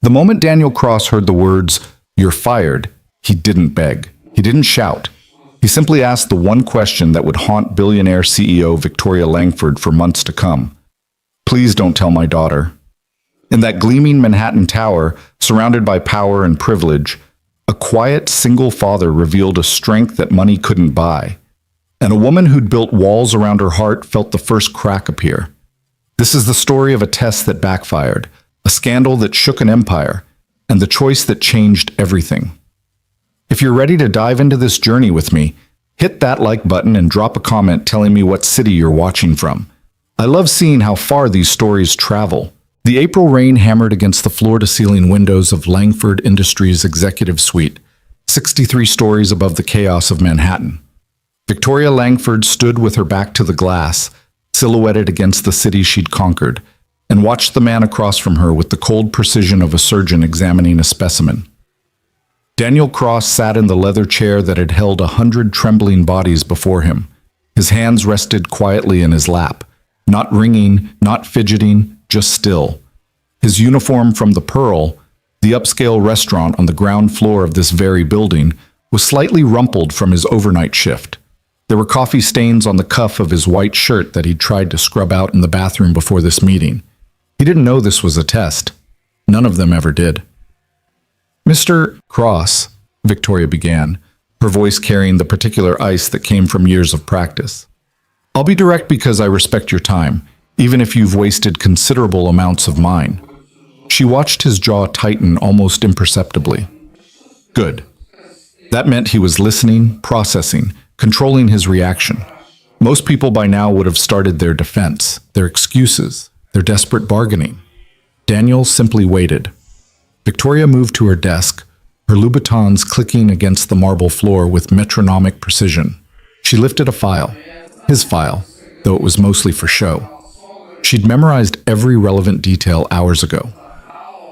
The moment Daniel Cross heard the words, "You're fired," he didn't beg. He didn't shout. He simply asked the one question that would haunt billionaire CEO Victoria Langford for months to come. "Please don't tell my daughter." In that gleaming Manhattan tower, surrounded by power and privilege, a quiet single father revealed a strength that money couldn't buy. And a woman who'd built walls around her heart felt the first crack appear. This is the story of a test that backfired, a scandal that shook an empire, and the choice that changed everything. If you're ready to dive into this journey with me, hit that like button and drop a comment telling me what city you're watching from. I love seeing how far these stories travel. The April rain hammered against the floor-to-ceiling windows of Langford Industries' executive suite, 63 stories above the chaos of Manhattan. Victoria Langford stood with her back to the glass, silhouetted against the city she'd conquered, and watched the man across from her with the cold precision of a surgeon examining a specimen. Daniel Cross sat in the leather chair that had held 100 trembling bodies before him. His hands rested quietly in his lap, not ringing, not fidgeting, just still. His uniform from the Pearl, the upscale restaurant on the ground floor of this very building, was slightly rumpled from his overnight shift. There were coffee stains on the cuff of his white shirt that he'd tried to scrub out in the bathroom before this meeting. He didn't know this was a test. None of them ever did. "Mr. Cross," Victoria began, her voice carrying the particular ice that came from years of practice. "I'll be direct because I respect your time, even if you've wasted considerable amounts of mine." She watched his jaw tighten almost imperceptibly. Good. That meant he was listening, processing, controlling his reaction. Most people by now would have started their defense, their excuses, their desperate bargaining. Daniel simply waited. Victoria moved to her desk, her Louboutins clicking against the marble floor with metronomic precision. She lifted a file, his file, though it was mostly for show. She'd memorized every relevant detail hours ago.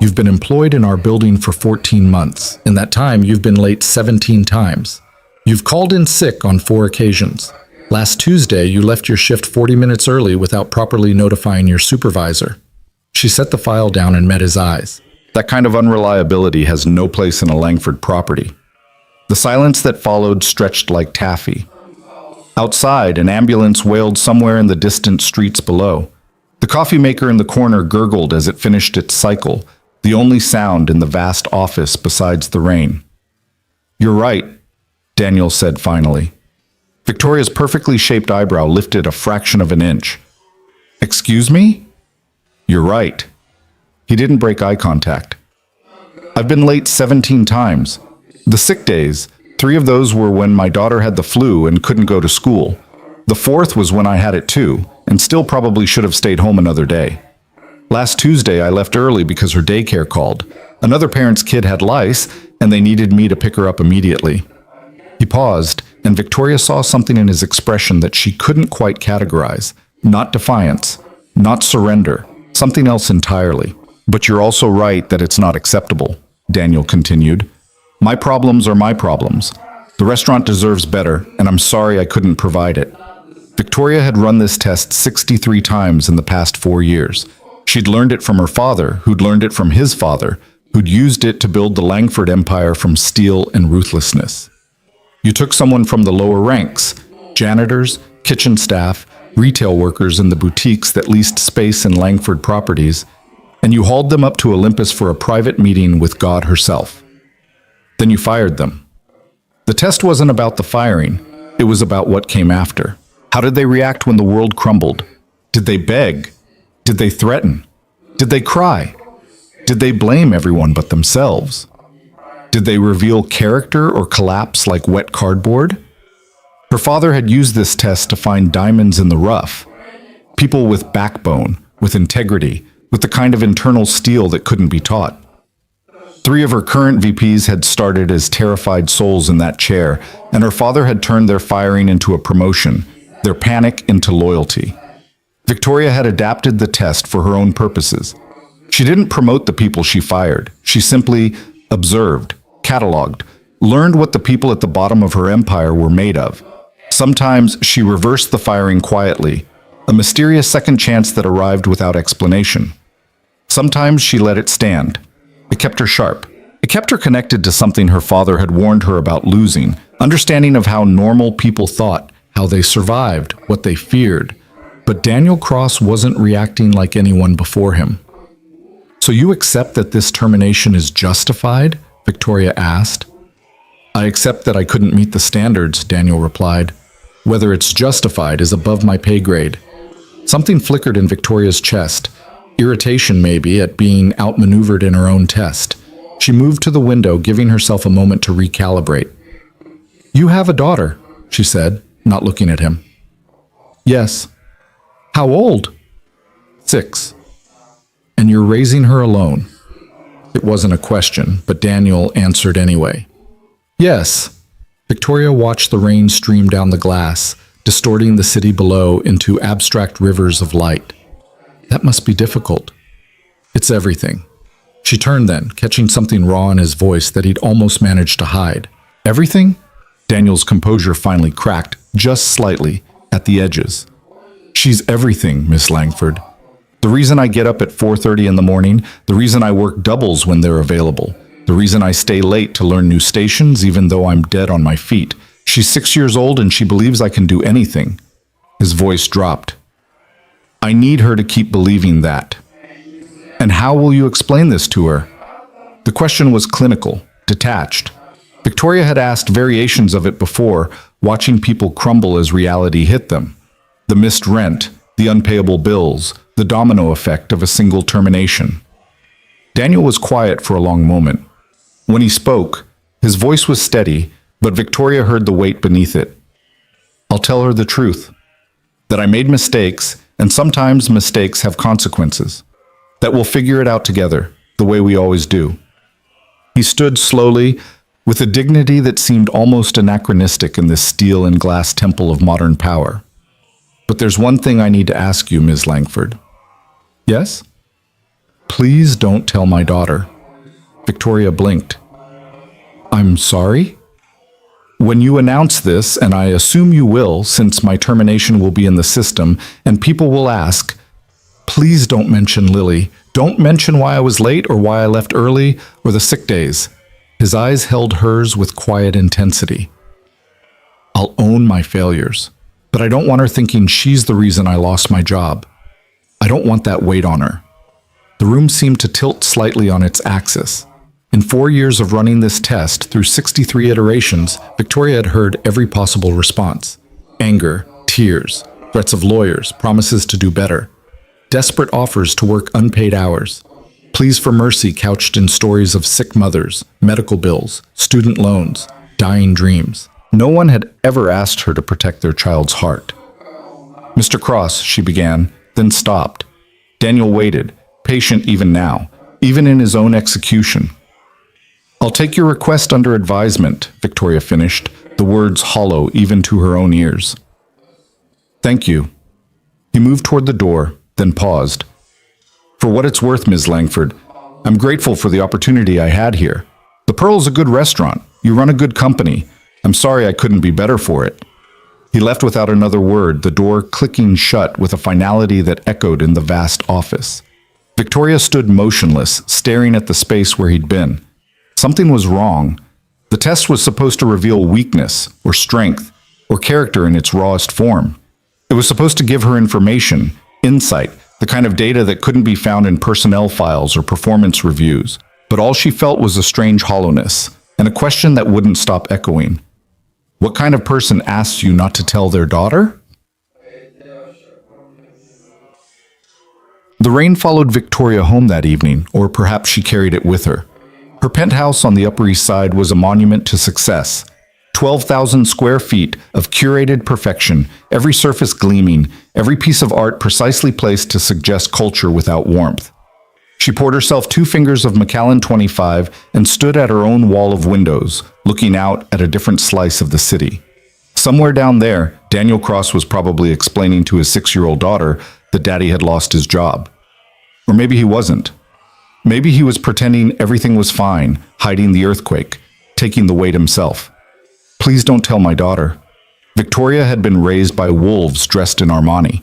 "You've been employed in our building for 14 months. In that time, you've been late 17 times. You've called in sick on 4 occasions. Last Tuesday, you left your shift 40 minutes early without properly notifying your supervisor." She set the file down and met his eyes. That kind of unreliability has no place in a Langford property. The silence that followed stretched like taffy. Outside, an ambulance wailed somewhere in the distant streets below. The coffee maker in the corner gurgled as it finished its cycle, the only sound in the vast office besides the rain. "You're right," Daniel said finally. Victoria's perfectly shaped eyebrow lifted a fraction of an inch. "Excuse me?" "You're right." He didn't break eye contact. "I've been late 17 times. The sick days, 3 of those were when my daughter had the flu and couldn't go to school. The 4th was when I had it too, and still probably should have stayed home another day. Last Tuesday I left early because her daycare called. Another parent's kid had lice, and they needed me to pick her up immediately." He paused, and Victoria saw something in his expression that she couldn't quite categorize. Not defiance, not surrender, something else entirely. "But you're also right that it's not acceptable," Daniel continued. "My problems are my problems. The restaurant deserves better, and I'm sorry I couldn't provide it." Victoria had run this test 63 times in the past 4 years. She'd learned it from her father, who'd learned it from his father, who'd used it to build the Langford empire from steel and ruthlessness. You took someone from the lower ranks, janitors, kitchen staff, retail workers in the boutiques that leased space in Langford properties, and you hauled them up to Olympus for a private meeting with God herself. Then you fired them. The test wasn't about the firing, it was about what came after. How did they react when the world crumbled? Did they beg? Did they threaten? Did they cry? Did they blame everyone but themselves? Did they reveal character or collapse like wet cardboard? Her father had used this test to find diamonds in the rough. People with backbone, with integrity, with the kind of internal steel that couldn't be taught. 3 of her current VPs had started as terrified souls in that chair, and her father had turned their firing into a promotion, their panic into loyalty. Victoria had adapted the test for her own purposes. She didn't promote the people she fired. She simply observed, cataloged, learned what the people at the bottom of her empire were made of. Sometimes she reversed the firing quietly, a mysterious second chance that arrived without explanation. Sometimes she let it stand. It kept her sharp. It kept her connected to something her father had warned her about losing, understanding of how normal people thought, how they survived, what they feared. But Daniel Cross wasn't reacting like anyone before him. "So you accept that this termination is justified?" Victoria asked. "I accept that I couldn't meet the standards," Daniel replied. "Whether it's justified is above my pay grade." Something flickered in Victoria's chest. Irritation, maybe, at being outmaneuvered in her own test. She moved to the window, giving herself a moment to recalibrate. "You have a daughter," she said, not looking at him. "Yes." "How old?" "6. "And you're raising her alone?" It wasn't a question, but Daniel answered anyway. "Yes." Victoria watched the rain stream down the glass, distorting the city below into abstract rivers of light. "That must be difficult." "It's everything." She turned then, catching something raw in his voice that he'd almost managed to hide. "Everything?" Daniel's composure finally cracked, just slightly, at the edges. "She's everything, Miss Langford. The reason I get up at 4:30 in the morning, the reason I work doubles when they're available, the reason I stay late to learn new stations even though I'm dead on my feet. She's 6 years old and she believes I can do anything." His voice dropped. "I need her to keep believing that." "And how will you explain this to her?" The question was clinical, detached. Victoria had asked variations of it before, watching people crumble as reality hit them. The missed rent, the unpayable bills, the domino effect of a single termination. Daniel was quiet for a long moment. When he spoke, his voice was steady, but Victoria heard the weight beneath it. "I'll tell her the truth. That I made mistakes, and sometimes mistakes have consequences. That we'll figure it out together, the way we always do." He stood slowly, with a dignity that seemed almost anachronistic in this steel and glass temple of modern power. "But there's one thing I need to ask you, Ms. Langford." "Yes?" "Please don't tell my daughter." Victoria blinked. "I'm sorry?" "When you announce this, and I assume you will, since my termination will be in the system, and people will ask, please don't mention Lily. Don't mention why I was late or why I left early or the sick days." His eyes held hers with quiet intensity. "I'll own my failures, but I don't want her thinking she's the reason I lost my job. I don't want that weight on her." The room seemed to tilt slightly on its axis. In 4 years of running this test, through 63 iterations, Victoria had heard every possible response. Anger, tears, threats of lawyers, promises to do better, desperate offers to work unpaid hours, pleas for mercy couched in stories of sick mothers, medical bills, student loans, dying dreams. No one had ever asked her to protect their child's heart. "Mr. Cross," she began, then stopped. Daniel waited, patient even now, even in his own execution. "I'll take your request under advisement," Victoria finished, the words hollow even to her own ears. "Thank you." He moved toward the door, then paused. "For what it's worth, Ms. Langford, I'm grateful for the opportunity I had here. The Pearl's a good restaurant. You run a good company. I'm sorry I couldn't be better for it." He left without another word, the door clicking shut with a finality that echoed in the vast office. Victoria stood motionless, staring at the space where he'd been. Something was wrong. The test was supposed to reveal weakness, or strength, or character in its rawest form. It was supposed to give her information, insight, the kind of data that couldn't be found in personnel files or performance reviews. But all she felt was a strange hollowness, and a question that wouldn't stop echoing. What kind of person asks you not to tell their daughter? The rain followed Victoria home that evening, or perhaps she carried it with her. Her penthouse on the Upper East Side was a monument to success. 12,000 square feet of curated perfection, every surface gleaming, every piece of art precisely placed to suggest culture without warmth. She poured herself 2 fingers of Macallan 25 and stood at her own wall of windows, looking out at a different slice of the city. Somewhere down there, Daniel Cross was probably explaining to his 6-year-old daughter that Daddy had lost his job. Or maybe he wasn't. Maybe he was pretending everything was fine, hiding the earthquake, taking the weight himself. Please don't tell my daughter. Victoria had been raised by wolves dressed in Armani.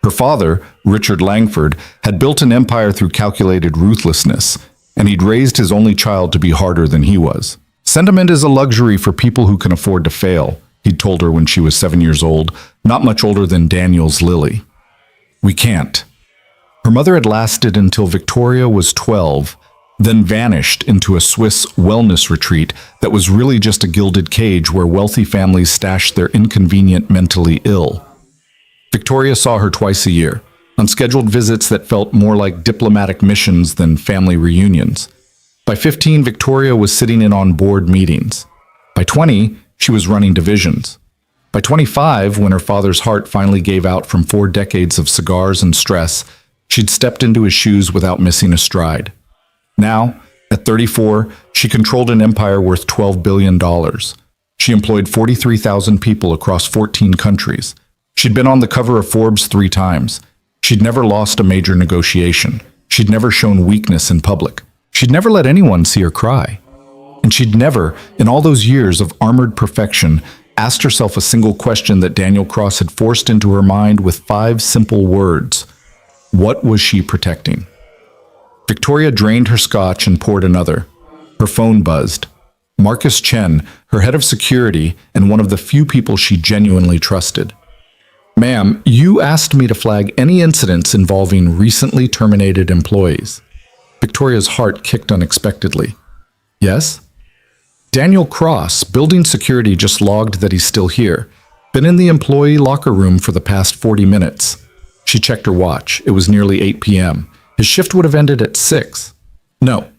Her father, Richard Langford, had built an empire through calculated ruthlessness, and he'd raised his only child to be harder than he was. Sentiment is a luxury for people who can afford to fail, he'd told her when she was 7 years old, not much older than Daniel's Lily. We can't. Her mother had lasted until Victoria was 12, then vanished into a Swiss wellness retreat that was really just a gilded cage where wealthy families stashed their inconvenient mentally ill. Victoria saw her twice a year, on scheduled visits that felt more like diplomatic missions than family reunions. By 15, Victoria was sitting in on board meetings. By 20, she was running divisions. By 25, when her father's heart finally gave out from 4 decades of cigars and stress, she'd stepped into his shoes without missing a stride. Now, at 34, she controlled an empire worth $12 billion. She employed 43,000 people across 14 countries. She'd been on the cover of Forbes 3 times. She'd never lost a major negotiation. She'd never shown weakness in public. She'd never let anyone see her cry. And she'd never, in all those years of armored perfection, asked herself a single question that Daniel Cross had forced into her mind with 5 simple words. What was she protecting? Victoria drained her scotch and poured another. Her phone buzzed. Marcus Chen, her head of security and one of the few people she genuinely trusted. Ma'am, you asked me to flag any incidents involving recently terminated employees. Victoria's heart kicked unexpectedly. Yes? Daniel Cross, building security, just logged that he's still here. Been in the employee locker room for the past 40 minutes. She checked her watch. It was nearly 8 p.m. His shift would have ended at 6. No,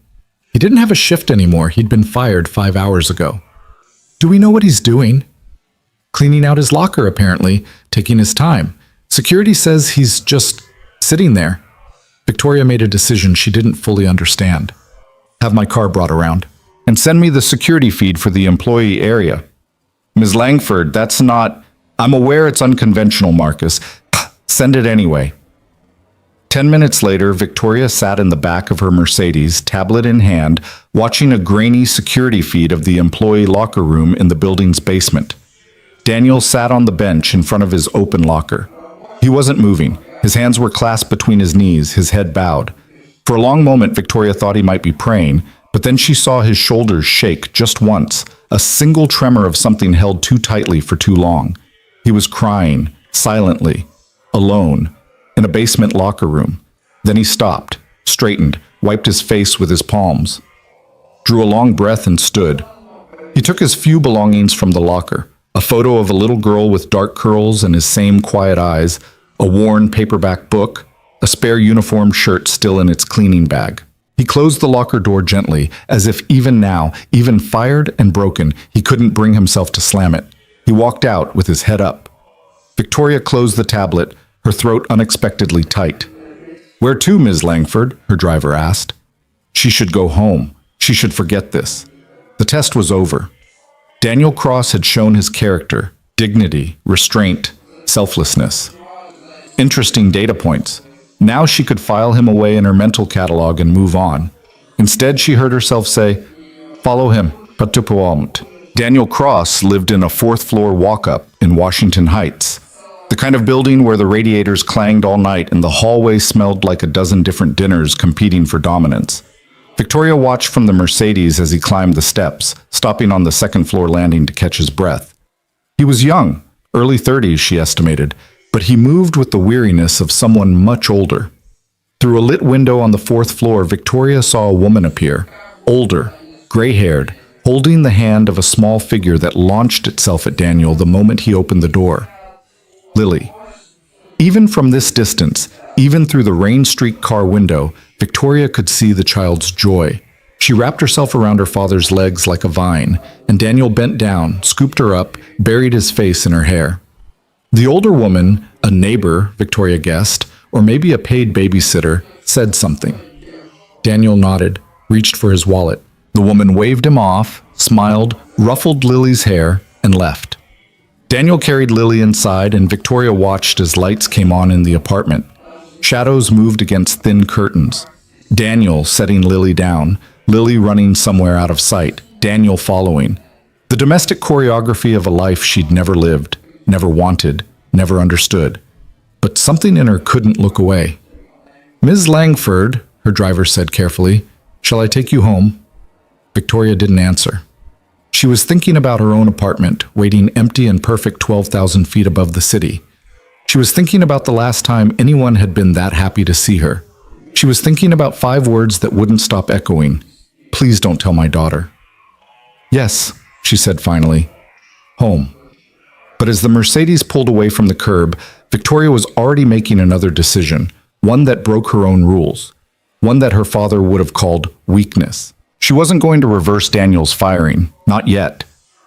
he didn't have a shift anymore. He'd been fired 5 hours ago. Do we know what he's doing? Cleaning out his locker, apparently, taking his time. Security says he's just sitting there. Victoria made a decision she didn't fully understand. Have my car brought around. And send me the security feed for the employee area. Ms. Langford, that's not... I'm aware it's unconventional, Marcus. Send it anyway. 10 minutes later, Victoria sat in the back of her Mercedes, tablet in hand, watching a grainy security feed of the employee locker room in the building's basement. Daniel sat on the bench in front of his open locker. He wasn't moving. His hands were clasped between his knees, his head bowed. For a long moment, Victoria thought he might be praying, but then she saw his shoulders shake just once, a single tremor of something held too tightly for too long. He was crying, silently, alone, in a basement locker room. Then he stopped, straightened, wiped his face with his palms, drew a long breath and stood. He took his few belongings from the locker, a photo of a little girl with dark curls and his same quiet eyes, a worn paperback book, a spare uniform shirt still in its cleaning bag. He closed the locker door gently, as if even now, even fired and broken, he couldn't bring himself to slam it. He walked out with his head up. Victoria closed the tablet, her throat unexpectedly tight. Where to, Ms. Langford? Her driver asked. She should go home. She should forget this. The test was over. Daniel Cross had shown his character, dignity, restraint, selflessness. Interesting data points. Now she could file him away in her mental catalog and move on. Instead, she heard herself say, follow him, pas de problème. Daniel Cross lived in a 4th-floor walk-up in Washington Heights. The kind of building where the radiators clanged all night and the hallway smelled like a dozen different dinners competing for dominance. Victoria watched from the Mercedes as he climbed the steps, stopping on the 2nd-floor landing to catch his breath. He was young, early 30s, she estimated, but he moved with the weariness of someone much older. Through a lit window on the 4th floor, Victoria saw a woman appear, older, gray-haired, holding the hand of a small figure that launched itself at Daniel the moment he opened the door. Lily. Even from this distance, even through the rain-streaked car window, Victoria could see the child's joy. She wrapped herself around her father's legs like a vine, and Daniel bent down, scooped her up, buried his face in her hair. The older woman, a neighbor, Victoria guessed, or maybe a paid babysitter, said something. Daniel nodded, reached for his wallet. The woman waved him off, smiled, ruffled Lily's hair, and left. Daniel carried Lily inside, and Victoria watched as lights came on in the apartment. Shadows moved against thin curtains. Daniel setting Lily down, Lily running somewhere out of sight, Daniel following. The domestic choreography of a life she'd never lived, never wanted, never understood. But something in her couldn't look away. Ms. Langford, her driver said carefully, "Shall I take you home?" Victoria didn't answer. She was thinking about her own apartment, waiting empty and perfect 12,000 feet above the city. She was thinking about the last time anyone had been that happy to see her. She was thinking about 5 words that wouldn't stop echoing. "Please don't tell my daughter." "Yes," she said finally. "Home." But as the Mercedes pulled away from the curb, Victoria was already making another decision, one that broke her own rules, one that her father would have called weakness. She wasn't going to reverse Daniel's firing, not yet.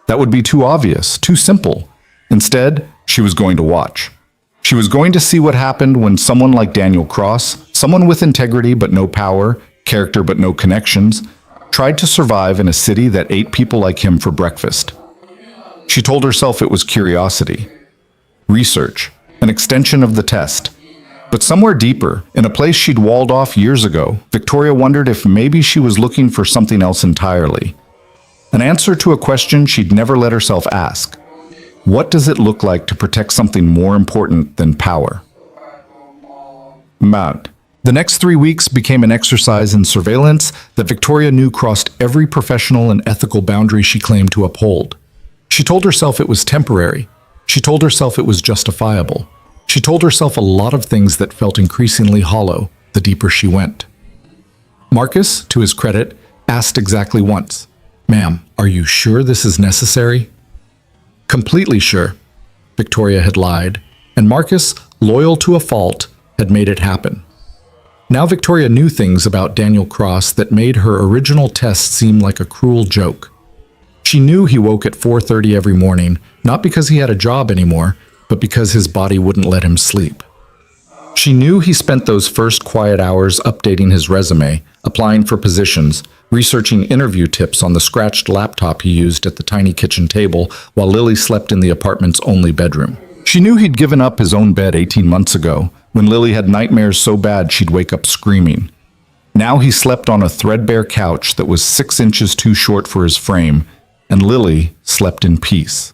That would be too obvious, too simple. Instead, she was going to watch. She was going to see what happened when someone like Daniel Cross, someone with integrity but no power, character but no connections, tried to survive in a city that ate people like him for breakfast. She told herself it was curiosity, research, an extension of the test. But somewhere deeper, in a place she'd walled off years ago, Victoria wondered if maybe she was looking for something else entirely. An answer to a question she'd never let herself ask. What does it look like to protect something more important than power? Mad. The next 3 weeks became an exercise in surveillance that Victoria knew crossed every professional and ethical boundary she claimed to uphold. She told herself it was temporary. She told herself it was justifiable. She told herself a lot of things that felt increasingly hollow the deeper she went. Marcus, to his credit, asked exactly once, "Ma'am, are you sure this is necessary?" Completely sure, Victoria had lied, and Marcus, loyal to a fault, had made it happen. Now Victoria knew things about Daniel Cross that made her original test seem like a cruel joke. She knew he woke at 4:30 every morning, not because he had a job anymore, but because his body wouldn't let him sleep. She knew he spent those first quiet hours updating his resume, applying for positions, researching interview tips on the scratched laptop he used at the tiny kitchen table while Lily slept in the apartment's only bedroom. She knew he'd given up his own bed 18 months ago, when Lily had nightmares so bad she'd wake up screaming. Now he slept on a threadbare couch that was 6 inches too short for his frame, and Lily slept in peace.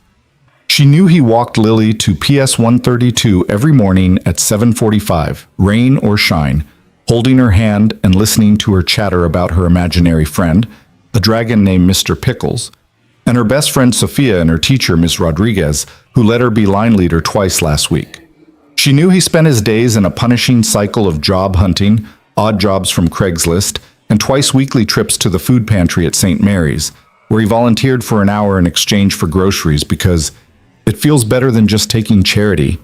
She knew he walked Lily to PS 132 every morning at 7:45, rain or shine, holding her hand and listening to her chatter about her imaginary friend, a dragon named Mr. Pickles, and her best friend Sophia and her teacher, Miss Rodriguez, who let her be line leader twice last week. She knew he spent his days in a punishing cycle of job hunting, odd jobs from Craigslist, and twice weekly trips to the food pantry at St. Mary's, where he volunteered for an hour in exchange for groceries because it feels better than just taking charity.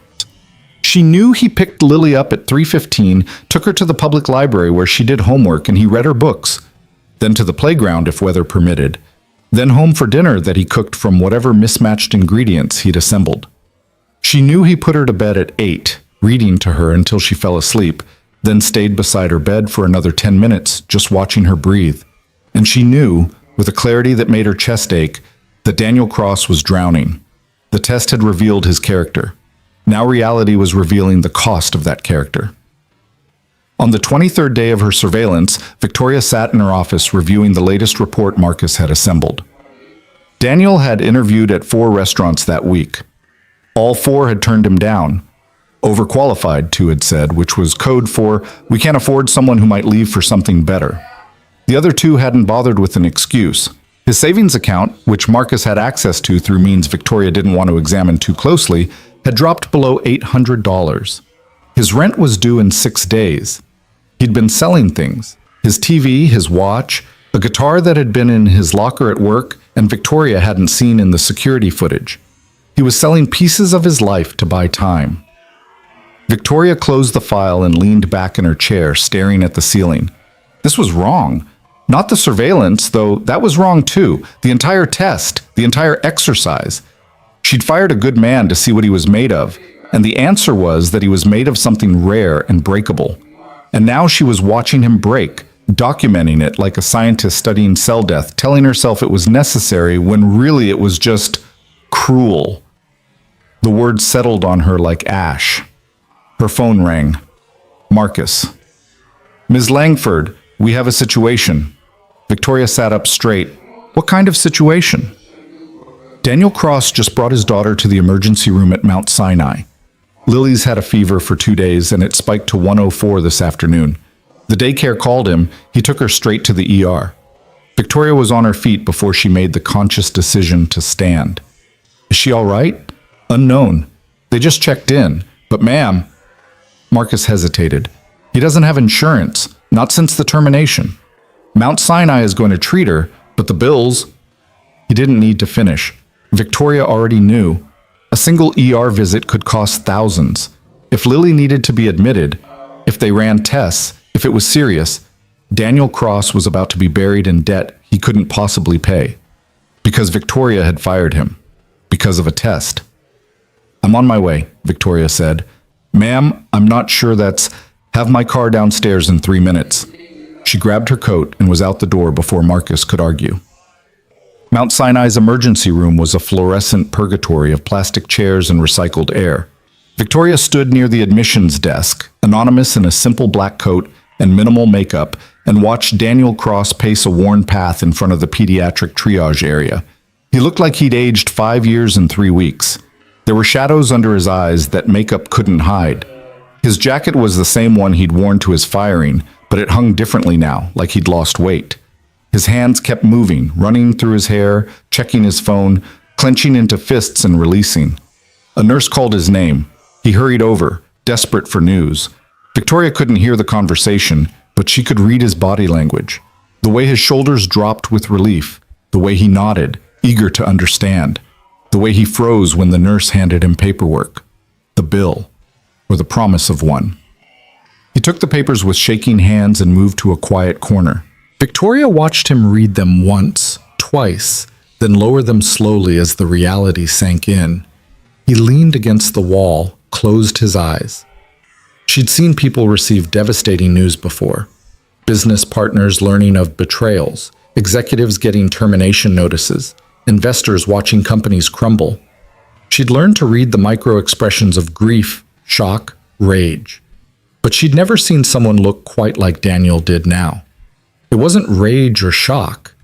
She knew he picked Lily up at 3:15, took her to the public library where she did homework and he read her books, then to the playground if weather permitted, then home for dinner that he cooked from whatever mismatched ingredients he'd assembled. She knew he put her to bed at 8, reading to her until she fell asleep, then stayed beside her bed for another 10 minutes, just watching her breathe. And she knew, with a clarity that made her chest ache, that Daniel Cross was drowning. The test had revealed his character. Now reality was revealing the cost of that character. On the 23rd day of her surveillance, Victoria sat in her office reviewing the latest report Marcus had assembled. Daniel had interviewed at 4 restaurants that week. All 4 had turned him down. Overqualified, 2 had said, which was code for, "We can't afford someone who might leave for something better." The other 2 hadn't bothered with an excuse. His savings account, which Marcus had access to through means Victoria didn't want to examine too closely, had dropped below $800. His rent was due in 6 days. He'd been selling things: his TV, his watch, a guitar that had been in his locker at work and Victoria hadn't seen in the security footage. He was selling pieces of his life to buy time. Victoria closed the file and leaned back in her chair, staring at the ceiling. This was wrong. Not the surveillance, though that was wrong too. The entire test, the entire exercise. She'd fired a good man to see what he was made of, and the answer was that he was made of something rare and breakable. And now she was watching him break, documenting it like a scientist studying cell death, telling herself it was necessary when really it was just cruel. The words settled on her like ash. Her phone rang. Marcus. "Ms. Langford, we have a situation." Victoria sat up straight. "What kind of situation?" Daniel Cross just brought his daughter to the emergency room at Mount Sinai. Lily's had a fever for 2 days and it spiked to 104 this afternoon. The daycare called him. He took her straight to the ER. Victoria was on her feet before she made the conscious decision to stand. Is she all right? Unknown. They just checked in. But ma'am, Marcus hesitated. He doesn't have insurance, not since the termination. Mount Sinai is going to treat her, but the bills... He didn't need to finish. Victoria already knew. A single ER visit could cost thousands. If Lily needed to be admitted, if they ran tests, if it was serious, Daniel Cross was about to be buried in debt he couldn't possibly pay. Because Victoria had fired him. Because of a test. I'm on my way, Victoria said. Ma'am, I'm not sure that's... Have my car downstairs in 3 minutes. She grabbed her coat and was out the door before Marcus could argue. Mount Sinai's emergency room was a fluorescent purgatory of plastic chairs and recycled air. Victoria stood near the admissions desk, anonymous in a simple black coat and minimal makeup, and watched Daniel Cross pace a worn path in front of the pediatric triage area. He looked like he'd aged 5 years and 3 weeks. There were shadows under his eyes that makeup couldn't hide. His jacket was the same one he'd worn to his firing, but it hung differently now, like he'd lost weight. His hands kept moving, running through his hair, checking his phone, clenching into fists and releasing. A nurse called his name. He hurried over, desperate for news. Victoria couldn't hear the conversation, but she could read his body language. The way his shoulders dropped with relief, the way he nodded, eager to understand, the way he froze when the nurse handed him paperwork, the bill, or the promise of one. He took the papers with shaking hands and moved to a quiet corner. Victoria watched him read them once, twice, then lower them slowly as the reality sank in. He leaned against the wall, closed his eyes. She'd seen people receive devastating news before. Business partners learning of betrayals, executives getting termination notices, investors watching companies crumble. She'd learned to read the micro-expressions of grief, shock, rage. But she'd never seen someone look quite like Daniel did now. It wasn't rage or shock.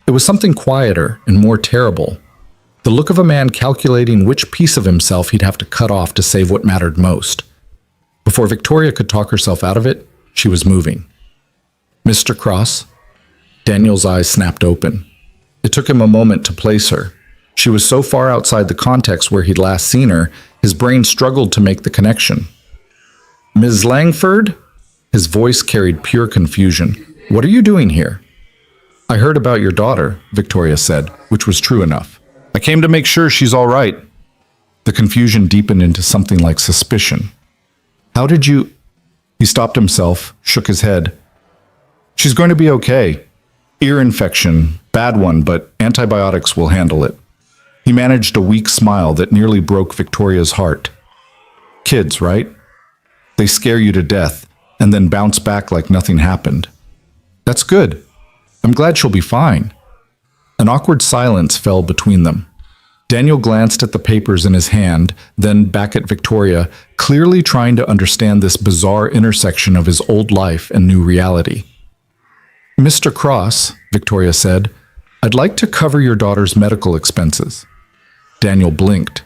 It was something quieter and more terrible. The look of a man calculating which piece of himself he'd have to cut off to save what mattered most. Before Victoria could talk herself out of it, she was moving. Mr. Cross? Daniel's eyes snapped open. It took him a moment to place her. She was so far outside the context where he'd last seen her, his brain struggled to make the connection. Ms. Langford? His voice carried pure confusion. What are you doing here? I heard about your daughter, Victoria said, which was true enough. I came to make sure she's all right. The confusion deepened into something like suspicion. How did you... He stopped himself, shook his head. She's going to be okay. Ear infection, bad one, but antibiotics will handle it. He managed a weak smile that nearly broke Victoria's heart. Kids, right? They scare you to death, and then bounce back like nothing happened. That's good. I'm glad she'll be fine. An awkward silence fell between them. Daniel glanced at the papers in his hand, then back at Victoria, clearly trying to understand this bizarre intersection of his old life and new reality. Mr. Cross, Victoria said, I'd like to cover your daughter's medical expenses. Daniel blinked.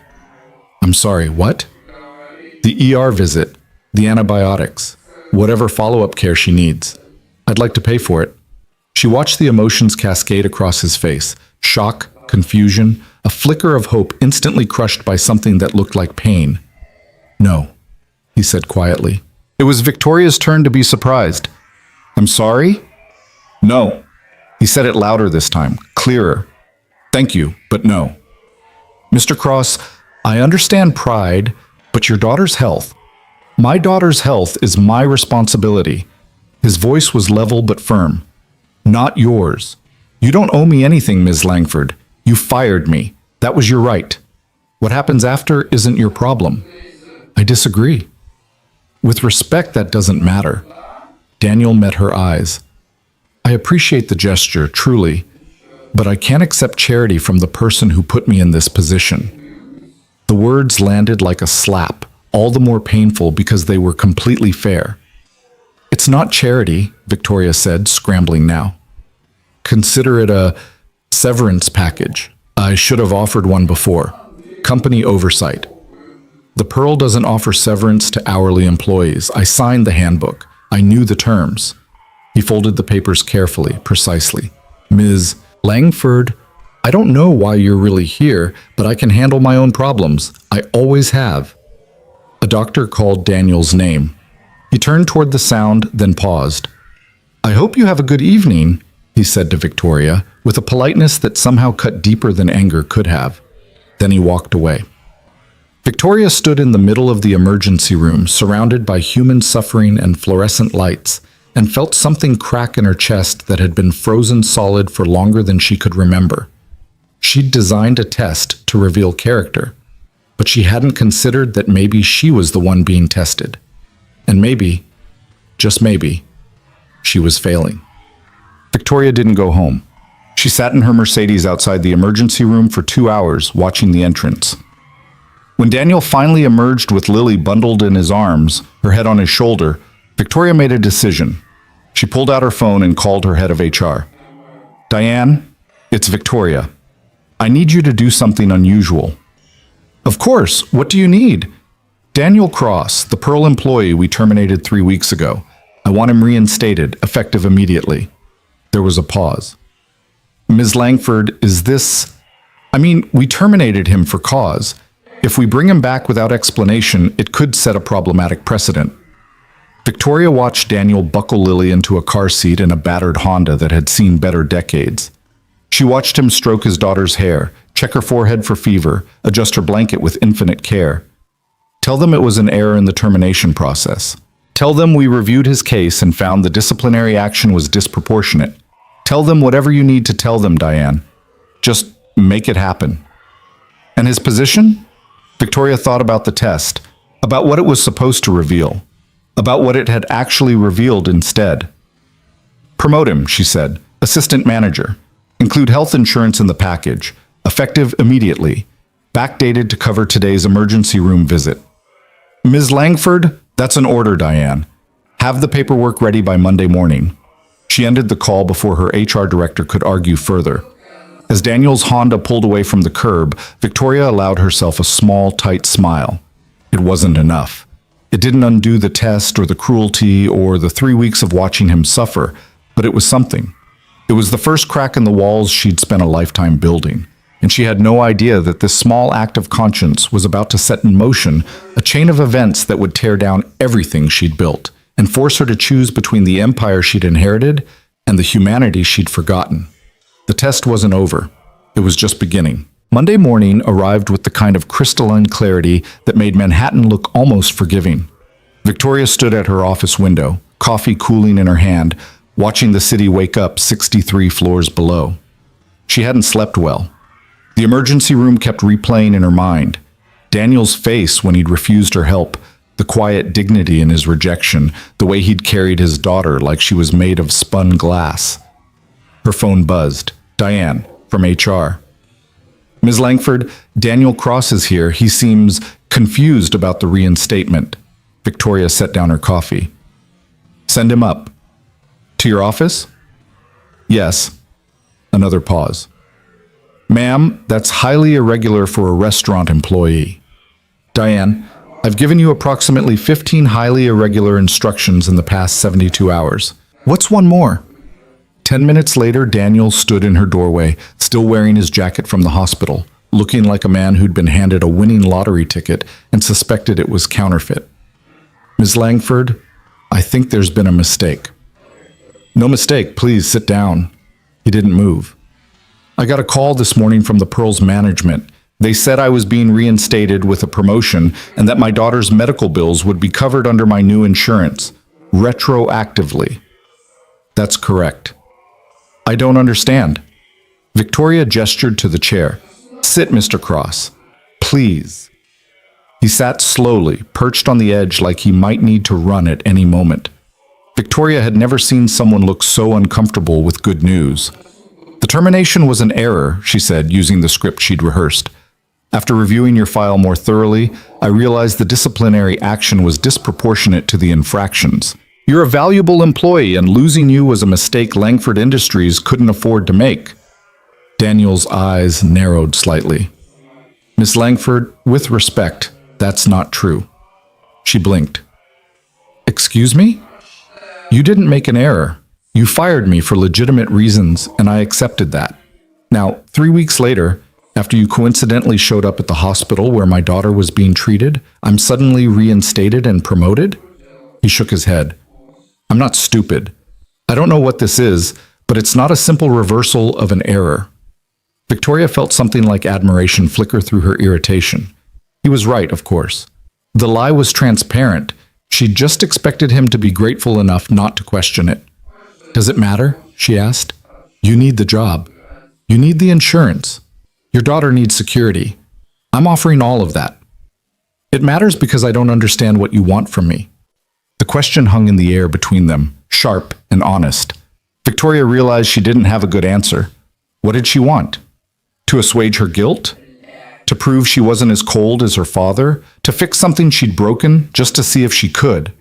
I'm sorry, what? The ER visit, the antibiotics, whatever follow-up care she needs. I'd like to pay for it. She watched the emotions cascade across his face. Shock, confusion, a flicker of hope instantly crushed by something that looked like pain. No, he said quietly. It was Victoria's turn to be surprised. I'm sorry? No. He said it louder this time, clearer. Thank you, but no. Mr. Cross, I understand pride, but your daughter's health. My daughter's health is my responsibility. His voice was level but firm. Not yours. You don't owe me anything, Ms. Langford. You fired me. That was your right. What happens after isn't your problem. I disagree. With respect, that doesn't matter. Daniel met her eyes. I appreciate the gesture, truly, but I can't accept charity from the person who put me in this position. The words landed like a slap, all the more painful because they were completely fair. It's not charity, Victoria said, scrambling now. Consider it a severance package. I should have offered one before. Company oversight. The Pearl doesn't offer severance to hourly employees. I signed the handbook. I knew the terms. He folded the papers carefully, precisely. Ms. Langford, I don't know why you're really here, but I can handle my own problems. I always have. A doctor called Daniel's name. He turned toward the sound, then paused. I hope you have a good evening, he said to Victoria, with a politeness that somehow cut deeper than anger could have. Then he walked away. Victoria stood in the middle of the emergency room, surrounded by human suffering and fluorescent lights, and felt something crack in her chest that had been frozen solid for longer than she could remember. She'd designed a test to reveal character, but she hadn't considered that maybe she was the one being tested. And maybe, just maybe, she was failing. Victoria didn't go home. She sat in her Mercedes outside the emergency room for 2 hours, watching the entrance. When Daniel finally emerged with Lily bundled in his arms, her head on his shoulder, Victoria made a decision. She pulled out her phone and called her head of HR. Diane, it's Victoria. I need you to do something unusual. Of course, what do you need? Daniel Cross, the Pearl employee we terminated 3 weeks ago. I want him reinstated, effective immediately. There was a pause. Ms. Langford, is this... we terminated him for cause. If we bring him back without explanation, it could set a problematic precedent. Victoria watched Daniel buckle Lily into a car seat in a battered Honda that had seen better decades. She watched him stroke his daughter's hair, check her forehead for fever, adjust her blanket with infinite care. Tell them it was an error in the termination process. Tell them we reviewed his case and found the disciplinary action was disproportionate. Tell them whatever you need to tell them, Diane. Just make it happen. And his position? Victoria thought about the test, about what it was supposed to reveal, about what it had actually revealed instead. Promote him, she said. Assistant manager. Include health insurance in the package. Effective immediately. Backdated to cover today's emergency room visit. Ms. Langford, that's an order, Diane. Have the paperwork ready by Monday morning. She ended the call before her HR director could argue further. As Daniel's Honda pulled away from the curb, Victoria allowed herself a small, tight smile. It wasn't enough. It didn't undo the test or the cruelty or the 3 weeks of watching him suffer, but it was something. It was the first crack in the walls she'd spent a lifetime building, and she had no idea that this small act of conscience was about to set in motion a chain of events that would tear down everything she'd built and force her to choose between the empire she'd inherited and the humanity she'd forgotten. The test wasn't over. It was just beginning. Monday morning arrived with the kind of crystalline clarity that made Manhattan look almost forgiving. Victoria stood at her office window, coffee cooling in her hand, watching the city wake up 63 floors below. She hadn't slept well. The emergency room kept replaying in her mind. Daniel's face when he'd refused her help, the quiet dignity in his rejection, the way he'd carried his daughter like she was made of spun glass. Her phone buzzed. Diane, from HR. Ms. Langford, Daniel Cross is here. He seems confused about the reinstatement. Victoria set down her coffee. Send him up. To your office? Yes. Another pause. Ma'am, that's highly irregular for a restaurant employee. Diane, I've given you approximately 15 highly irregular instructions in the past 72 hours. What's one more? 10 minutes later, Daniel stood in her doorway, still wearing his jacket from the hospital, looking like a man who'd been handed a winning lottery ticket and suspected it was counterfeit. Ms. Langford, I think there's been a mistake. No mistake, please sit down. He didn't move. I got a call this morning from the Pearl's management. They said I was being reinstated with a promotion and that my daughter's medical bills would be covered under my new insurance, retroactively. That's correct. I don't understand. Victoria gestured to the chair. Sit, Mr. Cross. Please. He sat slowly, perched on the edge like he might need to run at any moment. Victoria had never seen someone look so uncomfortable with good news. The termination was an error, she said, using the script she'd rehearsed. After reviewing your file more thoroughly, I realized the disciplinary action was disproportionate to the infractions. You're a valuable employee, and losing you was a mistake Langford Industries couldn't afford to make. Daniel's eyes narrowed slightly. Miss Langford, with respect, that's not true. She blinked. Excuse me? You didn't make an error. You fired me for legitimate reasons, and I accepted that. Now, 3 weeks later, after you coincidentally showed up at the hospital where my daughter was being treated, I'm suddenly reinstated and promoted?" He shook his head. "I'm not stupid. I don't know what this is, but it's not a simple reversal of an error." Victoria felt something like admiration flicker through her irritation. He was right, of course. The lie was transparent. She just expected him to be grateful enough not to question it. "Does it matter?" she asked. "You need the job. You need the insurance. Your daughter needs security. I'm offering all of that. It matters because I don't understand what you want from me." The question hung in the air between them, sharp and honest. Victoria realized she didn't have a good answer. What did she want? To assuage her guilt? To prove she wasn't as cold as her father? To fix something she'd broken just to see if she could?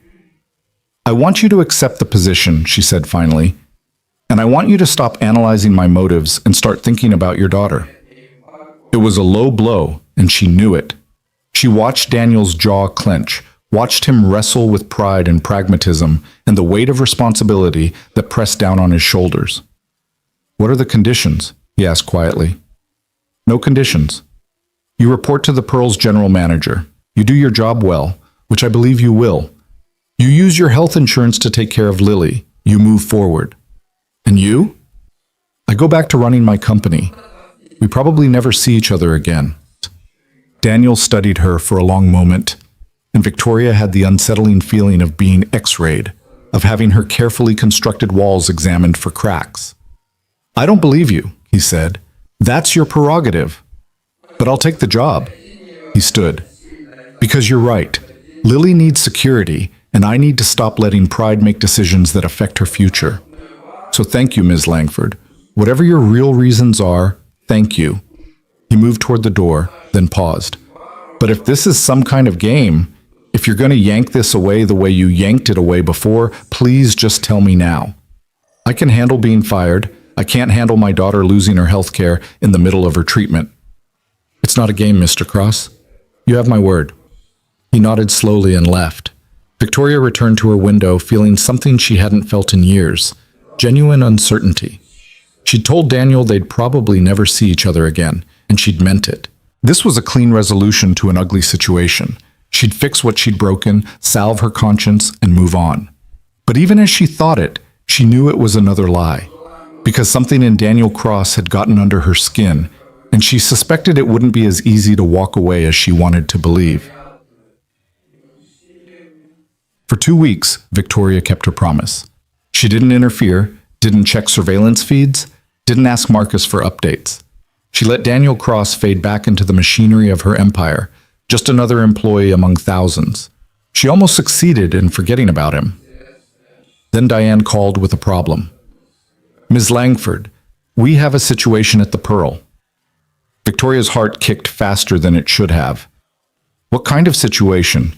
"I want you to accept the position," she said finally, "and I want you to stop analyzing my motives and start thinking about your daughter." It was a low blow, and she knew it. She watched Daniel's jaw clench, watched him wrestle with pride and pragmatism and the weight of responsibility that pressed down on his shoulders. "What are the conditions?" he asked quietly. "No conditions. You report to the Pearl's general manager. You do your job well, which I believe you will. You use your health insurance to take care of Lily. You move forward. And you?" "I go back to running my company. We probably never see each other again." Daniel studied her for a long moment, and Victoria had the unsettling feeling of being X-rayed, of having her carefully constructed walls examined for cracks. "I don't believe you," he said. "That's your prerogative. But I'll take the job." He stood. "Because you're right. Lily needs security, and I need to stop letting pride make decisions that affect her future. So thank you, Ms. Langford. Whatever your real reasons are, thank you." He moved toward the door, then paused. "But if this is some kind of game, if you're going to yank this away the way you yanked it away before, please just tell me now. I can handle being fired. I can't handle my daughter losing her health care in the middle of her treatment." "It's not a game, Mr. Cross. You have my word." He nodded slowly and left. Victoria returned to her window, feeling something she hadn't felt in years, genuine uncertainty. She'd told Daniel they'd probably never see each other again, and she'd meant it. This was a clean resolution to an ugly situation. She'd fix what she'd broken, salve her conscience, and move on. But even as she thought it, she knew it was another lie, because something in Daniel Cross had gotten under her skin, and she suspected it wouldn't be as easy to walk away as she wanted to believe. For 2 weeks, Victoria kept her promise. She didn't interfere, didn't check surveillance feeds, didn't ask Marcus for updates. She let Daniel Cross fade back into the machinery of her empire, just another employee among thousands. She almost succeeded in forgetting about him. Then Diane called with a problem. "Ms. Langford, we have a situation at the Pearl." Victoria's heart kicked faster than it should have. "What kind of situation?"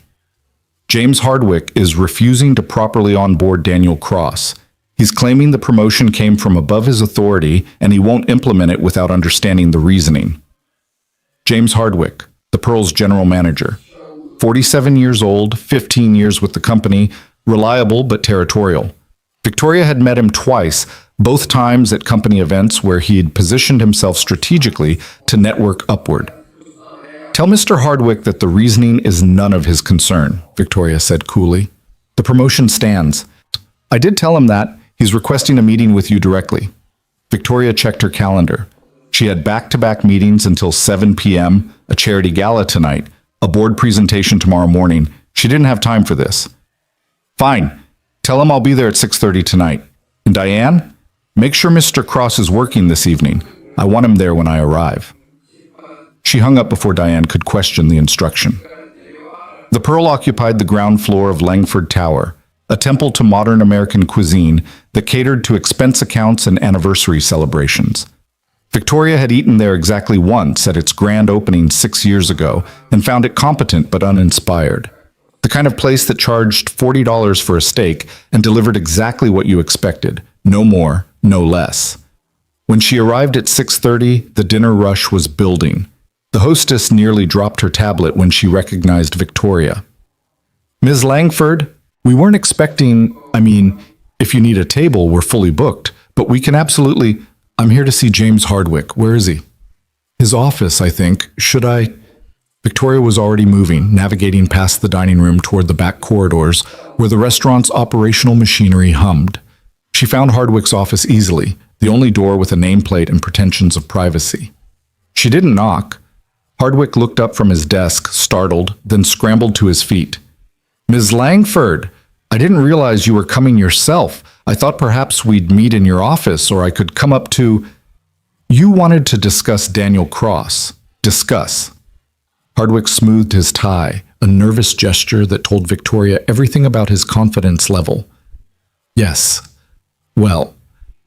"James Hardwick is refusing to properly onboard Daniel Cross. He's claiming the promotion came from above his authority and he won't implement it without understanding the reasoning." James Hardwick, the Pearl's general manager. 47 years old, 15 years with the company, reliable but territorial. Victoria had met him twice, both times at company events where he had positioned himself strategically to network upward. "Tell Mr. Hardwick that the reasoning is none of his concern," Victoria said coolly. "The promotion stands. I did tell him that. He's requesting a meeting with you directly." Victoria checked her calendar. She had back-to-back meetings until 7 p.m., a charity gala tonight, a board presentation tomorrow morning. She didn't have time for this. "Fine. Tell him I'll be there at 6:30 tonight. And Diane, make sure Mr. Cross is working this evening. I want him there when I arrive." She hung up before Diane could question the instruction. The Pearl occupied the ground floor of Langford Tower, a temple to modern American cuisine that catered to expense accounts and anniversary celebrations. Victoria had eaten there exactly once at its grand opening 6 years ago and found it competent but uninspired. The kind of place that charged $40 for a steak and delivered exactly what you expected, no more, no less. When she arrived at 6:30, the dinner rush was building. The hostess nearly dropped her tablet when she recognized Victoria. "Ms. Langford, we weren't expecting, If you need a table, we're fully booked, but we can absolutely... I'm here to see James Hardwick. Where is he? His office, I think. Should I... Victoria was already moving, navigating past the dining room toward the back corridors, where the restaurant's operational machinery hummed. She found Hardwick's office easily, the only door with a nameplate and pretensions of privacy. She didn't knock. Hardwick looked up from his desk, startled, then scrambled to his feet. "Ms. Langford, I didn't realize you were coming yourself. I thought perhaps we'd meet in your office, or I could come up to..." "You wanted to discuss Daniel Cross. Discuss." Hardwick smoothed his tie, a nervous gesture that told Victoria everything about his confidence level. "Yes. Well,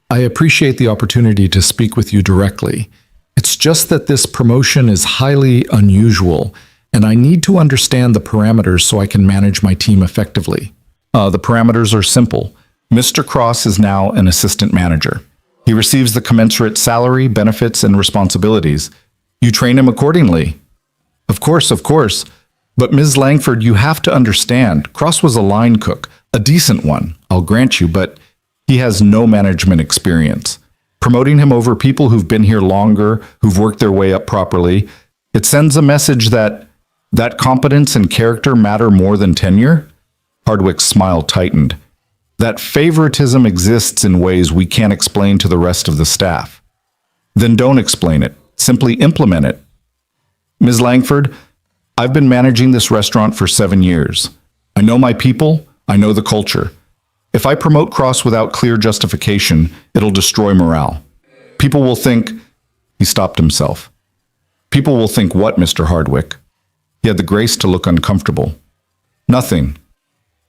I appreciate the opportunity to speak with you directly. It's just that this promotion is highly unusual, and I need to understand the parameters so I can manage my team effectively." The parameters are simple. Mr. Cross is now an assistant manager. He receives the commensurate salary, benefits, and responsibilities. You train him accordingly. Of course. But Ms. Langford, you have to understand, Cross was a line cook, a decent one, I'll grant you, but he has no management experience. Promoting him over people who've been here longer, who've worked their way up properly, it sends a message that competence and character matter more than tenure. Hardwick's smile tightened. That favoritism exists in ways we can't explain to the rest of the staff. Then don't explain it. Simply implement it. Ms. Langford, I've been managing this restaurant for 7 years. I know my people. I know the culture. If I promote Cross without clear justification, it'll destroy morale. People will think... He stopped himself. People will think what, Mr. Hardwick? He had the grace to look uncomfortable. Nothing.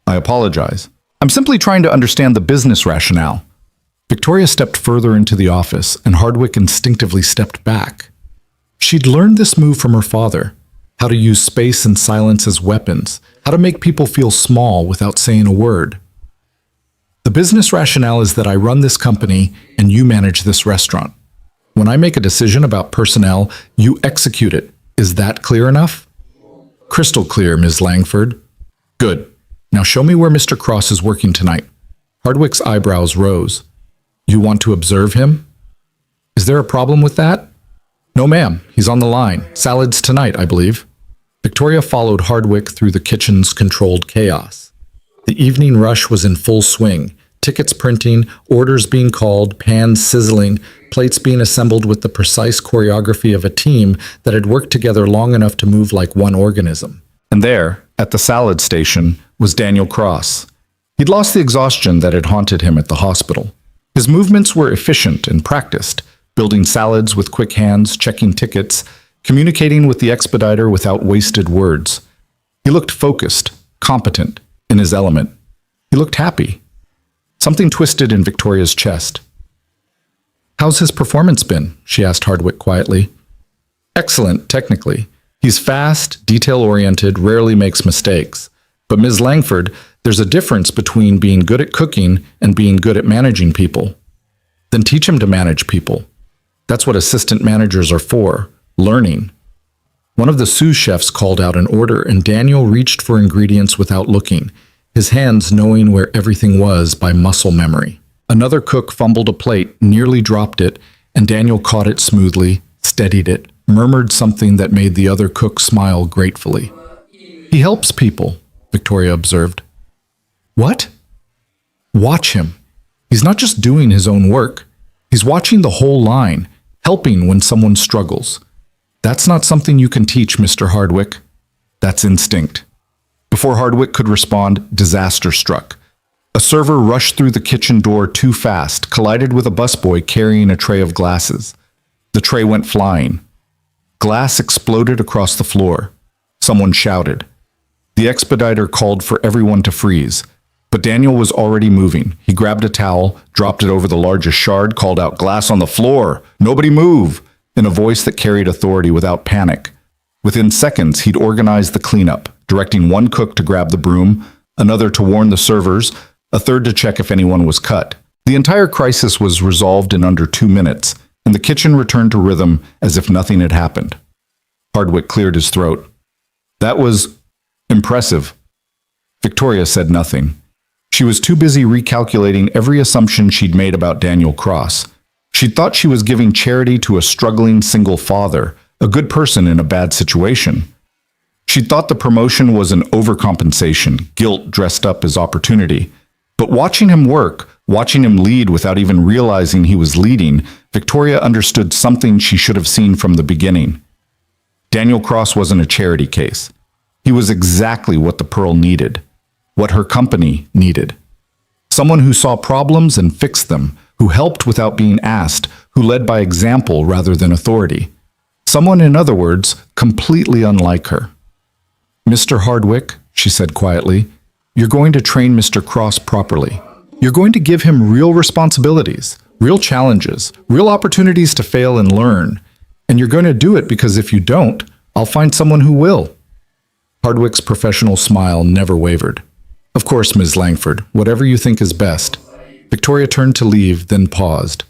I apologize. I'm simply trying to understand the business rationale. Victoria stepped further into the office, and Hardwick instinctively stepped back. She'd learned this move from her father, how to use space and silence as weapons, how to make people feel small without saying a word. The business rationale is that I run this company and you manage this restaurant. When I make a decision about personnel, you execute it. Is that clear enough? Crystal clear, Ms. Langford. Good. Now show me where Mr. Cross is working tonight. Hardwick's eyebrows rose. You want to observe him? Is there a problem with that? No, ma'am. He's on the line. Salads tonight, I believe. Victoria followed Hardwick through the kitchen's controlled chaos. The evening rush was in full swing. Tickets printing, orders being called, pans sizzling, plates being assembled with the precise choreography of a team that had worked together long enough to move like one organism. And there, at the salad station, was Daniel Cross. He'd lost the exhaustion that had haunted him at the hospital. His movements were efficient and practiced, building salads with quick hands, checking tickets, communicating with the expediter without wasted words. He looked focused, competent, in his element. He looked happy. Something twisted in Victoria's chest. How's his performance been? She asked Hardwick quietly. Excellent, technically. He's fast, detail-oriented, rarely makes mistakes. But Ms. Langford, there's a difference between being good at cooking and being good at managing people. Then teach him to manage people. That's what assistant managers are for, learning. One of the sous chefs called out an order, and Daniel reached for ingredients without looking, his hands knowing where everything was by muscle memory. Another cook fumbled a plate, nearly dropped it, and Daniel caught it smoothly, steadied it, murmured something that made the other cook smile gratefully. He helps people, Victoria observed. What? Watch him. He's not just doing his own work. He's watching the whole line, helping when someone struggles. That's not something you can teach, Mr. Hardwick. That's instinct. Before Hardwick could respond, disaster struck. A server rushed through the kitchen door too fast, collided with a busboy carrying a tray of glasses. The tray went flying. Glass exploded across the floor. Someone shouted. The expediter called for everyone to freeze. But Daniel was already moving. He grabbed a towel, dropped it over the largest shard, called out, "Glass on the floor! Nobody move!" in a voice that carried authority without panic. Within seconds, he'd organized the cleanup, directing one cook to grab the broom, another to warn the servers, a third to check if anyone was cut. The entire crisis was resolved in under 2 minutes, and the kitchen returned to rhythm as if nothing had happened. Hardwick cleared his throat. That was impressive. Victoria said nothing. She was too busy recalculating every assumption she'd made about Daniel Cross. She'd thought she was giving charity to a struggling single father, a good person in a bad situation. She'd thought the promotion was an overcompensation, guilt dressed up as opportunity. But watching him work, watching him lead without even realizing he was leading, Victoria understood something she should have seen from the beginning. Daniel Cross wasn't a charity case. He was exactly what the Pearl needed, what her company needed. Someone who saw problems and fixed them, who helped without being asked, who led by example rather than authority. Someone, in other words, completely unlike her. "Mr. Hardwick," she said quietly, "you're going to train Mr. Cross properly. You're going to give him real responsibilities, real challenges, real opportunities to fail and learn. And you're going to do it because if you don't, I'll find someone who will." Hardwick's professional smile never wavered. "Of course, Ms. Langford, whatever you think is best." Victoria turned to leave, then paused.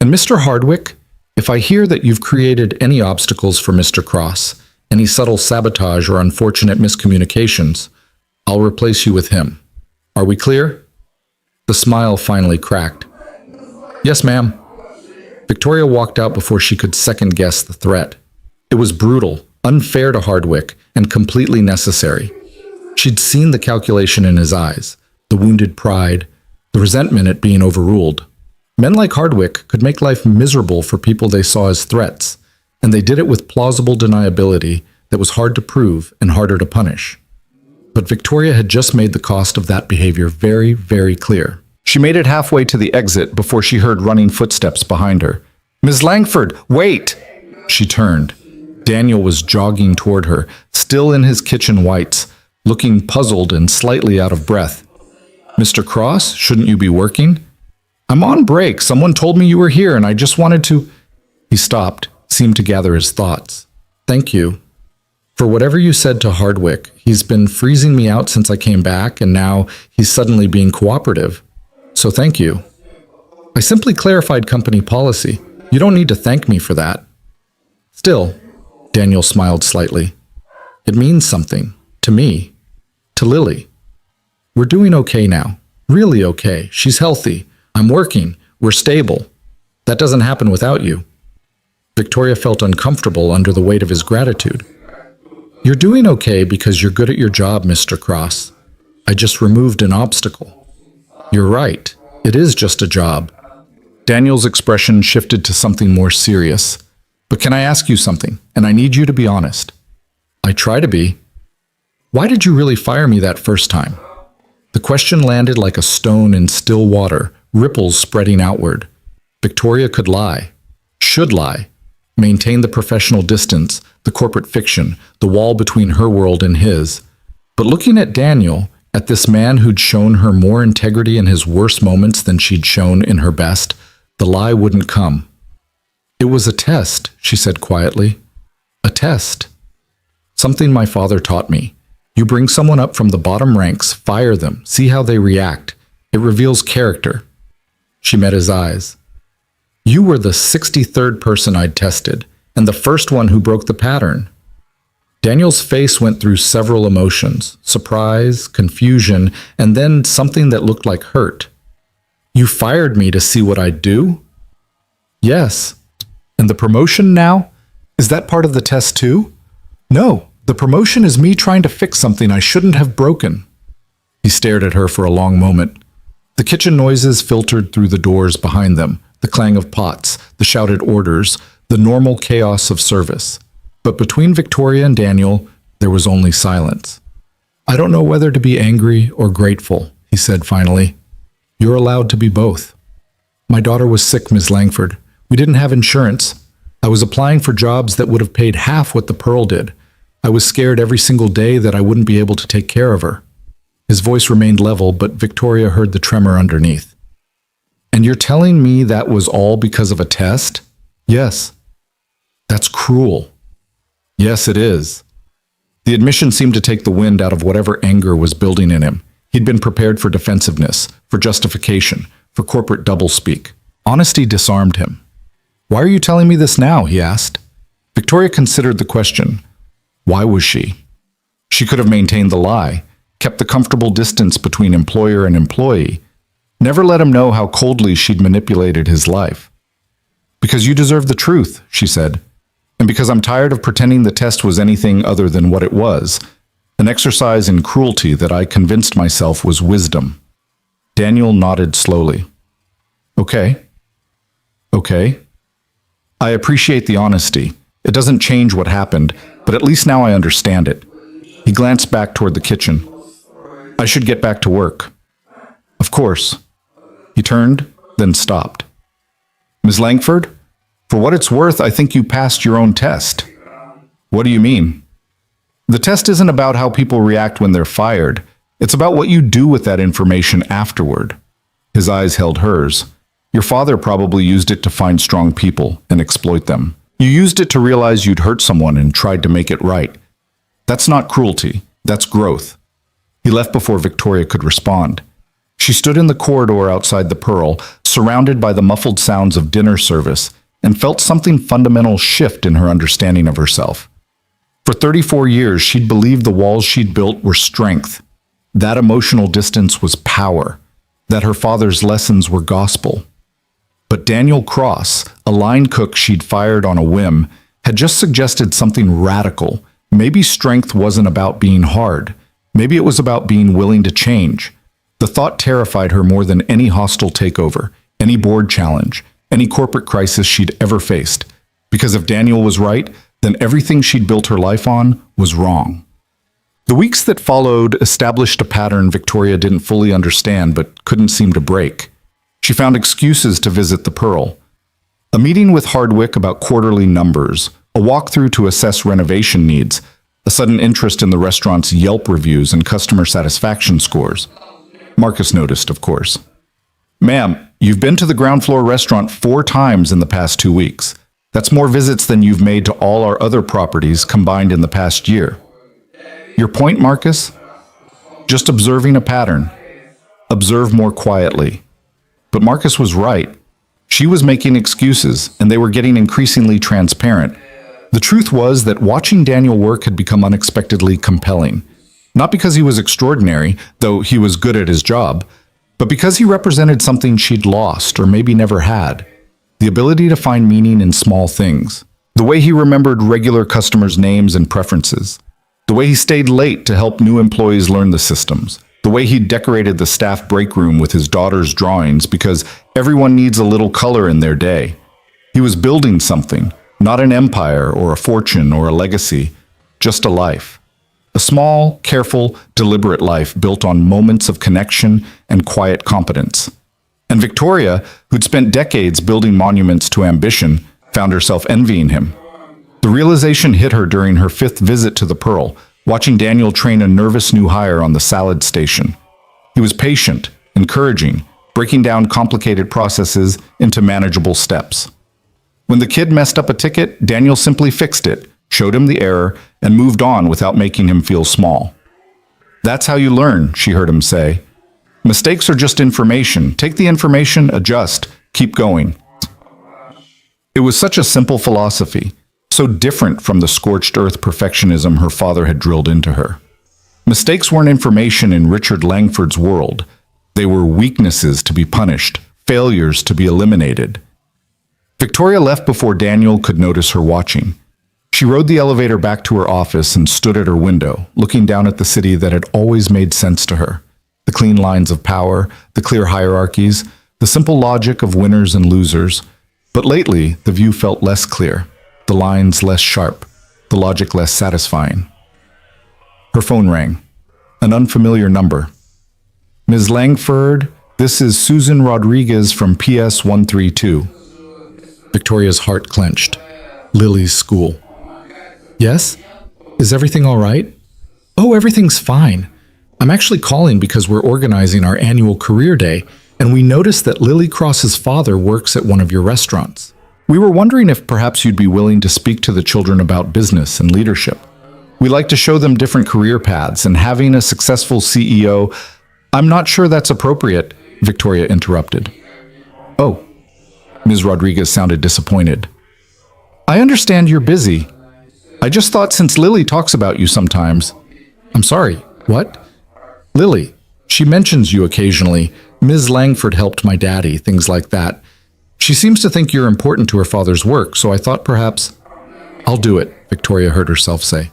"And Mr. Hardwick, if I hear that you've created any obstacles for Mr. Cross, any subtle sabotage or unfortunate miscommunications, I'll replace you with him. Are we clear?" The smile finally cracked. "Yes, ma'am." Victoria walked out before she could second-guess the threat. It was brutal, unfair to Hardwick, and completely necessary. She'd seen the calculation in his eyes, the wounded pride, the resentment at being overruled. Men like Hardwick could make life miserable for people they saw as threats, and they did it with plausible deniability that was hard to prove and harder to punish. But Victoria had just made the cost of that behavior very, very clear. She made it halfway to the exit before she heard running footsteps behind her. "Ms. Langford, wait!" She turned. Daniel was jogging toward her, still in his kitchen whites, looking puzzled and slightly out of breath. "Mr. Cross, shouldn't you be working?" "I'm on break. Someone told me you were here and I just wanted to—" He stopped, seemed to gather his thoughts. "Thank you. For whatever you said to Hardwick, he's been freezing me out since I came back and now he's suddenly being cooperative. So thank you. I simply clarified company policy. You don't need to thank me for that." "Still," Daniel smiled slightly, "it means something. To me. To Lily. We're doing okay now. Really okay. She's healthy. I'm working. We're stable. That doesn't happen without you." Victoria felt uncomfortable under the weight of his gratitude. "You're doing okay because you're good at your job, Mr. Cross. I just removed an obstacle." "You're right. It is just a job." Daniel's expression shifted to something more serious. "But can I ask you something? And I need you to be honest." "I try to be." "Why did you really fire me that first time?" The question landed like a stone in still water, ripples spreading outward. Victoria could lie. Should lie. Maintain the professional distance, the corporate fiction, the wall between her world and his. But looking at Daniel, at this man who'd shown her more integrity in his worst moments than she'd shown in her best, the lie wouldn't come. "It was a test," she said quietly. "A test. Something my father taught me. You bring someone up from the bottom ranks, fire them, see how they react. It reveals character." She met his eyes. "You were the 63rd person I'd tested, and the first one who broke the pattern." Daniel's face went through several emotions, surprise, confusion, and then something that looked like hurt. "You fired me to see what I'd do?" "Yes." "And the promotion now? Is that part of the test too?" "No, the promotion is me trying to fix something I shouldn't have broken." He stared at her for a long moment. The kitchen noises filtered through the doors behind them, the clang of pots, the shouted orders, the normal chaos of service. But between Victoria and Daniel, there was only silence. "I don't know whether to be angry or grateful," he said finally. "You're allowed to be both. My daughter was sick, Ms. Langford. We didn't have insurance. I was applying for jobs that would have paid half what the Pearl did. I was scared every single day that I wouldn't be able to take care of her." His voice remained level, but Victoria heard the tremor underneath. "And you're telling me that was all because of a test?" "Yes." "That's cruel." "Yes, it is." The admission seemed to take the wind out of whatever anger was building in him. He'd been prepared for defensiveness, for justification, for corporate doublespeak. Honesty disarmed him. "Why are you telling me this now?" he asked. Victoria considered the question. Why was she? She could have maintained the lie, kept the comfortable distance between employer and employee, never let him know how coldly she'd manipulated his life. "Because you deserve the truth," she said, "and because I'm tired of pretending the test was anything other than what it was, an exercise in cruelty that I convinced myself was wisdom." Daniel nodded slowly. "Okay. Okay. I appreciate the honesty. It doesn't change what happened, but at least now I understand it." He glanced back toward the kitchen. "I should get back to work." "Of course." He turned, then stopped. "Ms. Langford, for what it's worth, I think you passed your own test." "What do you mean?" "The test isn't about how people react when they're fired. It's about what you do with that information afterward." His eyes held hers. "Your father probably used it to find strong people and exploit them. You used it to realize you'd hurt someone and tried to make it right. That's not cruelty. That's growth." He left before Victoria could respond. She stood in the corridor outside the Pearl, surrounded by the muffled sounds of dinner service, and felt something fundamental shift in her understanding of herself. For 34 years, she'd believed the walls she'd built were strength. That emotional distance was power. That her father's lessons were gospel. But Daniel Cross, a line cook she'd fired on a whim, had just suggested something radical. Maybe strength wasn't about being hard. Maybe it was about being willing to change. The thought terrified her more than any hostile takeover, any board challenge, any corporate crisis she'd ever faced. Because if Daniel was right, then everything she'd built her life on was wrong. The weeks that followed established a pattern Victoria didn't fully understand but couldn't seem to break. She found excuses to visit the Pearl. A meeting with Hardwick about quarterly numbers, a walkthrough to assess renovation needs, a sudden interest in the restaurant's Yelp reviews and customer satisfaction scores. Marcus noticed, of course. "Ma'am, you've been to the ground floor restaurant 4 times in the past 2 weeks. That's more visits than you've made to all our other properties combined in the past year." "Your point, Marcus?" "Just observing a pattern. Observe more quietly." But Marcus was right. She was making excuses, and they were getting increasingly transparent. The truth was that watching Daniel work had become unexpectedly compelling. Not because he was extraordinary, though he was good at his job, but because he represented something she'd lost or maybe never had. The ability to find meaning in small things. The way he remembered regular customers' names and preferences. The way he stayed late to help new employees learn the systems. The way he decorated the staff break room with his daughter's drawings because everyone needs a little color in their day. He was building something, not an empire or a fortune or a legacy, just a life. A small, careful, deliberate life built on moments of connection and quiet competence. And Victoria, who'd spent decades building monuments to ambition, found herself envying him. The realization hit her during her 5th visit to the Pearl, watching Daniel train a nervous new hire on the salad station. He was patient, encouraging, breaking down complicated processes into manageable steps. When the kid messed up a ticket, Daniel simply fixed it, showed him the error, and moved on without making him feel small. "That's how you learn," she heard him say. "Mistakes are just information. Take the information, adjust, keep going." It was such a simple philosophy, so different from the scorched earth perfectionism her father had drilled into her. Mistakes weren't information in Richard Langford's world. They were weaknesses to be punished, failures to be eliminated. Victoria left before Daniel could notice her watching. She rode the elevator back to her office and stood at her window, looking down at the city that had always made sense to her. The clean lines of power, the clear hierarchies, the simple logic of winners and losers. But lately, the view felt less clear, the lines less sharp, the logic less satisfying. Her phone rang. An unfamiliar number. "Ms. Langford, this is Susan Rodriguez from PS 132. Victoria's heart clenched. Lily's school. "Yes? Is everything all right?" "Oh, everything's fine. I'm actually calling because we're organizing our annual career day, and we noticed that Lily Cross's father works at one of your restaurants. We were wondering if perhaps you'd be willing to speak to the children about business and leadership. We like to show them different career paths, and having a successful CEO—" "I'm not sure that's appropriate," Victoria interrupted. "Oh." Ms. Rodriguez sounded disappointed. "I understand you're busy. I just thought since Lily talks about you sometimes—" "I'm sorry, what?" Lily, she mentions you occasionally. Ms. Langford helped my daddy, things like that. She seems to think you're important to her father's work, so I thought perhaps... I'll do it, Victoria heard herself say.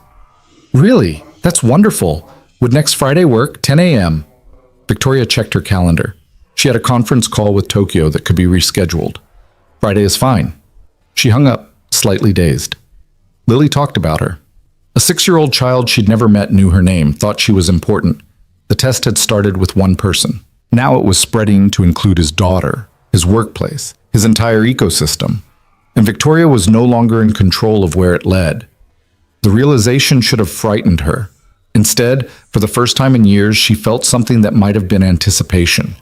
Really? That's wonderful. Would next Friday work, 10 a.m.? Victoria checked her calendar. She had a conference call with Tokyo that could be rescheduled. Friday is fine. She hung up, slightly dazed. Lily talked about her. A 6-year-old child she'd never met knew her name, thought she was important. The test had started with one person. Now it was spreading to include his daughter, his workplace, his entire ecosystem. And Victoria was no longer in control of where it led. The realization should have frightened her. Instead, for the first time in years, she felt something that might have been anticipation,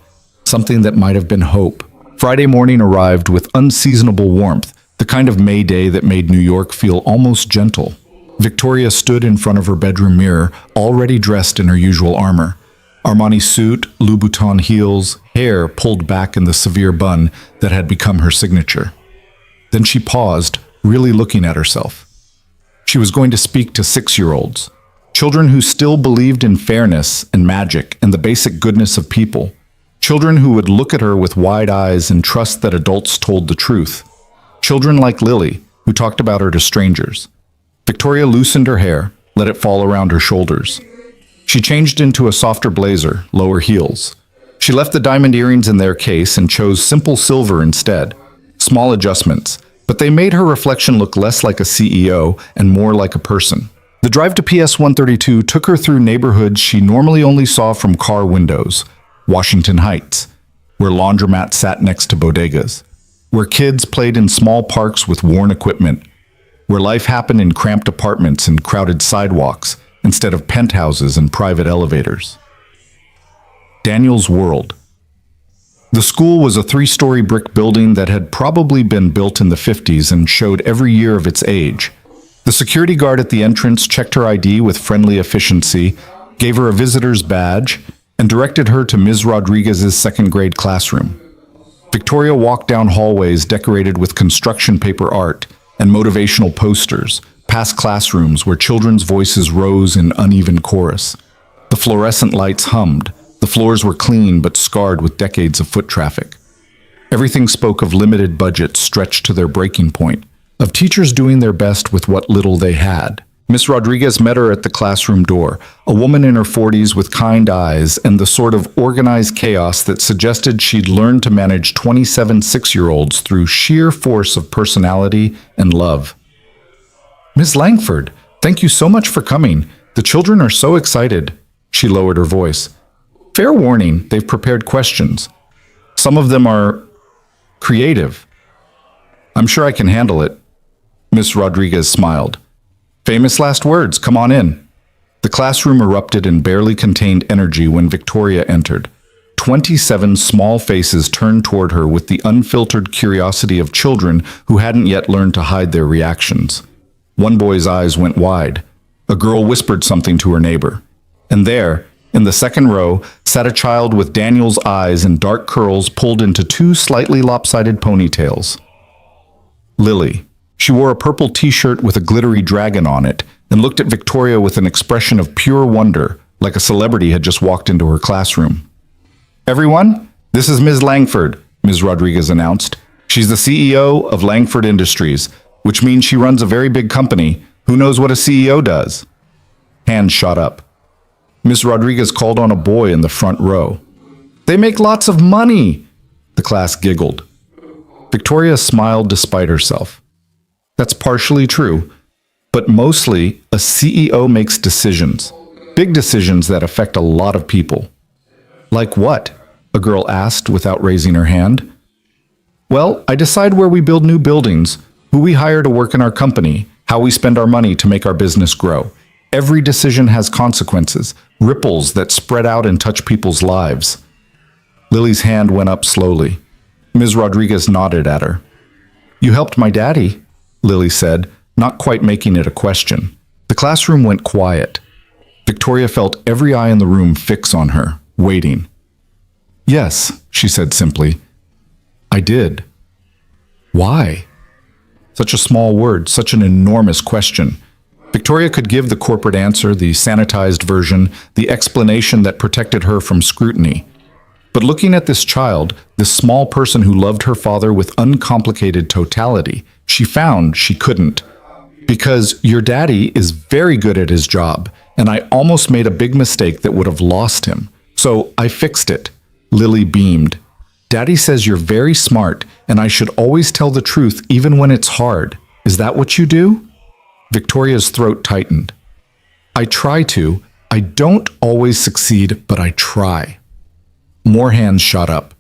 something that might have been hope. Friday morning arrived with unseasonable warmth, the kind of May day that made New York feel almost gentle. Victoria stood in front of her bedroom mirror, already dressed in her usual armor. Armani suit, Louboutin heels, hair pulled back in the severe bun that had become her signature. Then she paused, really looking at herself. She was going to speak to 6-year-olds, children who still believed in fairness and magic and the basic goodness of people, children who would look at her with wide eyes and trust that adults told the truth, children like Lily, who talked about her to strangers. Victoria loosened her hair, let it fall around her shoulders. She changed into a softer blazer, lower heels. She left the diamond earrings in their case and chose simple silver instead. Small adjustments, but they made her reflection look less like a CEO and more like a person. The drive to PS 132 took her through neighborhoods she normally only saw from car windows. Washington Heights, where laundromats sat next to bodegas, where kids played in small parks with worn equipment, where life happened in cramped apartments and crowded sidewalks instead of penthouses and private elevators. Daniel's World. The school was a 3-story brick building that had probably been built in the 50s and showed every year of its age. The security guard at the entrance checked her ID with friendly efficiency, gave her a visitor's badge, and directed her to Ms. Rodriguez's 2nd grade classroom. Victoria walked down hallways decorated with construction paper art and motivational posters, past classrooms where children's voices rose in uneven chorus. The fluorescent lights hummed. The floors were clean but scarred with decades of foot traffic. Everything spoke of limited budgets stretched to their breaking point, of teachers doing their best with what little they had. Miss Rodriguez met her at the classroom door, a woman in her 40s with kind eyes and the sort of organized chaos that suggested she'd learned to manage 27 6-year-olds through sheer force of personality and love. Miss Langford, thank you so much for coming. The children are so excited. She lowered her voice. Fair warning, they've prepared questions. Some of them are creative. I'm sure I can handle it. Miss Rodriguez smiled. Famous last words, come on in. The classroom erupted in barely contained energy when Victoria entered. 27 small faces turned toward her with the unfiltered curiosity of children who hadn't yet learned to hide their reactions. One boy's eyes went wide. A girl whispered something to her neighbor. And there, in the 2nd row, sat a child with Daniel's eyes and dark curls pulled into 2 slightly lopsided ponytails. Lily. She wore a purple t-shirt with a glittery dragon on it and looked at Victoria with an expression of pure wonder, like a celebrity had just walked into her classroom. Everyone, this is Ms. Langford, Ms. Rodriguez announced. She's the CEO of Langford Industries, which means she runs a very big company. Who knows what a CEO does? Hands shot up. Ms. Rodriguez called on a boy in the front row. They make lots of money, the class giggled. Victoria smiled despite herself. That's partially true, but mostly a CEO makes decisions, big decisions that affect a lot of people. Like what? A girl asked without raising her hand. Well, I decide where we build new buildings, who we hire to work in our company, how we spend our money to make our business grow. Every decision has consequences, ripples that spread out and touch people's lives. Lily's hand went up slowly. Ms. Rodriguez nodded at her. You helped my daddy, Lily said, not quite making it a question. The classroom went quiet. Victoria felt every eye in the room fix on her, waiting. Yes, she said simply. I did. Why? Such a small word, such an enormous question. Victoria could give the corporate answer, the sanitized version, the explanation that protected her from scrutiny. But looking at this child, this small person who loved her father with uncomplicated totality, she found she couldn't. Because your daddy is very good at his job, and I almost made a big mistake that would have lost him. So I fixed it. Lily beamed. Daddy says you're very smart, and I should always tell the truth even when it's hard. Is that what you do? Victoria's throat tightened. I try to. I don't always succeed, but I try. More hands shot up.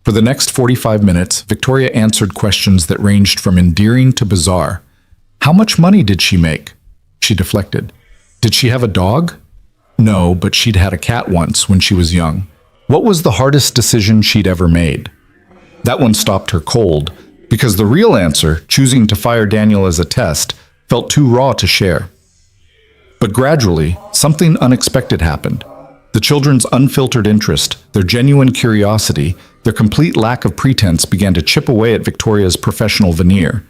For the next 45 minutes, Victoria answered questions that ranged from endearing to bizarre. How much money did she make? She deflected. Did she have a dog? No, but she'd had a cat once when she was young. What was the hardest decision she'd ever made? That one stopped her cold, because the real answer, choosing to fire Daniel as a test, felt too raw to share. But gradually, something unexpected happened. The children's unfiltered interest, their genuine curiosity, their complete lack of pretense began to chip away at Victoria's professional veneer.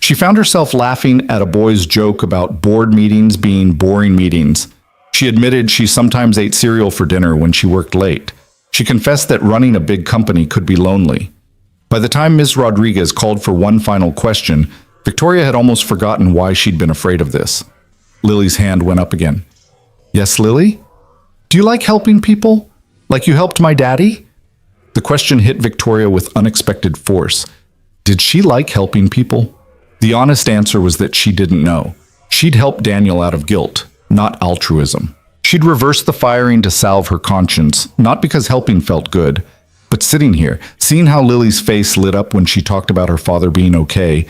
She found herself laughing at a boy's joke about board meetings being boring meetings. She admitted she sometimes ate cereal for dinner when she worked late. She confessed that running a big company could be lonely. By the time Ms. Rodriguez called for one final question, Victoria had almost forgotten why she'd been afraid of this. Lily's hand went up again. Yes, Lily? Do you like helping people? Like you helped my daddy? The question hit Victoria with unexpected force. Did she like helping people? The honest answer was that she didn't know. She'd helped Daniel out of guilt, not altruism. She'd reversed the firing to salve her conscience, not because helping felt good, but sitting here, seeing how Lily's face lit up when she talked about her father being okay,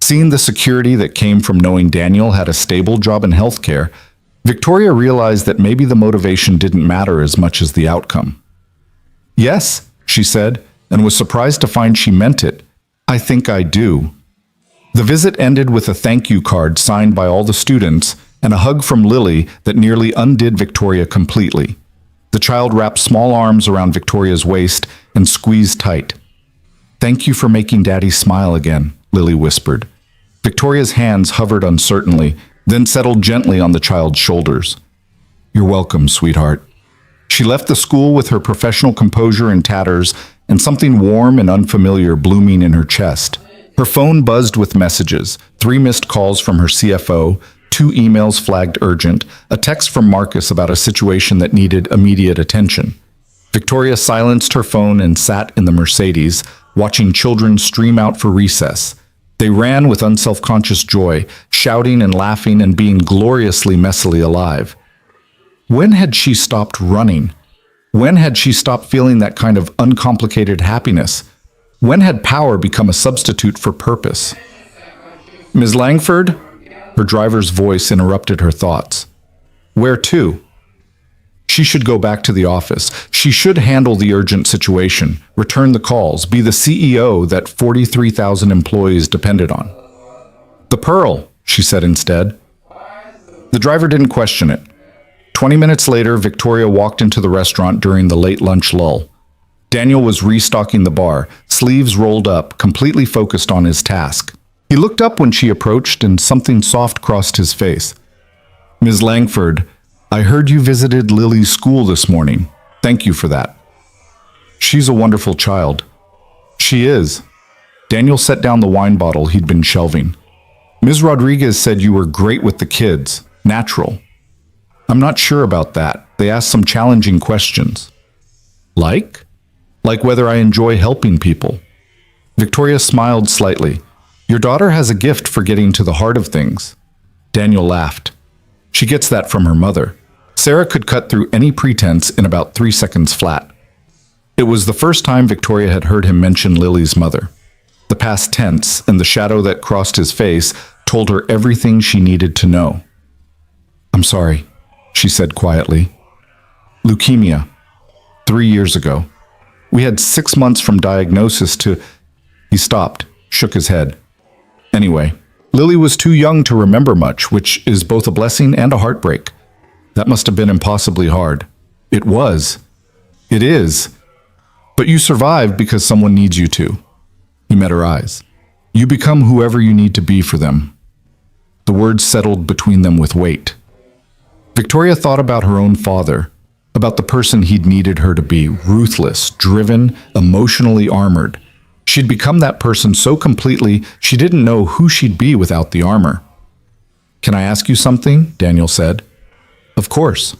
seeing the security that came from knowing Daniel had a stable job in healthcare, Victoria realized that maybe the motivation didn't matter as much as the outcome. Yes, she said, and was surprised to find she meant it. I think I do. The visit ended with a thank you card signed by all the students and a hug from Lily that nearly undid Victoria completely. The child wrapped small arms around Victoria's waist and squeezed tight. Thank you for making Daddy smile again, Lily whispered. Victoria's hands hovered uncertainly, then settled gently on the child's shoulders. You're welcome, sweetheart. She left the school with her professional composure in tatters and something warm and unfamiliar blooming in her chest. Her phone buzzed with messages, 3 missed calls from her CFO, 2 emails flagged urgent, a text from Marcus about a situation that needed immediate attention. Victoria silenced her phone and sat in the Mercedes, watching children stream out for recess. They ran with unselfconscious joy, shouting and laughing and being gloriously messily alive. When had she stopped running? When had she stopped feeling that kind of uncomplicated happiness? When had power become a substitute for purpose? Ms. Langford? Her driver's voice interrupted her thoughts. Where to? She should go back to the office. She should handle the urgent situation, return the calls, be the CEO that 43,000 employees depended on. The Pearl, she said instead. The driver didn't question it. 20 minutes later, Victoria walked into the restaurant during the late lunch lull. Daniel was restocking the bar, sleeves rolled up, completely focused on his task. He looked up when she approached and something soft crossed his face. Ms. Langford, I heard you visited Lily's school this morning. Thank you for that. She's a wonderful child. She is. Daniel set down the wine bottle he'd been shelving. Ms. Rodriguez said you were great with the kids. Natural. I'm not sure about that. They asked some challenging questions. Like? Like whether I enjoy helping people. Victoria smiled slightly. Your daughter has a gift for getting to the heart of things. Daniel laughed. She gets that from her mother. Sarah could cut through any pretense in about 3 seconds flat. It was the first time Victoria had heard him mention Lily's mother. The past tense and the shadow that crossed his face told her everything she needed to know. I'm sorry, she said quietly. Leukemia. 3 years ago. We had 6 months from diagnosis to... He stopped, shook his head. Anyway, Lily was too young to remember much, which is both a blessing and a heartbreak. That must have been impossibly hard. It was. It is. But you survived because someone needs you to. He met her eyes. You become whoever you need to be for them. The words settled between them with weight. Victoria thought about her own father, about the person he'd needed her to be, ruthless, driven, emotionally armored. She'd become that person so completely she didn't know who she'd be without the armor. "Can I ask you something?" Daniel said. "Of course.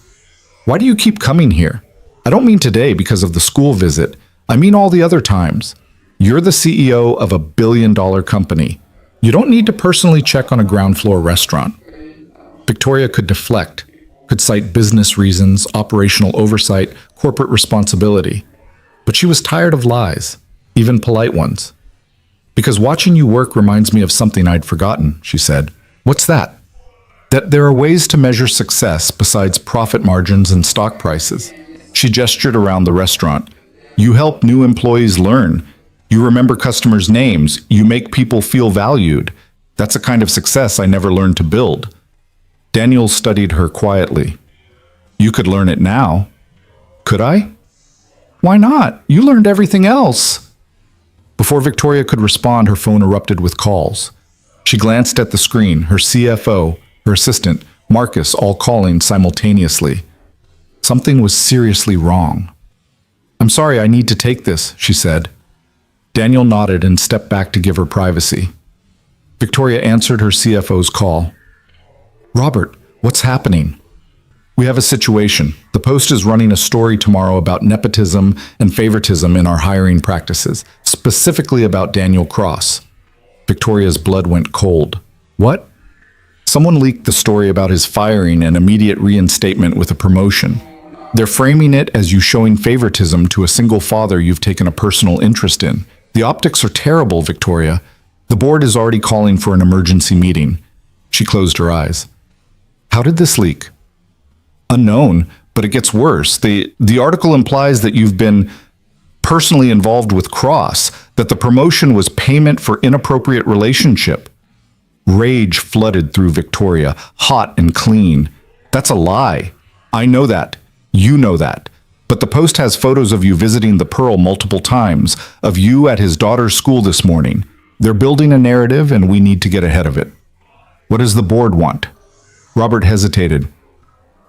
Why do you keep coming here? I don't mean today because of the school visit. I mean all the other times. You're the CEO of a billion-dollar company. You don't need to personally check on a ground-floor restaurant." Victoria could deflect, could cite business reasons, operational oversight, corporate responsibility. But she was tired of lies, even polite ones. "Because watching you work reminds me of something I'd forgotten," she said. "What's that?" "That there are ways to measure success besides profit margins and stock prices." She gestured around the restaurant. "You help new employees learn. You remember customers' names. You make people feel valued. That's a kind of success I never learned to build." Daniel studied her quietly. "You could learn it now." "Could I?" "Why not? You learned everything else." Before Victoria could respond, her phone erupted with calls. She glanced at the screen, her CFO, her assistant, Marcus, all calling simultaneously. Something was seriously wrong. "I'm sorry, I need to take this," she said. Daniel nodded and stepped back to give her privacy. Victoria answered her CFO's call. "Robert, what's happening?" "We have a situation. The Post is running a story tomorrow about nepotism and favoritism in our hiring practices, specifically about Daniel Cross." Victoria's blood went cold. "What?" "Someone leaked the story about his firing and immediate reinstatement with a promotion. They're framing it as you showing favoritism to a single father you've taken a personal interest in. The optics are terrible, Victoria. The board is already calling for an emergency meeting." She closed her eyes. "How did this leak?" "Unknown, but it gets worse. The article implies that you've been personally involved with Cross, that the promotion was payment for inappropriate relationship." Rage flooded through Victoria, hot and clean. "That's a lie. I know that. You know that. But the Post has photos of you visiting the Pearl multiple times, of you at his daughter's school this morning. They're building a narrative and we need to get ahead of it." "What does the board want?" Robert hesitated.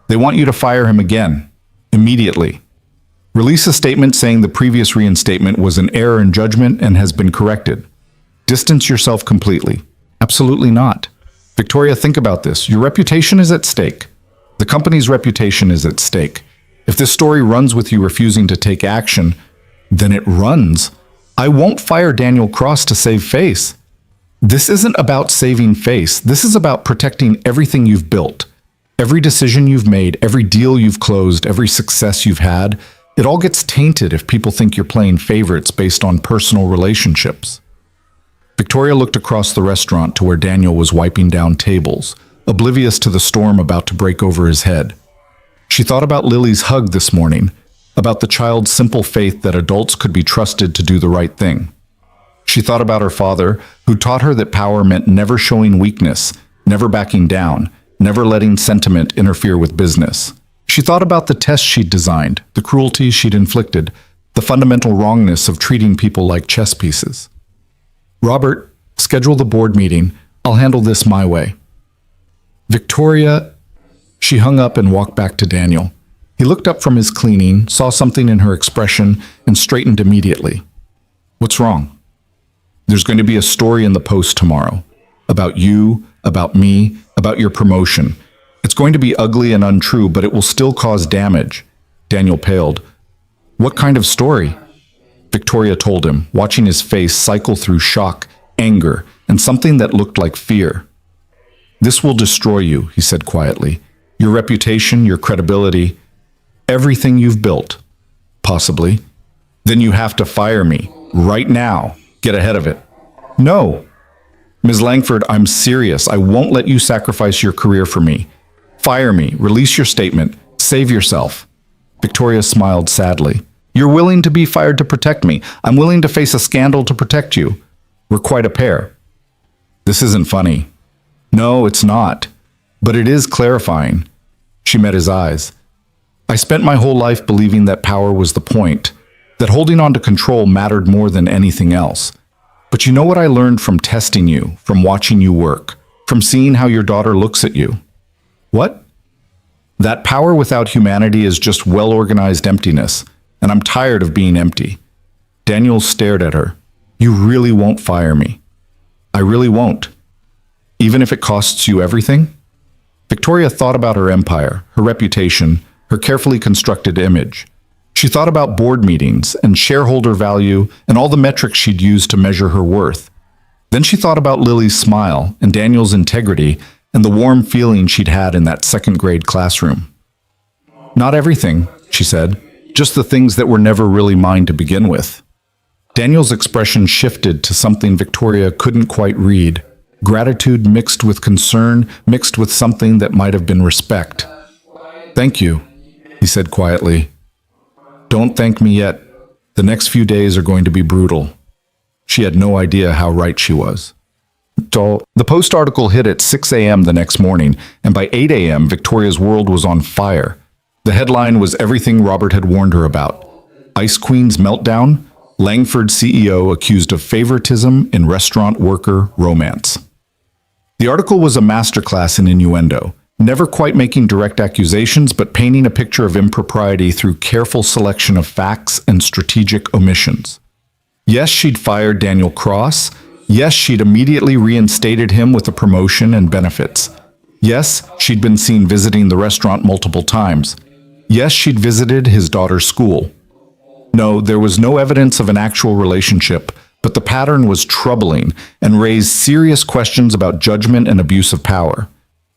"They want you to fire him again. Immediately. Release a statement saying the previous reinstatement was an error in judgment and has been corrected. Distance yourself completely." "Absolutely not." "Victoria, think about this. Your reputation is at stake. The company's reputation is at stake. If this story runs with you refusing to take action, then it runs. I won't fire Daniel Cross to save face. This isn't about saving face. This is about protecting everything you've built. Every decision you've made, every deal you've closed, every success you've had, it all gets tainted if people think you're playing favorites based on personal relationships." Victoria looked across the restaurant to where Daniel was wiping down tables, oblivious to the storm about to break over his head. She thought about Lily's hug this morning, about the child's simple faith that adults could be trusted to do the right thing. She thought about her father, who taught her that power meant never showing weakness, never backing down, never letting sentiment interfere with business. She thought about the tests she'd designed, the cruelties she'd inflicted, the fundamental wrongness of treating people like chess pieces. "Robert, schedule the board meeting. I'll handle this my way." "Victoria..." She hung up and walked back to Daniel. He looked up from his cleaning, saw something in her expression, and straightened immediately. "What's wrong?" "There's going to be a story in the Post tomorrow. About you, about me, about your promotion. It's going to be ugly and untrue, but it will still cause damage." Daniel paled. "What kind of story?" Victoria told him, watching his face cycle through shock, anger, and something that looked like fear. "This will destroy you," he said quietly. "Your reputation, your credibility, everything you've built. Possibly. Then you have to fire me. Right now. Get ahead of it." "No." "Ms. Langford, I'm serious. I won't let you sacrifice your career for me. Fire me. Release your statement. Save yourself." Victoria smiled sadly. "You're willing to be fired to protect me. I'm willing to face a scandal to protect you. We're quite a pair." "This isn't funny." "No, it's not. But it is clarifying." She met his eyes. "I spent my whole life believing that power was the point, that holding on to control mattered more than anything else. But you know what I learned from testing you, from watching you work? from seeing how your daughter looks at you. What? That power without humanity is just well-organized emptiness, and I'm tired of being empty. Daniel stared at her. You really won't fire me. I really won't. Even if it costs you everything? Victoria thought about her empire, her reputation, her carefully constructed image. She thought about board meetings and shareholder value and all the metrics she'd use to measure her worth. Then she thought about Lily's smile and Daniel's integrity and the warm feeling she'd had in that second-grade classroom. Not everything, she said, just the things that were never really mine to begin with. Daniel's expression shifted to something Victoria couldn't quite read. Gratitude mixed with concern, mixed with something that might have been respect. Thank you, he said quietly. Don't thank me yet. The next few days are going to be brutal. She had no idea how right she was. The Post article hit at 6 a.m. the next morning, and by 8 a.m. Victoria's world was on fire. The headline was everything Robert had warned her about. Ice Queen's meltdown, Langford CEO accused of favoritism in restaurant worker romance. The article was a masterclass in innuendo, never quite making direct accusations, but painting a picture of impropriety through careful selection of facts and strategic omissions. Yes, she'd fired Daniel Cross. Yes, she'd immediately reinstated him with a promotion and benefits. Yes, she'd been seen visiting the restaurant multiple times. Yes, she'd visited his daughter's school. No, there was no evidence of an actual relationship, but the pattern was troubling and raised serious questions about judgment and abuse of power.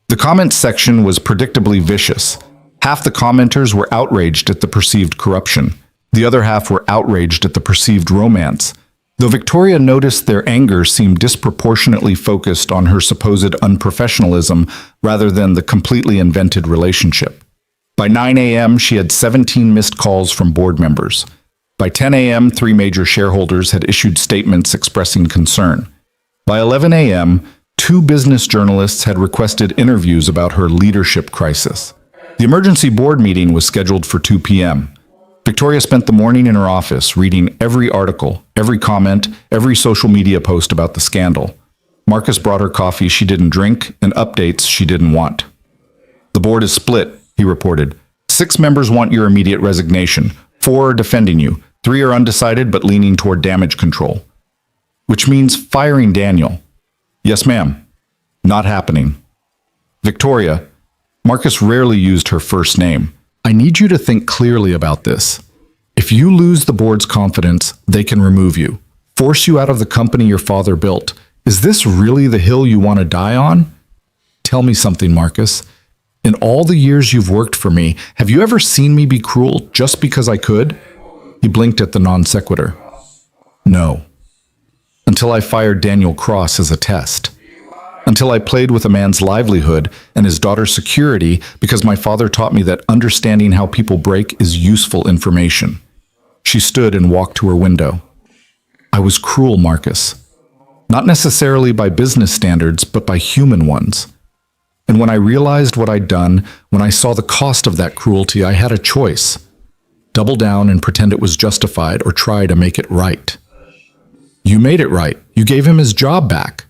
The comments section was predictably vicious. Half the commenters were outraged at the perceived corruption. The other half were outraged at the perceived romance. Though Victoria noticed their anger seemed disproportionately focused on her supposed unprofessionalism rather than the completely invented relationship. By 9 a.m., she had 17 missed calls from board members. By 10 a.m., 3 major shareholders had issued statements expressing concern. By 11 a.m., 2 business journalists had requested interviews about her leadership crisis. The emergency board meeting was scheduled for 2 p.m. Victoria spent the morning in her office reading every article, every comment, every social media post about the scandal. Marcus brought her coffee she didn't drink and updates she didn't want. The board is split, he reported. 6 members want your immediate resignation. 4 are defending you. 3 are undecided but leaning toward damage control. Which means firing Daniel. Yes, ma'am. Not happening. Victoria, Marcus rarely used her first name. I need you to think clearly about this. If you lose the board's confidence, they can remove you, force you out of the company your father built. Is this really the hill you want to die on? Tell me something, Marcus. In all the years you've worked for me, have you ever seen me be cruel just because I could? He blinked at the non sequitur. No. Until I fired Daniel Cross as a test. Until I played with a man's livelihood and his daughter's security because my father taught me that understanding how people break is useful information. She stood and walked to her window. I was cruel, Marcus. Not necessarily by business standards, but by human ones. And when I realized what I'd done, when I saw the cost of that cruelty, I had a choice. Double down and pretend it was justified or try to make it right. You made it right. You gave him his job back.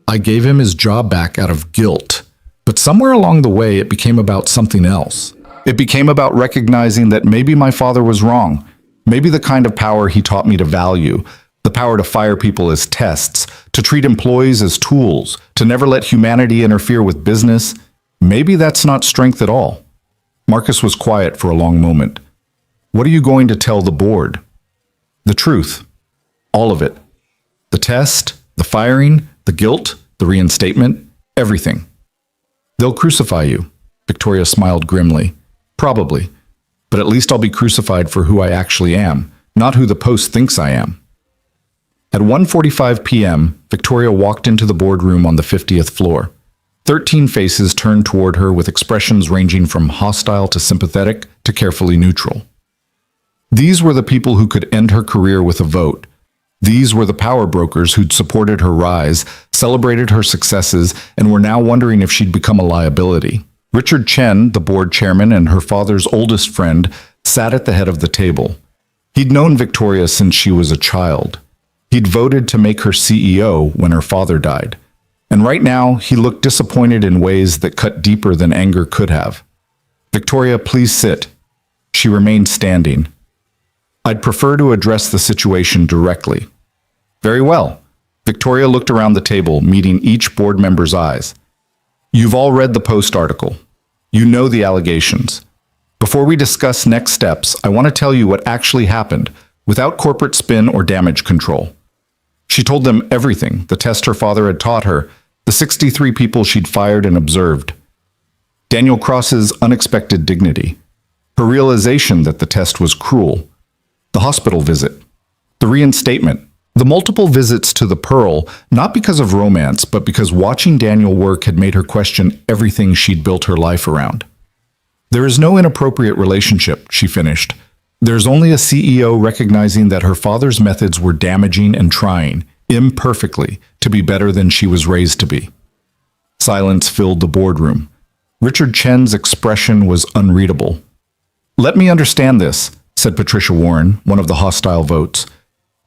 I gave him his job back out of guilt. But somewhere along the way, it became about something else. It became about recognizing that maybe my father was wrong. Maybe the kind of power he taught me to value, the power to fire people as tests, to treat employees as tools, to never let humanity interfere with business, maybe that's not strength at all. Marcus was quiet for a long moment. What are you going to tell the board? The truth. All of it. The test, the firing, the guilt, the reinstatement, everything. They'll crucify you. Victoria smiled grimly. Probably. But at least I'll be crucified for who I actually am, not who the Post thinks I am. At 1:45 p.m., Victoria walked into the boardroom on the 50th floor. 13 faces turned toward her with expressions ranging from hostile to sympathetic to carefully neutral. These were the people who could end her career with a vote. These were the power brokers who'd supported her rise, celebrated her successes, and were now wondering if she'd become a liability. Richard Chen, the board chairman and her father's oldest friend, sat at the head of the table. He'd known Victoria since she was a child. He'd voted to make her CEO when her father died. And right now, he looked disappointed in ways that cut deeper than anger could have. Victoria, please sit. She remained standing. I'd prefer to address the situation directly. Very well. Victoria looked around the table, meeting each board member's eyes. You've all read the Post article. You know the allegations. Before we discuss next steps, I want to tell you what actually happened, without corporate spin or damage control. She told them everything, the test her father had taught her, the 63 people she'd fired and observed. Daniel Cross's unexpected dignity, her realization that the test was cruel, the hospital visit, the reinstatement, the multiple visits to the Pearl, not because of romance, but because watching Daniel work had made her question everything she'd built her life around. There is no inappropriate relationship, she finished. There's only a CEO recognizing that her father's methods were damaging and trying, imperfectly, to be better than she was raised to be. Silence filled the boardroom. Richard Chen's expression was unreadable. Let me understand this, said Patricia Warren, one of the hostile votes.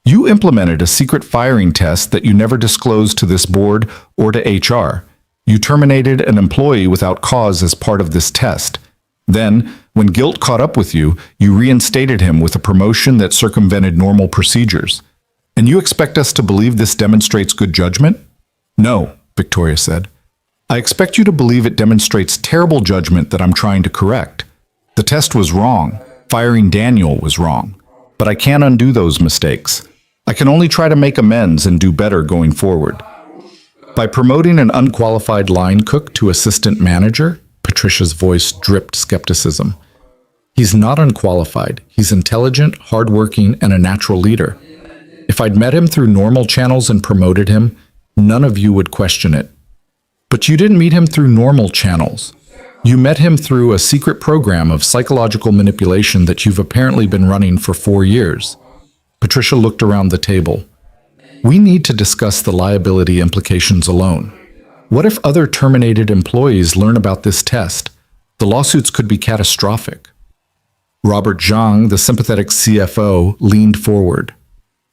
You implemented a secret firing test that you never disclosed to this board or to HR. You terminated an employee without cause as part of this test. Then, when guilt caught up with you, you reinstated him with a promotion that circumvented normal procedures. And you expect us to believe this demonstrates good judgment? No, Victoria said. I expect you to believe it demonstrates terrible judgment that I'm trying to correct. The test was wrong. Firing Daniel was wrong. But I can't undo those mistakes. I can only try to make amends and do better going forward. By promoting an unqualified line cook to assistant manager, Patricia's voice dripped skepticism. He's not unqualified. He's intelligent, hardworking, and a natural leader. If I'd met him through normal channels and promoted him, none of you would question it. But you didn't meet him through normal channels. You met him through a secret program of psychological manipulation that you've apparently been running for 4 years. Patricia looked around the table. We need to discuss the liability implications alone. What if other terminated employees learn about this test? The lawsuits could be catastrophic. Robert Zhang, the sympathetic CFO, leaned forward.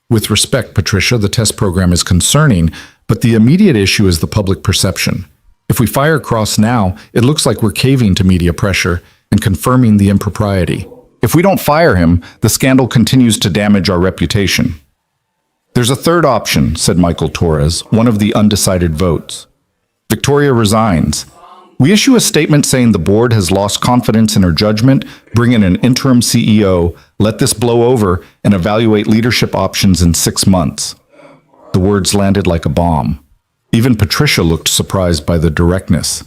With respect, Patricia, the test program is concerning, but the immediate issue is the public perception. If we fire Cross now, it looks like we're caving to media pressure and confirming the impropriety. If we don't fire him, the scandal continues to damage our reputation. There's a third option, said Michael Torres, one of the undecided votes. Victoria resigns. We issue a statement saying the board has lost confidence in her judgment, bring in an interim CEO, let this blow over, and evaluate leadership options in 6 months. The words landed like a bomb. Even Patricia looked surprised by the directness.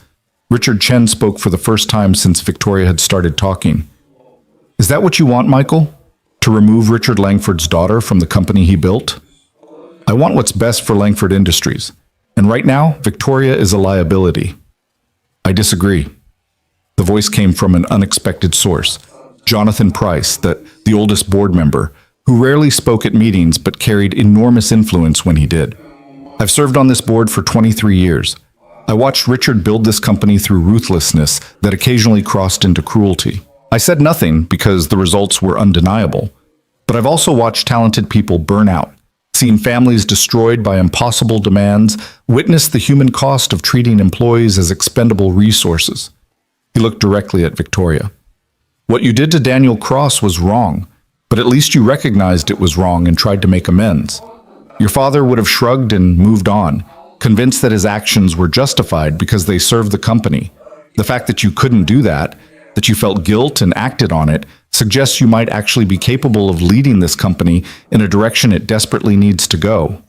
Richard Chen spoke for the first time since Victoria had started talking. Is that what you want, Michael? To remove Richard Langford's daughter from the company he built? I want what's best for Langford Industries. And right now, Victoria is a liability. I disagree. The voice came from an unexpected source. Jonathan Price, the oldest board member, who rarely spoke at meetings but carried enormous influence when he did. I've served on this board for 23 years. I watched Richard build this company through ruthlessness that occasionally crossed into cruelty. I said nothing because the results were undeniable. But I've also watched talented people burn out, seen families destroyed by impossible demands, witnessed the human cost of treating employees as expendable resources. He looked directly at Victoria. What you did to Daniel Cross was wrong, but at least you recognized it was wrong and tried to make amends. Your father would have shrugged and moved on, convinced that his actions were justified because they served the company. The fact that you couldn't do that, that you felt guilt and acted on it, suggests you might actually be capable of leading this company in a direction it desperately needs to go.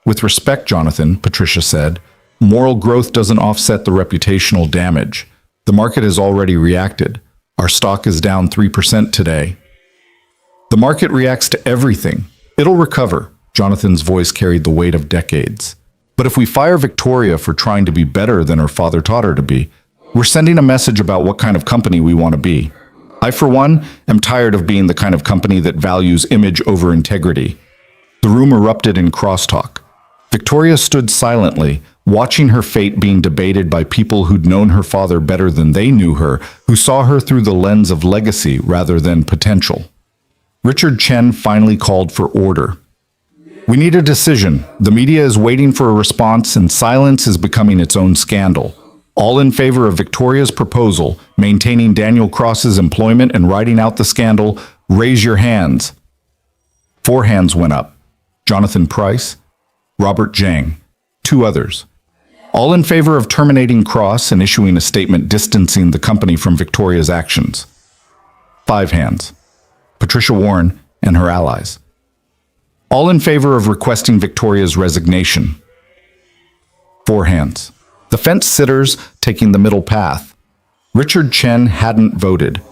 With respect, Jonathan, Patricia said, moral growth doesn't offset the reputational damage. The market has already reacted. Our stock is down 3% today. The market reacts to everything. It'll recover. Jonathan's voice carried the weight of decades. But if we fire Victoria for trying to be better than her father taught her to be, we're sending a message about what kind of company we want to be. I, for one, am tired of being the kind of company that values image over integrity. The room erupted in crosstalk. Victoria stood silently, watching her fate being debated by people who'd known her father better than they knew her, who saw her through the lens of legacy rather than potential. Richard Chen finally called for order. We need a decision. The media is waiting for a response, and silence is becoming its own scandal. All in favor of Victoria's proposal, maintaining Daniel Cross's employment and riding out the scandal, raise your hands. 4 hands went up. Jonathan Price, Robert Jang, 2 others. All in favor of terminating Cross and issuing a statement distancing the company from Victoria's actions. 5 hands. Patricia Warren and her allies. All in favor of requesting Victoria's resignation. 4 hands. The fence-sitters taking the middle path. Richard Chen hadn't voted.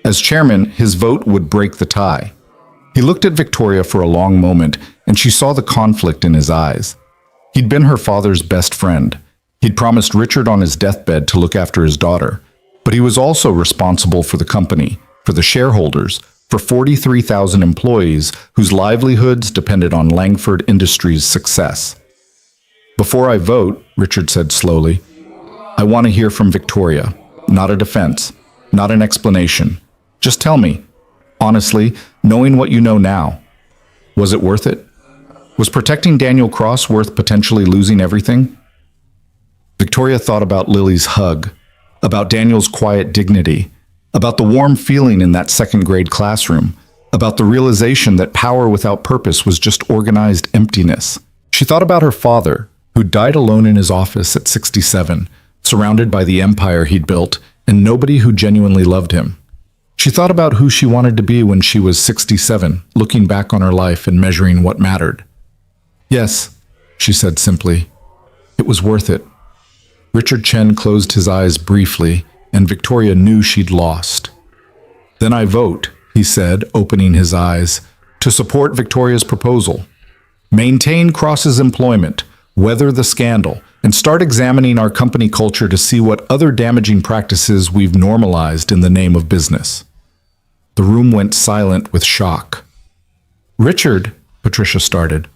As chairman, his vote would break the tie. He looked at Victoria for a long moment, and she saw the conflict in his eyes. He'd been her father's best friend. He'd promised Richard on his deathbed to look after his daughter. But he was also responsible for the company, for the shareholders, for 43,000 employees whose livelihoods depended on Langford Industries' success. Before I vote, Richard said slowly, I want to hear from Victoria. Not a defense, not an explanation. Just tell me, honestly, knowing what you know now, was it worth it? Was protecting Daniel Cross worth potentially losing everything? Victoria thought about Lily's hug, about Daniel's quiet dignity, about the warm feeling in that second-grade classroom, about the realization that power without purpose was just organized emptiness. She thought about her father, who died alone in his office at 67, surrounded by the empire he'd built, and nobody who genuinely loved him. She thought about who she wanted to be when she was 67, looking back on her life and measuring what mattered. Yes, she said simply. It was worth it. Richard Chen closed his eyes briefly, and Victoria knew she'd lost. Then I vote, he said, opening his eyes, to support Victoria's proposal. Maintain Cross's employment, weather the scandal, and start examining our company culture to see what other damaging practices we've normalized in the name of business. The room went silent with shock. Richard, Patricia started.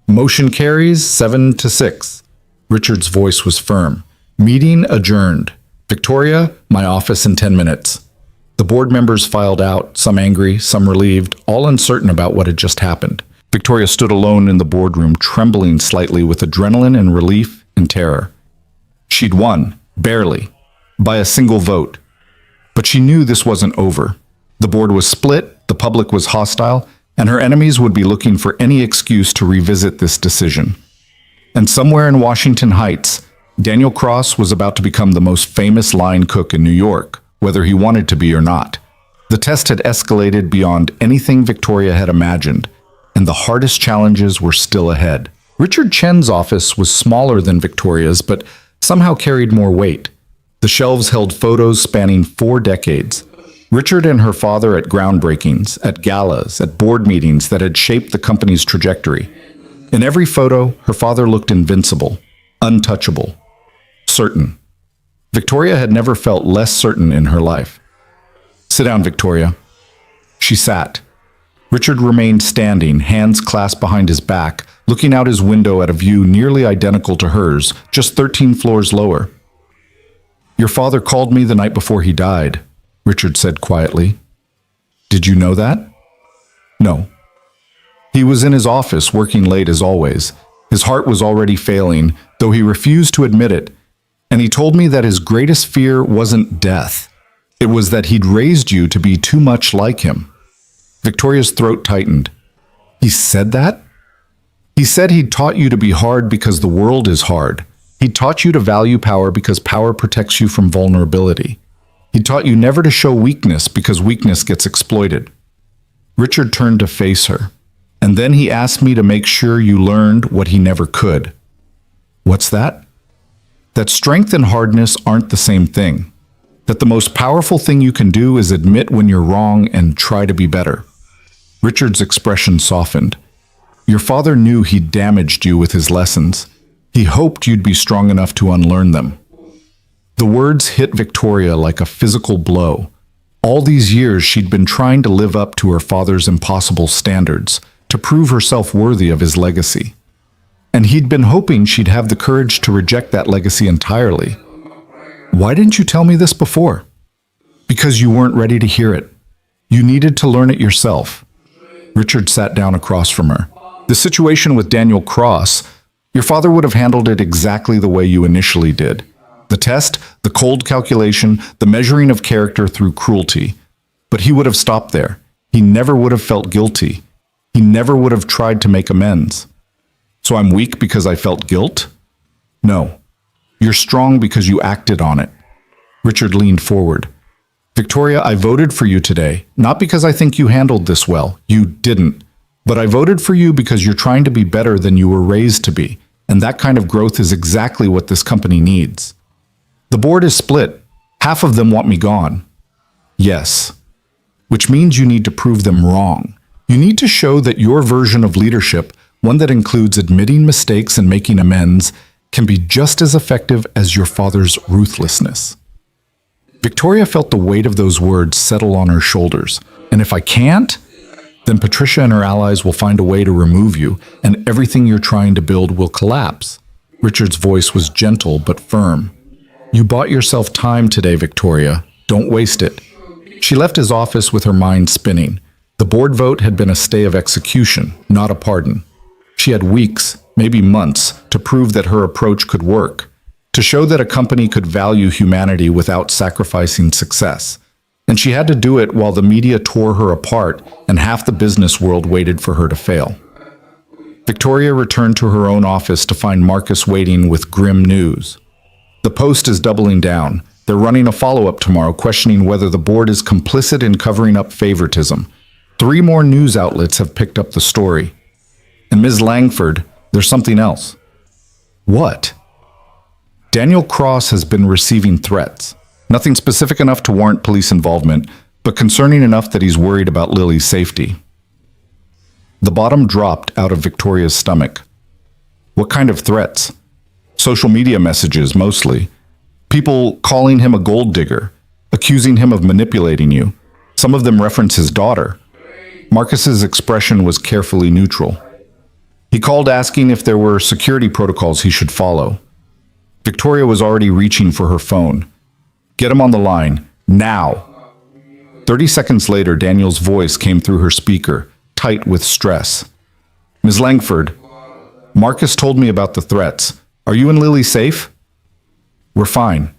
Motion carries 7-6. Richard's voice was firm. Meeting adjourned. Victoria, my office in 10 minutes. The board members filed out, some angry, some relieved, all uncertain about what had just happened. Victoria stood alone in the boardroom, trembling slightly with adrenaline and relief and terror. She'd won, barely, by a single vote. But she knew this wasn't over. The board was split, the public was hostile, and her enemies would be looking for any excuse to revisit this decision. And somewhere in Washington Heights, Daniel Cross was about to become the most famous line cook in New York, whether he wanted to be or not. The test had escalated beyond anything Victoria had imagined, and the hardest challenges were still ahead. Richard Chen's office was smaller than Victoria's, but somehow carried more weight. The shelves held photos spanning 4 decades. Richard and her father at groundbreakings, at galas, at board meetings that had shaped the company's trajectory. In every photo, her father looked invincible, untouchable, certain. Victoria had never felt less certain in her life. Sit down, Victoria. She sat. Richard remained standing, hands clasped behind his back, looking out his window at a view nearly identical to hers, just 13 floors lower. Your father called me the night before he died, Richard said quietly. Did you know that? No. He was in his office, working late as always. His heart was already failing, though he refused to admit it, and he told me that his greatest fear wasn't death. It was that he'd raised you to be too much like him. Victoria's throat tightened. He said that? He said he'd taught you to be hard because the world is hard. He taught you to value power because power protects you from vulnerability. He taught you never to show weakness because weakness gets exploited. Richard turned to face her, and then he asked me to make sure you learned what he never could. What's that? That strength and hardness aren't the same thing. That the most powerful thing you can do is admit when you're wrong and try to be better. Richard's expression softened. Your father knew he'd damaged you with his lessons. He hoped you'd be strong enough to unlearn them. The words hit Victoria like a physical blow. All these years she'd been trying to live up to her father's impossible standards, to prove herself worthy of his legacy. And he'd been hoping she'd have the courage to reject that legacy entirely. Why didn't you tell me this before? Because you weren't ready to hear it. You needed to learn it yourself. Richard sat down across from her. The situation with Daniel Cross, your father would have handled it exactly the way you initially did. The test, the cold calculation, the measuring of character through cruelty. But he would have stopped there. He never would have felt guilty. He never would have tried to make amends. So I'm weak because I felt guilt? No. You're strong because you acted on it. Richard leaned forward. Victoria, I voted for you today, not because I think you handled this well. You didn't. But I voted for you because you're trying to be better than you were raised to be, and that kind of growth is exactly what this company needs. The board is split. Half of them want me gone. Yes. Which means you need to prove them wrong. You need to show that your version of leadership, one that includes admitting mistakes and making amends, can be just as effective as your father's ruthlessness. Victoria felt the weight of those words settle on her shoulders. And if I can't, then Patricia and her allies will find a way to remove you, and everything you're trying to build will collapse. Richard's voice was gentle but firm. You bought yourself time today, Victoria. Don't waste it. She left his office with her mind spinning. The board vote had been a stay of execution, not a pardon. She had weeks, maybe months, to prove that her approach could work, to show that a company could value humanity without sacrificing success. And she had to do it while the media tore her apart and half the business world waited for her to fail. Victoria returned to her own office to find Marcus waiting with grim news. The Post is doubling down. They're running a follow-up tomorrow questioning whether the board is complicit in covering up favoritism. 3 more news outlets have picked up the story. And Ms. Langford, there's something else. What? Daniel Cross has been receiving threats. Nothing specific enough to warrant police involvement, but concerning enough that he's worried about Lily's safety. The bottom dropped out of Victoria's stomach. What kind of threats? Social media messages, mostly. People calling him a gold digger, accusing him of manipulating you. Some of them reference his daughter. Marcus's expression was carefully neutral. He called asking if there were security protocols he should follow. Victoria was already reaching for her phone. Get him on the line, now. 30 seconds later, Daniel's voice came through her speaker, tight with stress. Ms. Langford, Marcus told me about the threats. Are you and Lily safe? We're fine.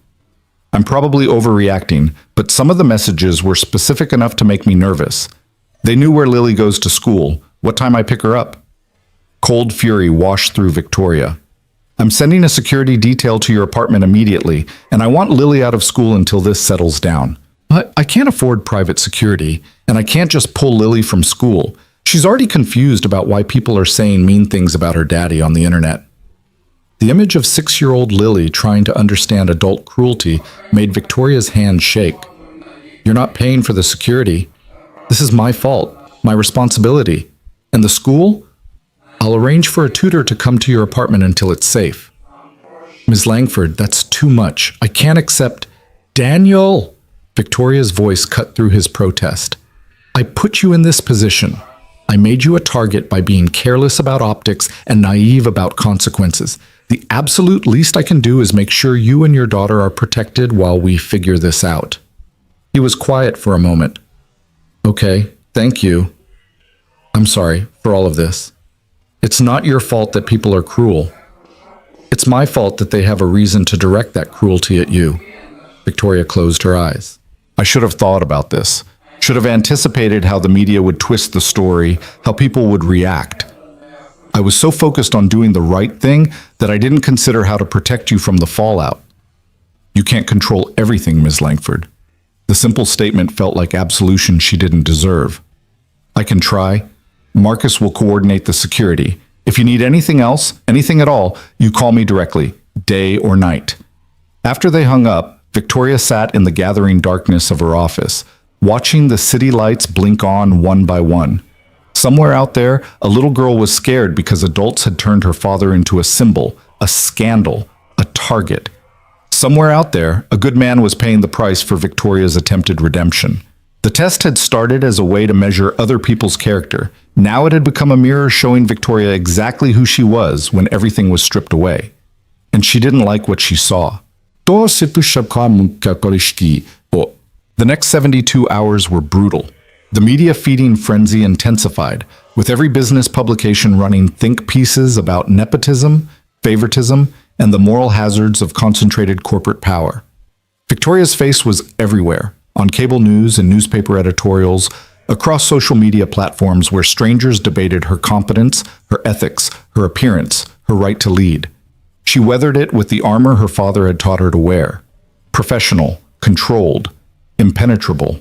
I'm probably overreacting, but some of the messages were specific enough to make me nervous. They knew where Lily goes to school, what time I pick her up. Cold fury washed through Victoria. I'm sending a security detail to your apartment immediately, and I want Lily out of school until this settles down. But I can't afford private security, and I can't just pull Lily from school. She's already confused about why people are saying mean things about her daddy on the internet. The image of 6-year-old Lily trying to understand adult cruelty made Victoria's hand shake. You're not paying for the security. This is my fault, my responsibility. And the school? I'll arrange for a tutor to come to your apartment until it's safe. Ms. Langford, that's too much. I can't accept... Daniel! Victoria's voice cut through his protest. I put you in this position. I made you a target by being careless about optics and naive about consequences. The absolute least I can do is make sure you and your daughter are protected while we figure this out. He was quiet for a moment. Okay, thank you. I'm sorry for all of this. It's not your fault that people are cruel. It's my fault that they have a reason to direct that cruelty at you. Victoria closed her eyes. I should have thought about this. Should have anticipated how the media would twist the story, how people would react. I was so focused on doing the right thing that I didn't consider how to protect you from the fallout. You can't control everything, Ms. Langford. The simple statement felt like absolution she didn't deserve. I can try. Marcus will coordinate the security. If you need anything else, anything at all, you call me directly, day or night. After they hung up, Victoria sat in the gathering darkness of her office, watching the city lights blink on one by one. Somewhere out there, a little girl was scared because adults had turned her father into a symbol, a scandal, a target. Somewhere out there, a good man was paying the price for Victoria's attempted redemption. The test had started as a way to measure other people's character. Now it had become a mirror showing Victoria exactly who she was when everything was stripped away. And she didn't like what she saw. The next 72 hours were brutal. The media feeding frenzy intensified. with every business publication running think pieces about nepotism, favoritism, and the moral hazards of concentrated corporate power. Victoria's face was everywhere, on cable news and newspaper editorials, across social media platforms where strangers debated her competence, her ethics, her appearance, her right to lead. She weathered it with the armor her father had taught her to wear: professional, controlled, impenetrable.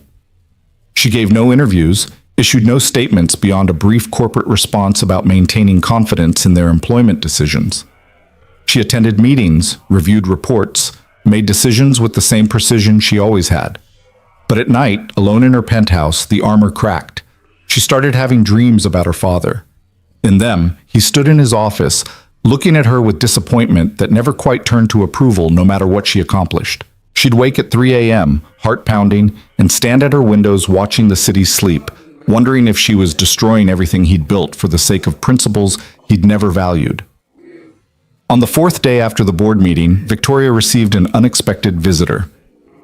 She gave no interviews, issued no statements beyond a brief corporate response about maintaining confidence in their employment decisions. She attended meetings, reviewed reports, made decisions with the same precision she always had. But at night, alone in her penthouse, the armor cracked. She started having dreams about her father. In them, he stood in his office, looking at her with disappointment that never quite turned to approval no matter what she accomplished. She'd wake at 3 a.m., heart pounding, and stand at her windows watching the city sleep, wondering if she was destroying everything he'd built for the sake of principles he'd never valued. On the fourth day after the board meeting, Victoria received an unexpected visitor.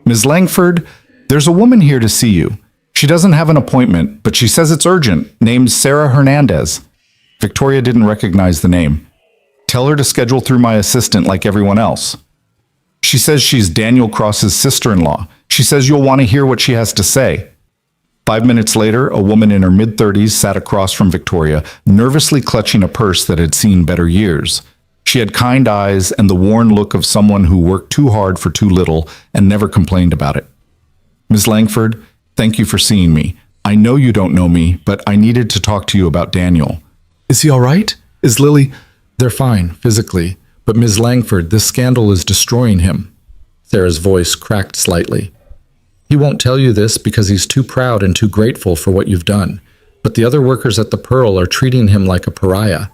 "Ms. Langford, there's a woman here to see you. She doesn't have an appointment, but she says it's urgent, named Sarah Hernandez." Victoria didn't recognize the name. "Tell her to schedule through my assistant like everyone else." "She says she's Daniel Cross's sister-in-law. She says you'll want to hear what she has to say." 5 minutes later, a woman in her mid-30s sat across from Victoria, nervously clutching a purse that had seen better years. She had kind eyes and the worn look of someone who worked too hard for too little and never complained about it. "Ms. Langford, thank you for seeing me. I know you don't know me, but I needed to talk to you about Daniel." "Is he all right? Is Lily—" "They're fine, physically. But Ms. Langford, this scandal is destroying him." Sarah's voice cracked slightly. "He won't tell you this because he's too proud and too grateful for what you've done. But the other workers at the Pearl are treating him like a pariah.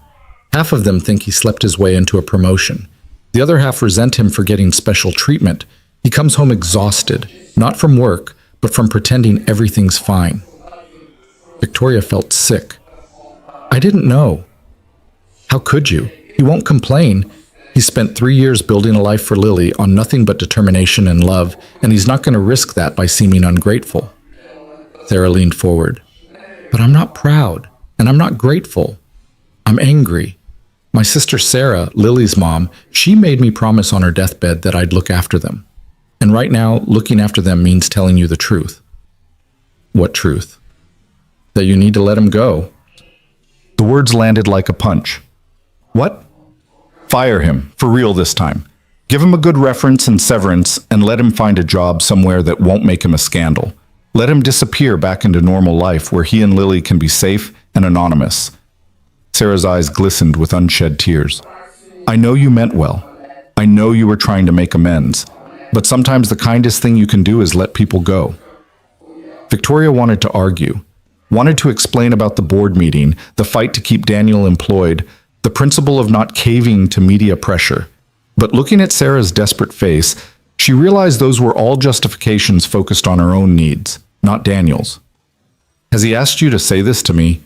Half of them think he slept his way into a promotion. The other half resent him for getting special treatment. He comes home exhausted, not from work, but from pretending everything's fine." Victoria felt sick. "I didn't know." "How could you? He won't complain. He spent 3 years building a life for Lily on nothing but determination and love, and he's not going to risk that by seeming ungrateful." Sarah leaned forward. "But I'm not proud, and I'm not grateful. I'm angry. My sister Sarah, Lily's mom, she made me promise on her deathbed that I'd look after them. And right now, looking after them means telling you the truth." "What truth?" "That you need to let him go." The words landed like a punch. "What?" "Fire him, for real this time. Give him a good reference and severance, and let him find a job somewhere that won't make him a scandal. Let him disappear back into normal life where he and Lily can be safe and anonymous." Sarah's eyes glistened with unshed tears. "I know you meant well. I know you were trying to make amends. But sometimes the kindest thing you can do is let people go." Victoria wanted to argue, wanted to explain about the board meeting, the fight to keep Daniel employed, the principle of not caving to media pressure. But looking at Sarah's desperate face, she realized those were all justifications focused on her own needs, not Daniel's. "Has he asked you to say this to me?"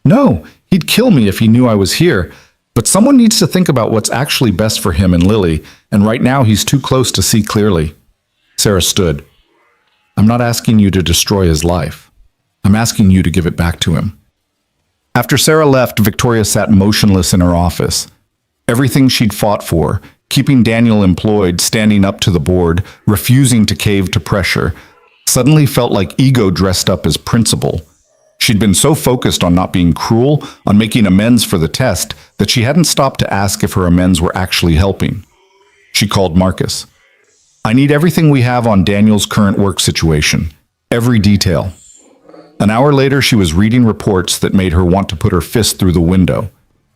"No, he'd kill me if he knew I was here. But someone needs to think about what's actually best for him and Lily, and right now he's too close to see clearly." Sarah stood. "I'm not asking you to destroy his life. I'm asking you to give it back to him." After Sarah left, Victoria sat motionless in her office. Everything she'd fought for, keeping Daniel employed, standing up to the board, refusing to cave to pressure, suddenly felt like ego dressed up as principle. She'd been so focused on not being cruel, on making amends for the test, that she hadn't stopped to ask if her amends were actually helping. She called Marcus. "I need everything we have on Daniel's current work situation. Every detail." An hour later, she was reading reports that made her want to put her fist through the window.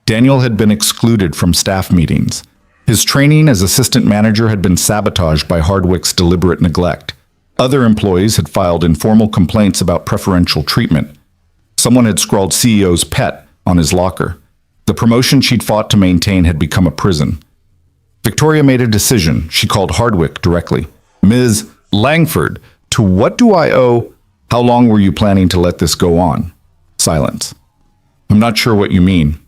Daniel had been excluded from staff meetings. His training as assistant manager had been sabotaged by Hardwick's deliberate neglect. Other employees had filed informal complaints about preferential treatment. Someone had scrawled CEO's pet on his locker. The promotion she'd fought to maintain had become a prison. Victoria made a decision. She called Hardwick directly. "Ms. Langford, to what do I owe? How long were you planning to let this go on?" Silence. "I'm not sure what you mean."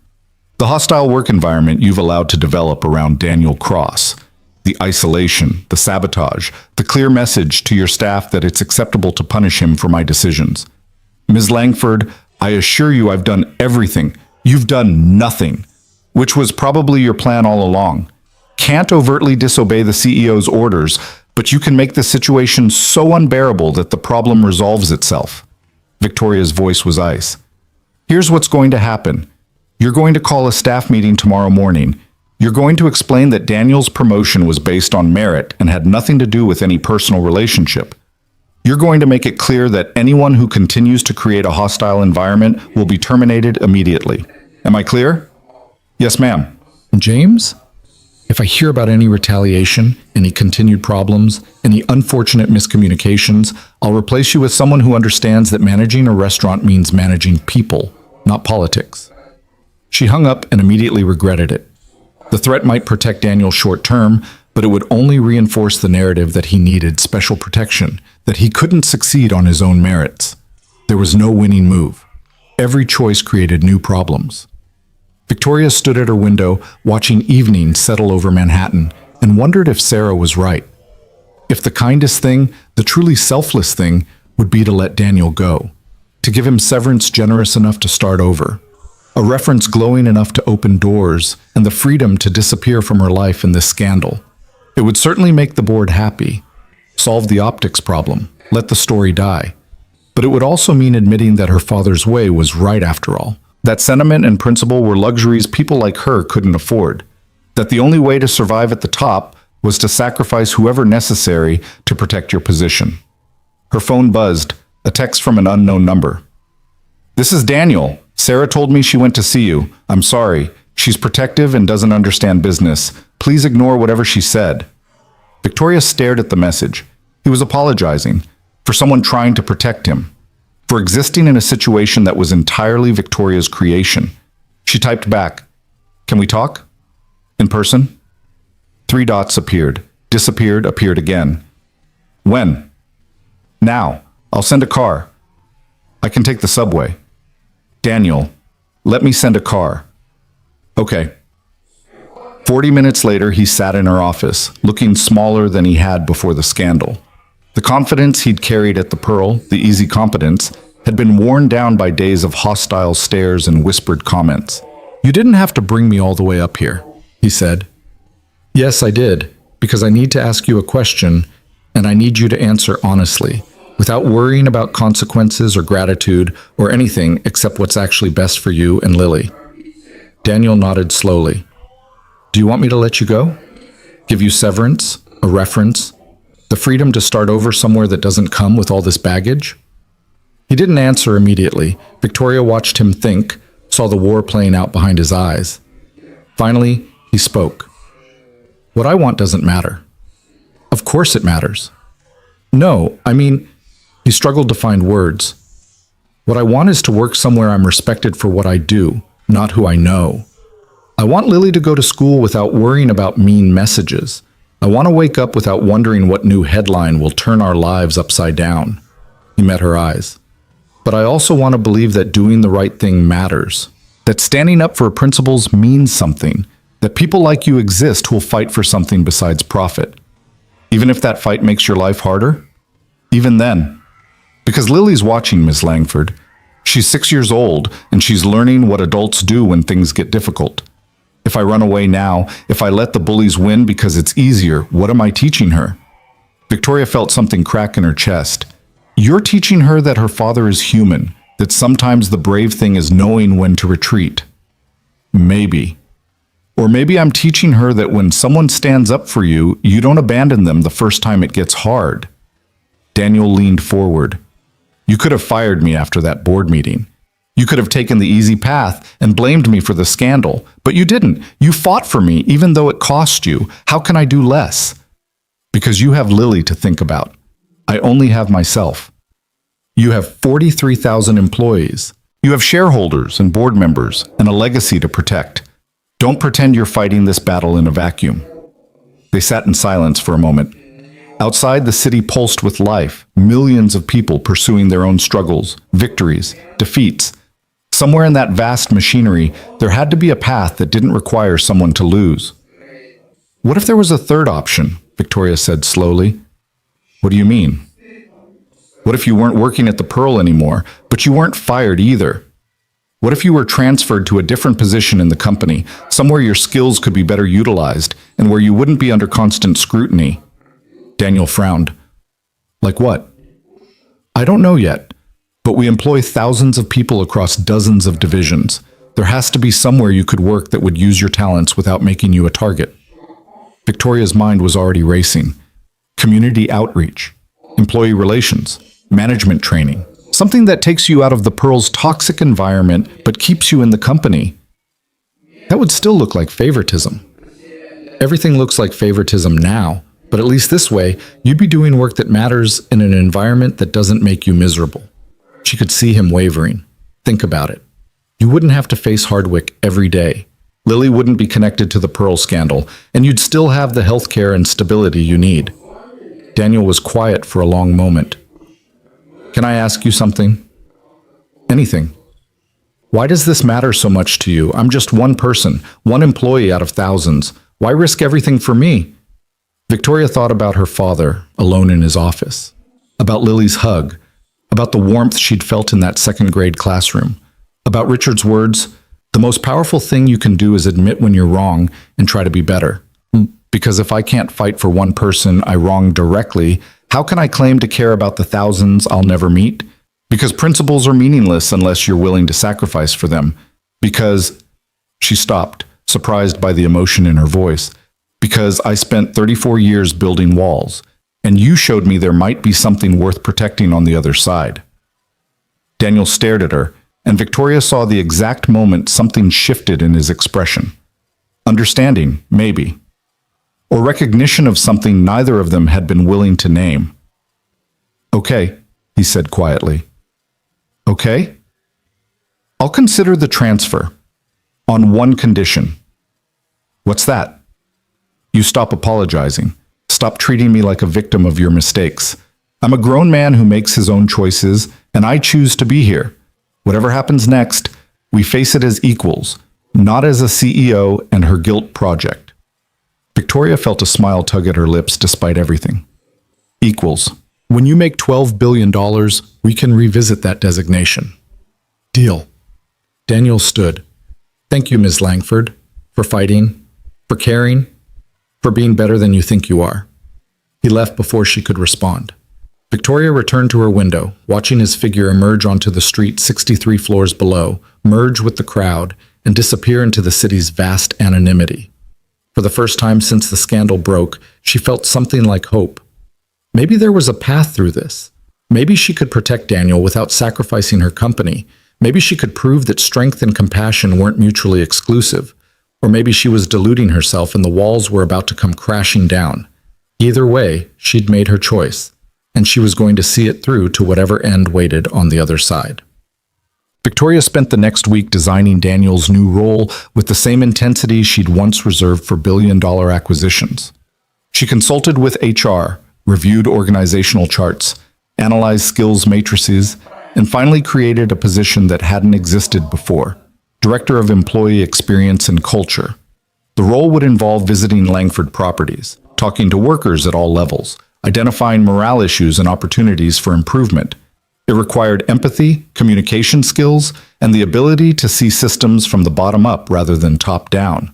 "The hostile work environment you've allowed to develop around Daniel Cross. The isolation, the sabotage, the clear message to your staff that it's acceptable to punish him for my decisions. Ms. Langford, I assure you I've done everything. You've done nothing, which was probably your plan all along. Can't overtly disobey the CEO's orders, but you can make the situation so unbearable that the problem resolves itself. Victoria's voice was ice. Here's what's going to happen. You're going to call a staff meeting tomorrow morning. You're going to explain that Daniel's promotion was based on merit and had nothing to do with any personal relationship. You're going to make it clear that anyone who continues to create a hostile environment will be terminated immediately. Am I clear? Yes, ma'am. James? If I hear about any retaliation, any continued problems, any unfortunate miscommunications, I'll replace you with someone who understands that managing a restaurant means managing people, not politics. She hung up and immediately regretted it. The threat might protect Daniel short term, but it would only reinforce the narrative that he needed special protection, that he couldn't succeed on his own merits. There was no winning move. Every choice created new problems. Victoria stood at her window, watching evening settle over Manhattan, and wondered if Sarah was right. If the kindest thing, the truly selfless thing, would be to let Daniel go, to give him severance generous enough to start over, a reference glowing enough to open doors, and the freedom to disappear from her life in this scandal. It would certainly make the board happy, solve the optics problem, let the story die. But it would also mean admitting that her father's way was right after all, that sentiment and principle were luxuries people like her couldn't afford, that the only way to survive at the top was to sacrifice whoever necessary to protect your position. Her phone buzzed, a text from an unknown number. "This is Daniel. Sarah told me she went to see you. I'm sorry. She's protective and doesn't understand business. Please ignore whatever she said." Victoria stared at the message. He was apologizing for someone trying to protect him, for existing in a situation that was entirely Victoria's creation. She typed back, "Can we talk? In person?" 3 dots appeared, disappeared, appeared again. "When?" "Now. I'll send a car. I can take the subway." "Daniel, let me send a car." "Okay." 40 minutes later, he sat in her office, looking smaller than he had before the scandal. The confidence he'd carried at the Pearl, the easy competence, had been worn down by days of hostile stares and whispered comments. "You didn't have to bring me all the way up here," he said. "Yes, I did, because I need to ask you a question, and I need you to answer honestly, without worrying about consequences or gratitude or anything except what's actually best for you and Lily." Daniel nodded slowly. "Do you want me to let you go? Give you severance, a reference, the freedom to start over somewhere that doesn't come with all this baggage?" He didn't answer immediately. Victoria watched him think, saw the war playing out behind his eyes. Finally, he spoke. "What I want doesn't matter." "Of course it matters." "No, I mean," he struggled to find words. "What I want is to work somewhere I'm respected for what I do, not who I know. I want Lily to go to school without worrying about mean messages. I want to wake up without wondering what new headline will turn our lives upside down." He met her eyes. "But I also want to believe that doing the right thing matters, that standing up for principles means something, that people like you exist who'll fight for something besides profit. Even if that fight makes your life harder? Even then. Because Lily's watching, Miss Langford. She's 6 years old, and she's learning what adults do when things get difficult. If I run away now, if I let the bullies win because it's easier, what am I teaching her?" Victoria felt something crack in her chest. "You're teaching her that her father is human, that sometimes the brave thing is knowing when to retreat." "Maybe. Or maybe I'm teaching her that when someone stands up for you, you don't abandon them the first time it gets hard." Daniel leaned forward. "You could have fired me after that board meeting. You could have taken the easy path and blamed me for the scandal, but you didn't. You fought for me, even though it cost you. How can I do less?" "Because you have Lily to think about. I only have myself. You have 43,000 employees. You have shareholders and board members and a legacy to protect. Don't pretend you're fighting this battle in a vacuum." They sat in silence for a moment. Outside, the city pulsed with life, millions of people pursuing their own struggles, victories, defeats. Somewhere in that vast machinery, there had to be a path that didn't require someone to lose. "What if there was a third option?" Victoria said slowly. "What do you mean?" "What if you weren't working at the Pearl anymore, but you weren't fired either? What if you were transferred to a different position in the company, somewhere your skills could be better utilized, and where you wouldn't be under constant scrutiny? Daniel frowned. Like what? I don't know yet, but we employ thousands of people across dozens of divisions. There has to be somewhere you could work that would use your talents without making you a target. Victoria's mind was already racing. Community outreach, employee relations, management training, something that takes you out of the Pearl's toxic environment but keeps you in the company. That would still look like favoritism. Everything looks like favoritism now, but at least this way, you'd be doing work that matters in an environment that doesn't make you miserable. She could see him wavering. Think about it. You wouldn't have to face Hardwick every day. Lily wouldn't be connected to the Pearl scandal, and you'd still have the healthcare and stability you need. Daniel was quiet for a long moment. Can I ask you something? Anything. Why does this matter so much to you? I'm just one person, one employee out of thousands. Why risk everything for me? Victoria thought about her father, alone in his office, about Lily's hug, about the warmth she'd felt in that second-grade classroom, about Richard's words, "The most powerful thing you can do is admit when you're wrong and try to be better. Because if I can't fight for one person I wronged directly, how can I claim to care about the thousands I'll never meet? Because principles are meaningless unless you're willing to sacrifice for them. Because..." She stopped, surprised by the emotion in her voice. "Because I spent 34 years building walls, and you showed me there might be something worth protecting on the other side." Daniel stared at her, and Victoria saw the exact moment something shifted in his expression. Understanding, maybe. Or recognition of something neither of them had been willing to name. "Okay," he said quietly. "Okay? I'll consider the transfer. On one condition." "What's that?" "You stop apologizing. Stop treating me like a victim of your mistakes. I'm a grown man who makes his own choices, and I choose to be here. Whatever happens next, we face it as equals, not as a CEO and her guilt project." Victoria felt a smile tug at her lips despite everything. Equals. When you make $12 billion, we can revisit that designation. Deal. Daniel stood. "Thank you, Ms. Langford, for fighting, for caring, for being better than you think you are." He left before she could respond. Victoria returned to her window, watching his figure emerge onto the street 63 floors below, merge with the crowd, and disappear into the city's vast anonymity. For the first time since the scandal broke, she felt something like hope. Maybe there was a path through this. Maybe she could protect Daniel without sacrificing her company. Maybe she could prove that strength and compassion weren't mutually exclusive. Or maybe she was deluding herself and the walls were about to come crashing down. Either way, she'd made her choice, and she was going to see it through to whatever end waited on the other side. Victoria spent the next week designing Daniel's new role with the same intensity she'd once reserved for billion-dollar acquisitions. She consulted with HR, reviewed organizational charts, analyzed skills matrices, and finally created a position that hadn't existed before: Director of Employee Experience and Culture. The role would involve visiting Langford properties, talking to workers at all levels, identifying morale issues and opportunities for improvement. It required empathy, communication skills, and the ability to see systems from the bottom up rather than top down.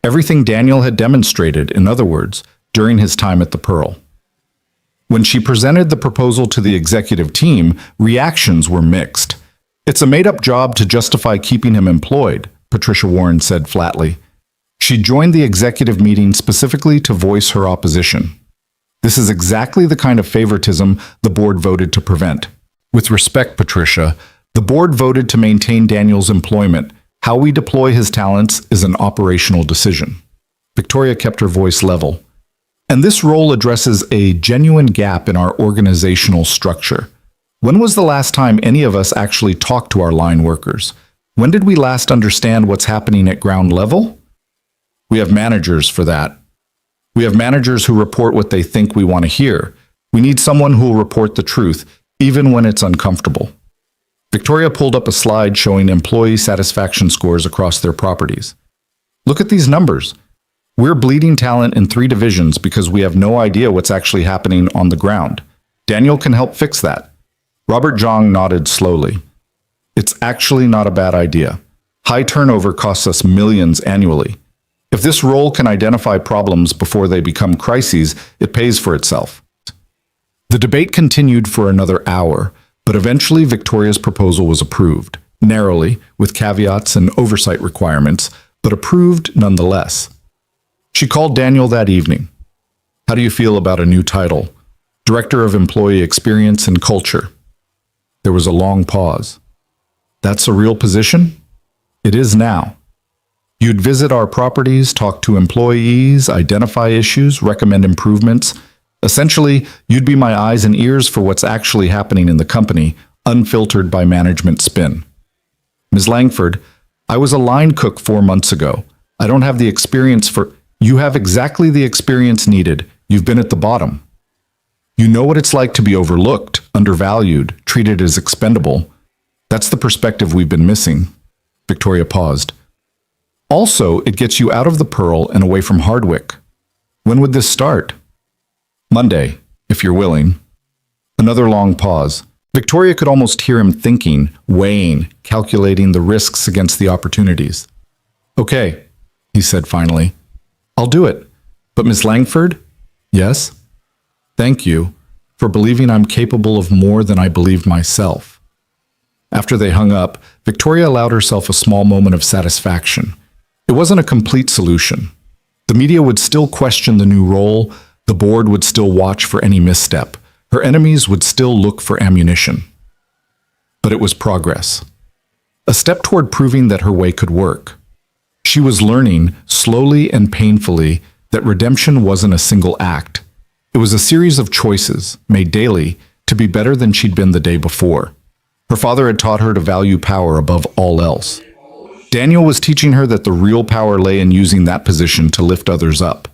Everything Daniel had demonstrated, in other words, during his time at the Pearl. When she presented the proposal to the executive team, reactions were mixed. "It's a made-up job to justify keeping him employed," Patricia Warren said flatly. She joined the executive meeting specifically to voice her opposition. "This is exactly the kind of favoritism the board voted to prevent. With respect, Patricia, the board voted to maintain Daniel's employment. How we deploy his talents is an operational decision." Victoria kept her voice level. "And this role addresses a genuine gap in our organizational structure. When was the last time any of us actually talked to our line workers? When did we last understand what's happening at ground level? We have managers for that. We have managers who report what they think we want to hear. We need someone who will report the truth, even when it's uncomfortable." Victoria pulled up a slide showing employee satisfaction scores across their properties. "Look at these numbers. We're bleeding talent in 3 divisions because we have no idea what's actually happening on the ground. Daniel can help fix that." Robert Jong nodded slowly. It's actually not a bad idea. High turnover costs us millions annually. If this role can identify problems before they become crises, it pays for itself. The debate continued for another hour, but eventually Victoria's proposal was approved, narrowly, with caveats and oversight requirements, but approved nonetheless. She called Daniel that evening. "How do you feel about a new title? Director of Employee Experience and Culture." There was a long pause. "That's a real position?" "It is now. You'd visit our properties, talk to employees, identify issues, recommend improvements. Essentially, you'd be my eyes and ears for what's actually happening in the company, unfiltered by management spin." "Ms. Langford, I was a line cook 4 months ago. I don't have the experience for—" "You have exactly the experience needed. You've been at the bottom. You know what it's like to be overlooked, undervalued, treated as expendable. That's the perspective we've been missing." Victoria paused. "Also, it gets you out of the Pearl and away from Hardwick. When would this start?" "Monday, if you're willing." Another long pause. Victoria could almost hear him thinking, weighing, calculating the risks against the opportunities. "Okay," he said finally. "I'll do it. But Miss Langford?" "Yes?" "Thank you for believing I'm capable of more than I believed myself." After they hung up, Victoria allowed herself a small moment of satisfaction. It wasn't a complete solution. The media would still question the new role, the board would still watch for any misstep, her enemies would still look for ammunition. But it was progress. A step toward proving that her way could work. She was learning, slowly and painfully, that redemption wasn't a single act. It was a series of choices, made daily, to be better than she'd been the day before. Her father had taught her to value power above all else. Daniel was teaching her that the real power lay in using that position to lift others up.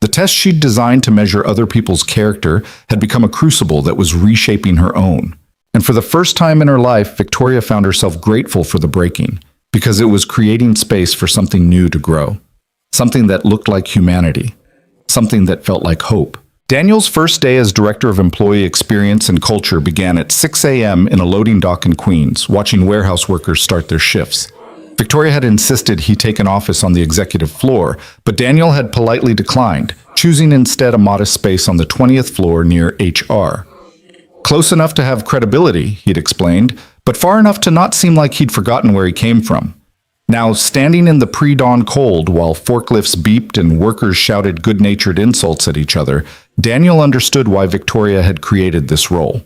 The test she'd designed to measure other people's character had become a crucible that was reshaping her own. And for the first time in her life, Victoria found herself grateful for the breaking, because it was creating space for something new to grow. Something that looked like humanity. Something that felt like hope. Daniel's first day as Director of Employee Experience and Culture began at 6 a.m. in a loading dock in Queens, watching warehouse workers start their shifts. Victoria had insisted he take an office on the executive floor, but Daniel had politely declined, choosing instead a modest space on the 20th floor near HR. Close enough to have credibility, he'd explained, but far enough to not seem like he'd forgotten where he came from. Now, standing in the pre-dawn cold while forklifts beeped and workers shouted good-natured insults at each other, Daniel understood why Victoria had created this role.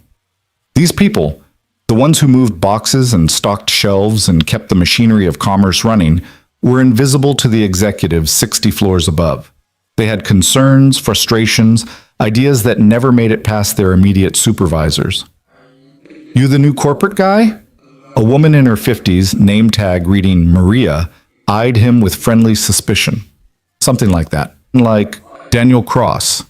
These people, the ones who moved boxes and stocked shelves and kept the machinery of commerce running, were invisible to the executives 60 floors above. They had concerns, frustrations, ideas that never made it past their immediate supervisors. "You the new corporate guy?" A woman in her 50s, name tag reading Maria, eyed him with friendly suspicion. Something like that. Like Daniel Cross.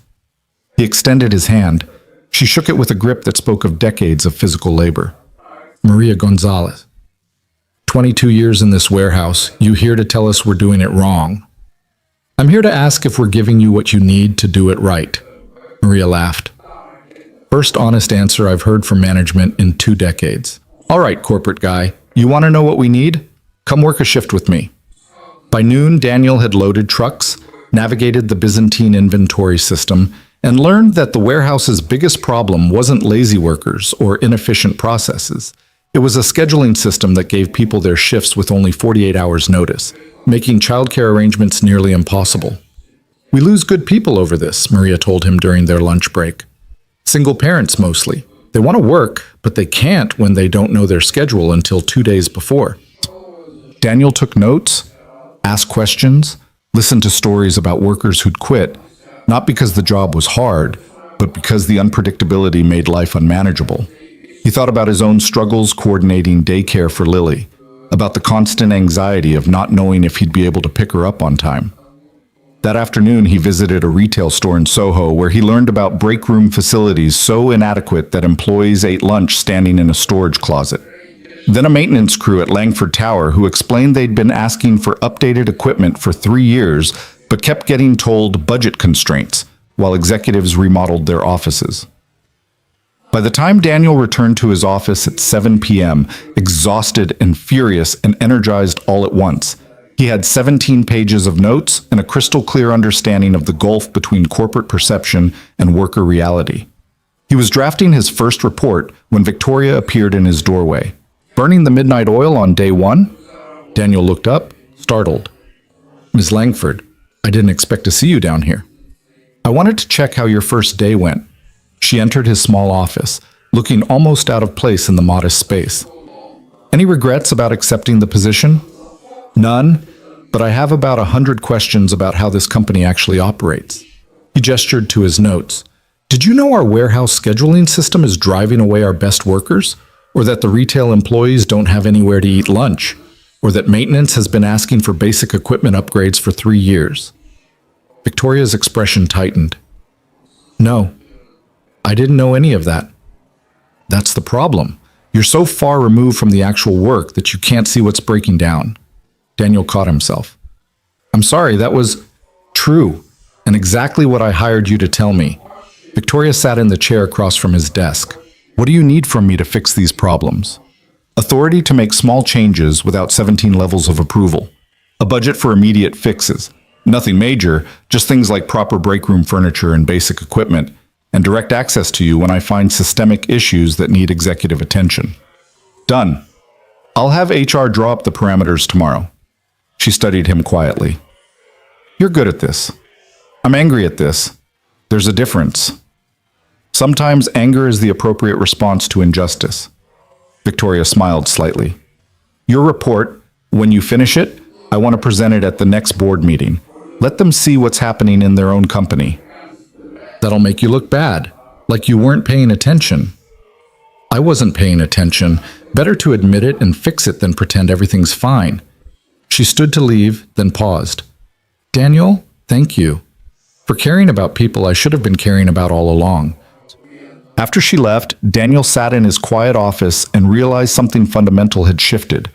He extended his hand. She shook it with a grip that spoke of decades of physical labor. "Maria Gonzalez. 22 years in this warehouse. You here to tell us we're doing it wrong?" "I'm here to ask if we're giving you what you need to do it right." Maria laughed. "First honest answer I've heard from management in 2 decades. All right, corporate guy, you want to know what we need? Come work a shift with me." By noon, Daniel had loaded trucks, navigated the Byzantine inventory system, and learned that the warehouse's biggest problem wasn't lazy workers or inefficient processes. It was a scheduling system that gave people their shifts with only 48 hours notice, making childcare arrangements nearly impossible. "We lose good people over this," Maria told him during their lunch break. "Single parents mostly. They want to work, but they can't when they don't know their schedule until 2 days before." Daniel took notes, asked questions, listened to stories about workers who'd quit, not because the job was hard, but because the unpredictability made life unmanageable. He thought about his own struggles coordinating daycare for Lily, about the constant anxiety of not knowing if he'd be able to pick her up on time. That afternoon, he visited a retail store in Soho where he learned about break room facilities so inadequate that employees ate lunch standing in a storage closet. Then a maintenance crew at Langford Tower who explained they'd been asking for updated equipment for 3 years, but kept getting told budget constraints while executives remodeled their offices. By the time Daniel returned to his office at 7 p.m., exhausted and furious and energized all at once, he had 17 pages of notes and a crystal clear understanding of the gulf between corporate perception and worker reality. He was drafting his first report when Victoria appeared in his doorway. "Burning the midnight oil on day one?" Daniel looked up, startled. "Ms. Langford, I didn't expect to see you down here. I wanted to check how your first day went." She entered his small office, looking almost out of place in the modest space. "Any regrets about accepting the position?" "None, but I have about 100 questions about how this company actually operates." He gestured to his notes. "Did you know our warehouse scheduling system is driving away our best workers? Or that the retail employees don't have anywhere to eat lunch? Or that maintenance has been asking for basic equipment upgrades for 3 years?" Victoria's expression tightened. "No, I didn't know any of that." "That's the problem. You're so far removed from the actual work that you can't see what's breaking down." Daniel caught himself. "I'm sorry, that was true, and exactly what I hired you to tell me." Victoria sat in the chair across from his desk. "What do you need from me to fix these problems?" "Authority to make small changes without 17 levels of approval. A budget for immediate fixes. Nothing major, just things like proper break room furniture and basic equipment, and direct access to you when I find systemic issues that need executive attention." "Done. I'll have HR draw up the parameters tomorrow." She studied him quietly. "You're good at this. I'm angry at this. There's a difference. Sometimes anger is the appropriate response to injustice." Victoria smiled slightly. "Your report, when you finish it, I want to present it at the next board meeting. Let them see what's happening in their own company." "That'll make you look bad, like you weren't paying attention." "I wasn't paying attention. Better to admit it and fix it than pretend everything's fine." She stood to leave, then paused. "Daniel, thank you. For caring about people I should have been caring about all along." After she left, Daniel sat in his quiet office and realized something fundamental had shifted.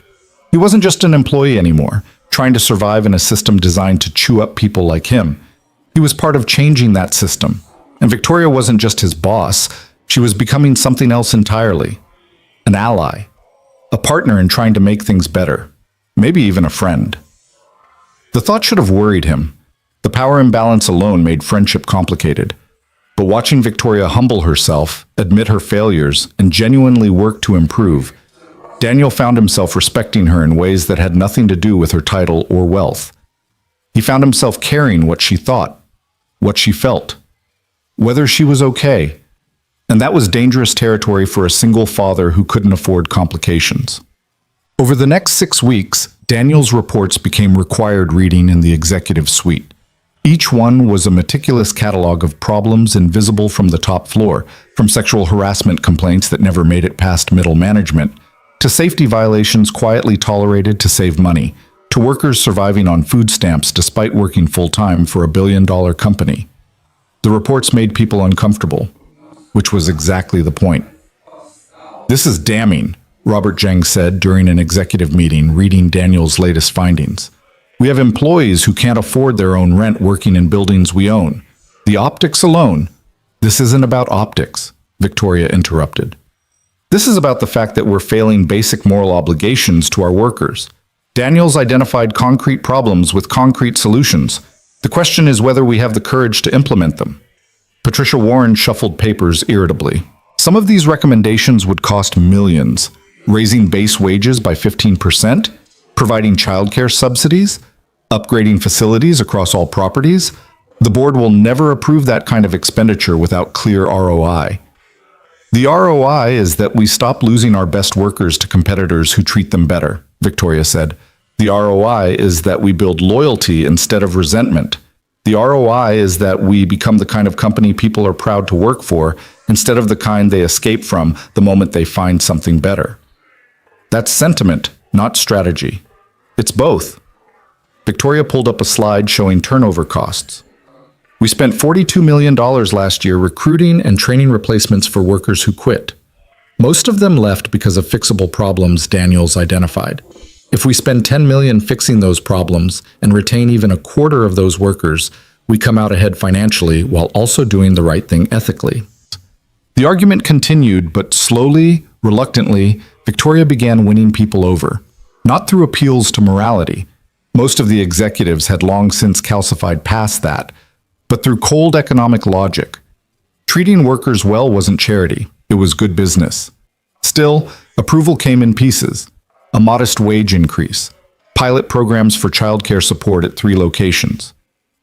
He wasn't just an employee anymore, trying to survive in a system designed to chew up people like him. He was part of changing that system. And Victoria wasn't just his boss, she was becoming something else entirely. An ally. A partner in trying to make things better. Maybe even a friend. The thought should have worried him. The power imbalance alone made friendship complicated. But watching Victoria humble herself, admit her failures, and genuinely work to improve, Daniel found himself respecting her in ways that had nothing to do with her title or wealth. He found himself caring what she thought, what she felt, whether she was okay. And that was dangerous territory for a single father who couldn't afford complications. Over the next 6 weeks, Daniel's reports became required reading in the executive suite. Each one was a meticulous catalog of problems invisible from the top floor, from sexual harassment complaints that never made it past middle management, to safety violations quietly tolerated to save money, to workers surviving on food stamps despite working full-time for a billion-dollar company. The reports made people uncomfortable, which was exactly the point. "This is damning," Robert Jeng said during an executive meeting reading Daniel's latest findings. "We have employees who can't afford their own rent working in buildings we own. The optics alone—" "This isn't about optics," Victoria interrupted. "This is about the fact that we're failing basic moral obligations to our workers." Daniel's identified concrete problems with concrete solutions. The question is whether we have the courage to implement them. Patricia Warren shuffled papers irritably. Some of these recommendations would cost millions. Raising base wages by 15%, providing childcare subsidies, upgrading facilities across all properties. The board will never approve that kind of expenditure without clear ROI. The ROI is that we stop losing our best workers to competitors who treat them better, Victoria said. The ROI is that we build loyalty instead of resentment. The ROI is that we become the kind of company people are proud to work for instead of the kind they escape from the moment they find something better. That's sentiment, not strategy. It's both. Victoria pulled up a slide showing turnover costs. We spent $42 million last year recruiting and training replacements for workers who quit. Most of them left because of fixable problems Daniels identified. If we spend $10 million fixing those problems and retain even a quarter of those workers, we come out ahead financially while also doing the right thing ethically. The argument continued, but slowly, reluctantly, Victoria began winning people over. Not through appeals to morality. Most of the executives had long since calcified past that, but through cold economic logic. Treating workers well wasn't charity, it was good business. Still, approval came in pieces. A modest wage increase, pilot programs for childcare support at 3 locations,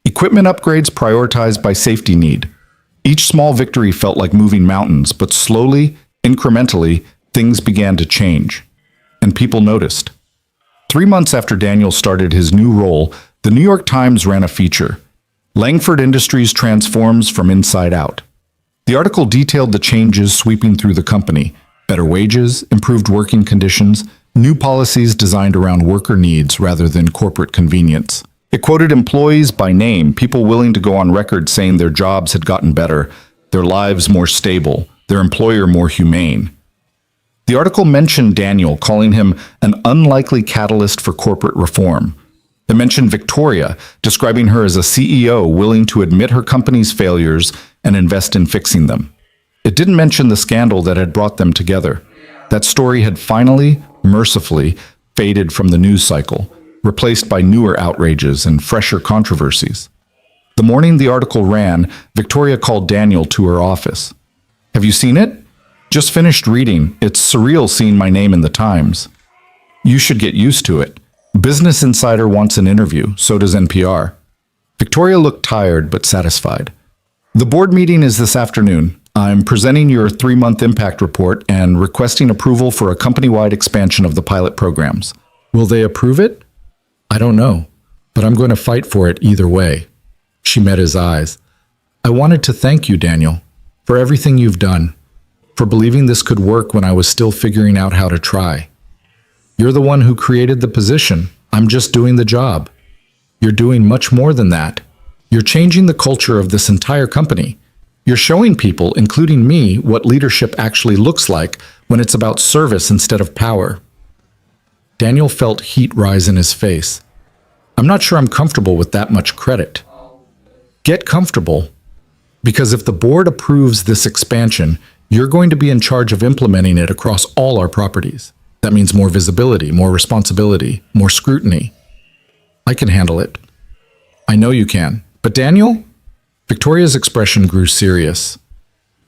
equipment upgrades prioritized by safety need. Each small victory felt like moving mountains, but slowly, incrementally, things began to change. And people noticed. 3 months after Daniel started his new role, the New York Times ran a feature. Langford Industries transforms from inside out. The article detailed the changes sweeping through the company: better wages, improved working conditions, new policies designed around worker needs rather than corporate convenience. It quoted employees by name, people willing to go on record saying their jobs had gotten better, their lives more stable, their employer more humane. The article mentioned Daniel, calling him an unlikely catalyst for corporate reform. It mentioned Victoria, describing her as a CEO willing to admit her company's failures and invest in fixing them. It didn't mention the scandal that had brought them together. That story had finally, mercifully, faded from the news cycle, replaced by newer outrages and fresher controversies. The morning the article ran, Victoria called Daniel to her office. "Have you seen it?" "Just finished reading. It's surreal seeing my name in the Times." "You should get used to it. Business Insider wants an interview, so does NPR." Victoria looked tired but satisfied. "The board meeting is this afternoon. I'm presenting your 3-month impact report and requesting approval for a company-wide expansion of the pilot programs. Will they approve it?" "I don't know, but I'm going to fight for it either way." She met his eyes. "I wanted to thank you, Daniel, for everything you've done, for believing this could work when I was still figuring out how to try. You're the one who created the position. I'm just doing the job. You're doing much more than that. You're changing the culture of this entire company. You're showing people, including me, what leadership actually looks like when it's about service instead of power." Daniel felt heat rise in his face. "I'm not sure I'm comfortable with that much credit." "Get comfortable, because if the board approves this expansion, you're going to be in charge of implementing it across all our properties. That means more visibility, more responsibility, more scrutiny. I can handle it." "I know you can. But Daniel?" Victoria's expression grew serious.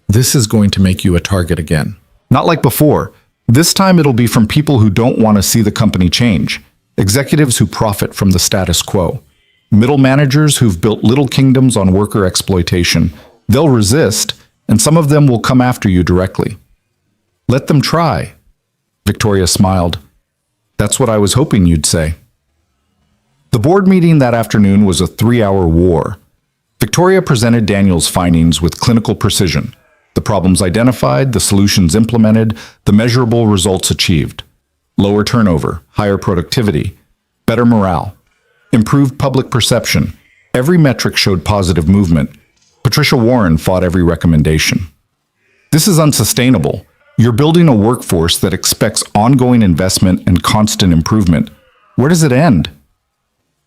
"This is going to make you a target again. Not like before. This time it'll be from people who don't want to see the company change. Executives who profit from the status quo. Middle managers who've built little kingdoms on worker exploitation. They'll resist, and some of them will come after you directly. Let them try." Victoria smiled. "That's what I was hoping you'd say." The board meeting that afternoon was a 3-hour war. Victoria presented Daniel's findings with clinical precision. The problems identified, the solutions implemented, the measurable results achieved. Lower turnover, higher productivity, better morale, improved public perception. Every metric showed positive movement. Patricia Warren fought every recommendation. "This is unsustainable. You're building a workforce that expects ongoing investment and constant improvement. Where does it end?"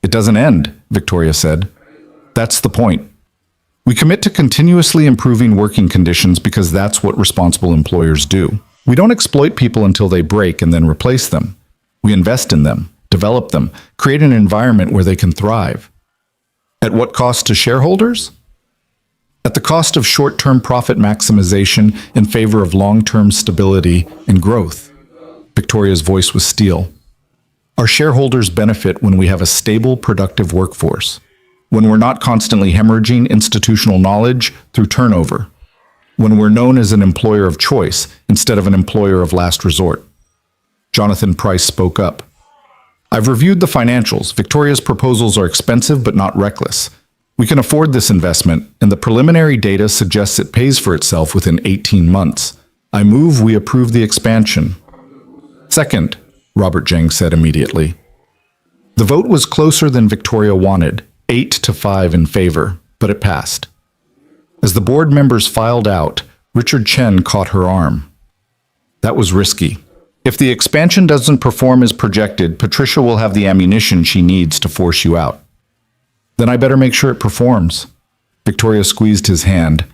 "It doesn't end," Victoria said. "That's the point. We commit to continuously improving working conditions because that's what responsible employers do. We don't exploit people until they break and then replace them. We invest in them, develop them, create an environment where they can thrive. At what cost to shareholders? At the cost of short-term profit maximization in favor of long-term stability and growth." Victoria's voice was steel. "Our shareholders benefit when we have a stable, productive workforce. When we're not constantly hemorrhaging institutional knowledge through turnover. When we're known as an employer of choice instead of an employer of last resort." Jonathan Price spoke up. "I've reviewed the financials. Victoria's proposals are expensive but not reckless. We can afford this investment, and the preliminary data suggests it pays for itself within 18 months. I move we approve the expansion." "Second," Robert Jeng said immediately. The vote was closer than Victoria wanted, 8-5 in favor, but it passed. As the board members filed out, Richard Chen caught her arm. "That was risky. If the expansion doesn't perform as projected, Patricia will have the ammunition she needs to force you out." "Then I better make sure it performs." Victoria squeezed his hand.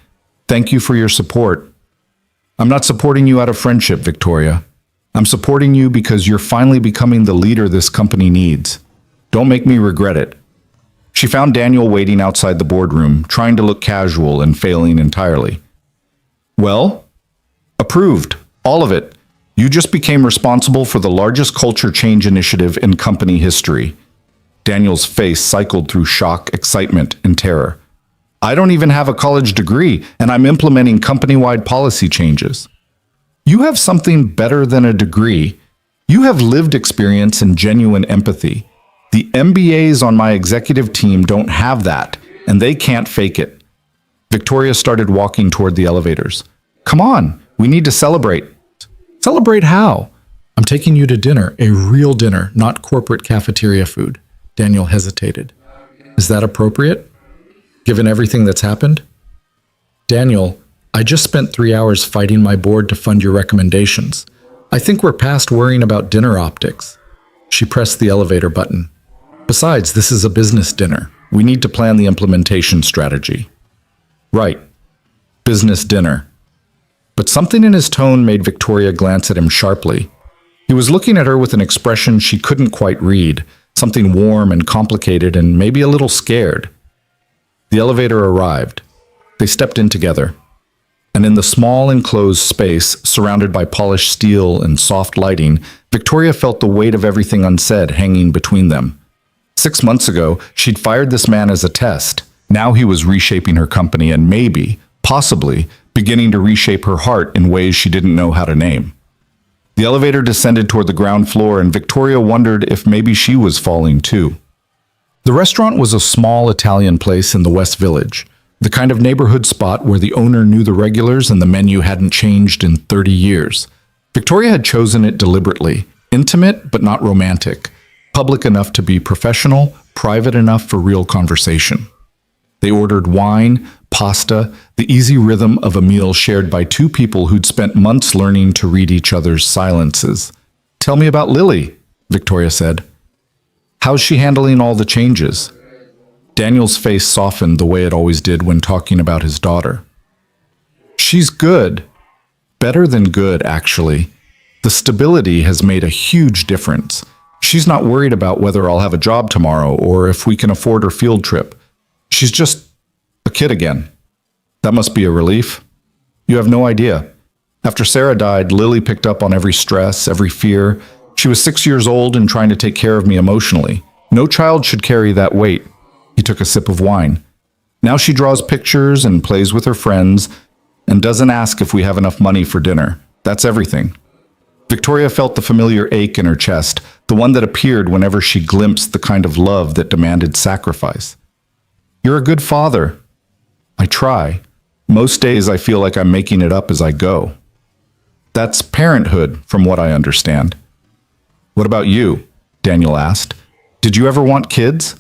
"Thank you for your support." I'm not supporting you out of friendship, Victoria. I'm supporting you because you're finally becoming the leader this company needs. Don't make me regret it. She found Daniel waiting outside the boardroom, trying to look casual and failing entirely. Well, approved. All of it. You just became responsible for the largest culture change initiative in company history. Daniel's face cycled through shock, excitement, and terror. I don't even have a college degree, and I'm implementing company-wide policy changes. You have something better than a degree. You have lived experience and genuine empathy. The MBAs on my executive team don't have that, and they can't fake it. Victoria started walking toward the elevators. Come on, we need to celebrate. Celebrate how? I'm taking you to dinner, a real dinner, not corporate cafeteria food. Daniel hesitated. Is that appropriate, given everything that's happened? Daniel, I just spent 3 hours fighting my board to fund your recommendations. I think we're past worrying about dinner optics. She pressed the elevator button. Besides, this is a business dinner. We need to plan the implementation strategy. Right. Business dinner. But something in his tone made Victoria glance at him sharply. He was looking at her with an expression she couldn't quite read, something warm and complicated and maybe a little scared. The elevator arrived. They stepped in together. And in the small enclosed space, surrounded by polished steel and soft lighting, Victoria felt the weight of everything unsaid hanging between them. 6 months ago, she'd fired this man as a test. Now he was reshaping her company and maybe, possibly, beginning to reshape her heart in ways she didn't know how to name. The elevator descended toward the ground floor, and Victoria wondered if maybe she was falling too. The restaurant was a small Italian place in the West Village, the kind of neighborhood spot where the owner knew the regulars and the menu hadn't changed in 30 years. Victoria had chosen it deliberately, intimate but not romantic, public enough to be professional, private enough for real conversation. They ordered wine, pasta, the easy rhythm of a meal shared by two people who'd spent months learning to read each other's silences. Tell me about Lily, Victoria said. How's she handling all the changes? Daniel's face softened the way it always did when talking about his daughter. She's good. Better than good, actually. The stability has made a huge difference. She's not worried about whether I'll have a job tomorrow or if we can afford her field trip. She's just a kid again. That must be a relief. You have no idea. After Sarah died, Lily picked up on every stress, every fear. She was 6 years old and trying to take care of me emotionally. No child should carry that weight. He took a sip of wine. Now she draws pictures and plays with her friends and doesn't ask if we have enough money for dinner. That's everything. Victoria felt the familiar ache in her chest, the one that appeared whenever she glimpsed the kind of love that demanded sacrifice. You're a good father. I try. Most days I feel like I'm making it up as I go. That's parenthood, from what I understand. What about you? Daniel asked. Did you ever want kids?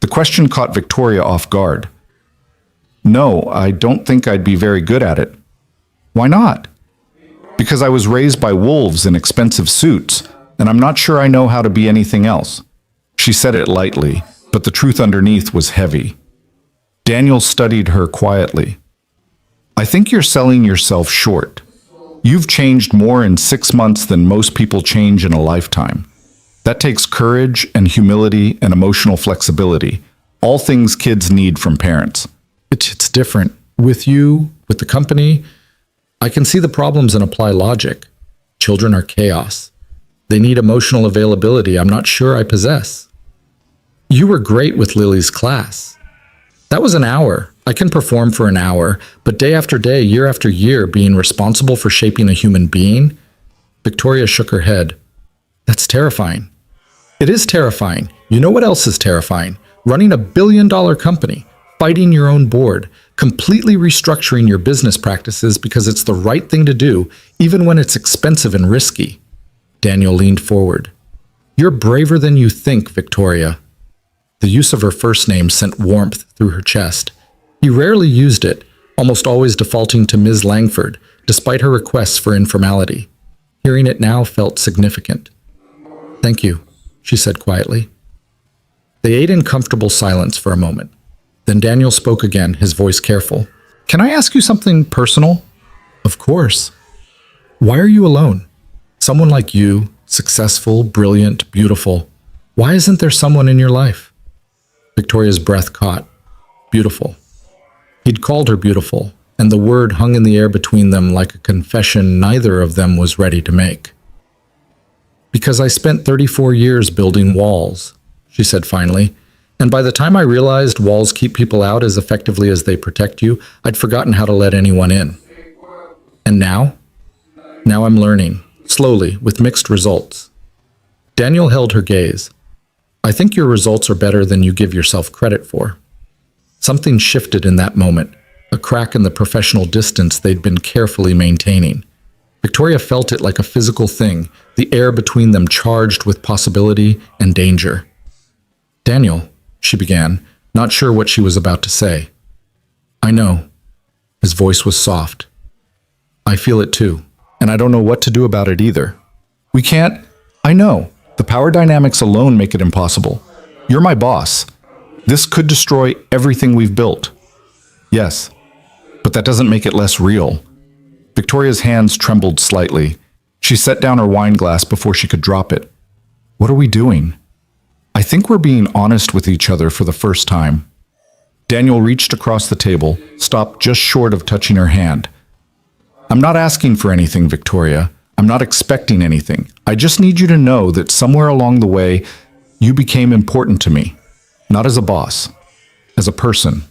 The question caught Victoria off guard. No, I don't think I'd be very good at it. Why not? Because I was raised by wolves in expensive suits, and I'm not sure I know how to be anything else. She said it lightly, but the truth underneath was heavy. Daniel studied her quietly. I think you're selling yourself short. You've changed more in 6 months than most people change in a lifetime. That takes courage and humility and emotional flexibility, all things kids need from parents. It's different. With you, with the company, I can see the problems and apply logic. Children are chaos. They need emotional availability I'm not sure I possess. You were great with Lily's class. That was an hour. I can perform for an hour, but day after day, year after year, being responsible for shaping a human being? Victoria shook her head. That's terrifying. It is terrifying. You know what else is terrifying? Running a billion-dollar company, fighting your own board, completely restructuring your business practices because it's the right thing to do, even when it's expensive and risky. Daniel leaned forward. You're braver than you think, Victoria. The use of her first name sent warmth through her chest. He rarely used it, almost always defaulting to Ms. Langford, despite her requests for informality. Hearing it now felt significant. Thank you, she said quietly. They ate in comfortable silence for a moment. Then Daniel spoke again, his voice careful. Can I ask you something personal? Of course. Why are you alone? Someone like you, successful, brilliant, beautiful. Why isn't there someone in your life? Victoria's breath caught. Beautiful. He'd called her beautiful, and the word hung in the air between them like a confession neither of them was ready to make. Because I spent 34 years building walls, she said finally, and by the time I realized walls keep people out as effectively as they protect you, I'd forgotten how to let anyone in. And now? Now I'm learning, slowly, with mixed results. Daniel held her gaze. I think your results are better than you give yourself credit for. Something shifted in that moment, a crack in the professional distance they'd been carefully maintaining. Victoria felt it like a physical thing, the air between them charged with possibility and danger. Daniel, she began, not sure what she was about to say. I know. His voice was soft. I feel it too, and I don't know what to do about it either. We can't. I know. The power dynamics alone make it impossible. You're my boss. This could destroy everything we've built. Yes, but that doesn't make it less real. Victoria's hands trembled slightly. She set down her wine glass before she could drop it. What are we doing? I think we're being honest with each other for the first time. Daniel reached across the table, stopped just short of touching her hand. I'm not asking for anything, Victoria. I'm not expecting anything. I just need you to know that somewhere along the way, you became important to me. Not as a boss, as a person.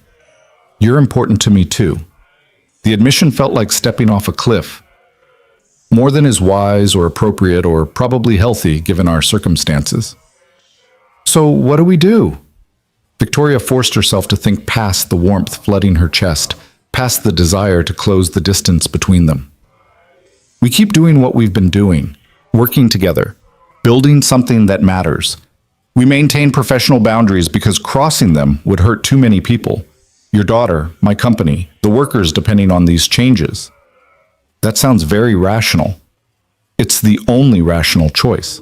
You're important to me too. The admission felt like stepping off a cliff. More than is wise or appropriate or probably healthy given our circumstances. So what do we do? Victoria forced herself to think past the warmth flooding her chest, past the desire to close the distance between them. We keep doing what we've been doing, working together, building something that matters. We maintain professional boundaries because crossing them would hurt too many people. Your daughter, my company, the workers depending on these changes. That sounds very rational. It's the only rational choice.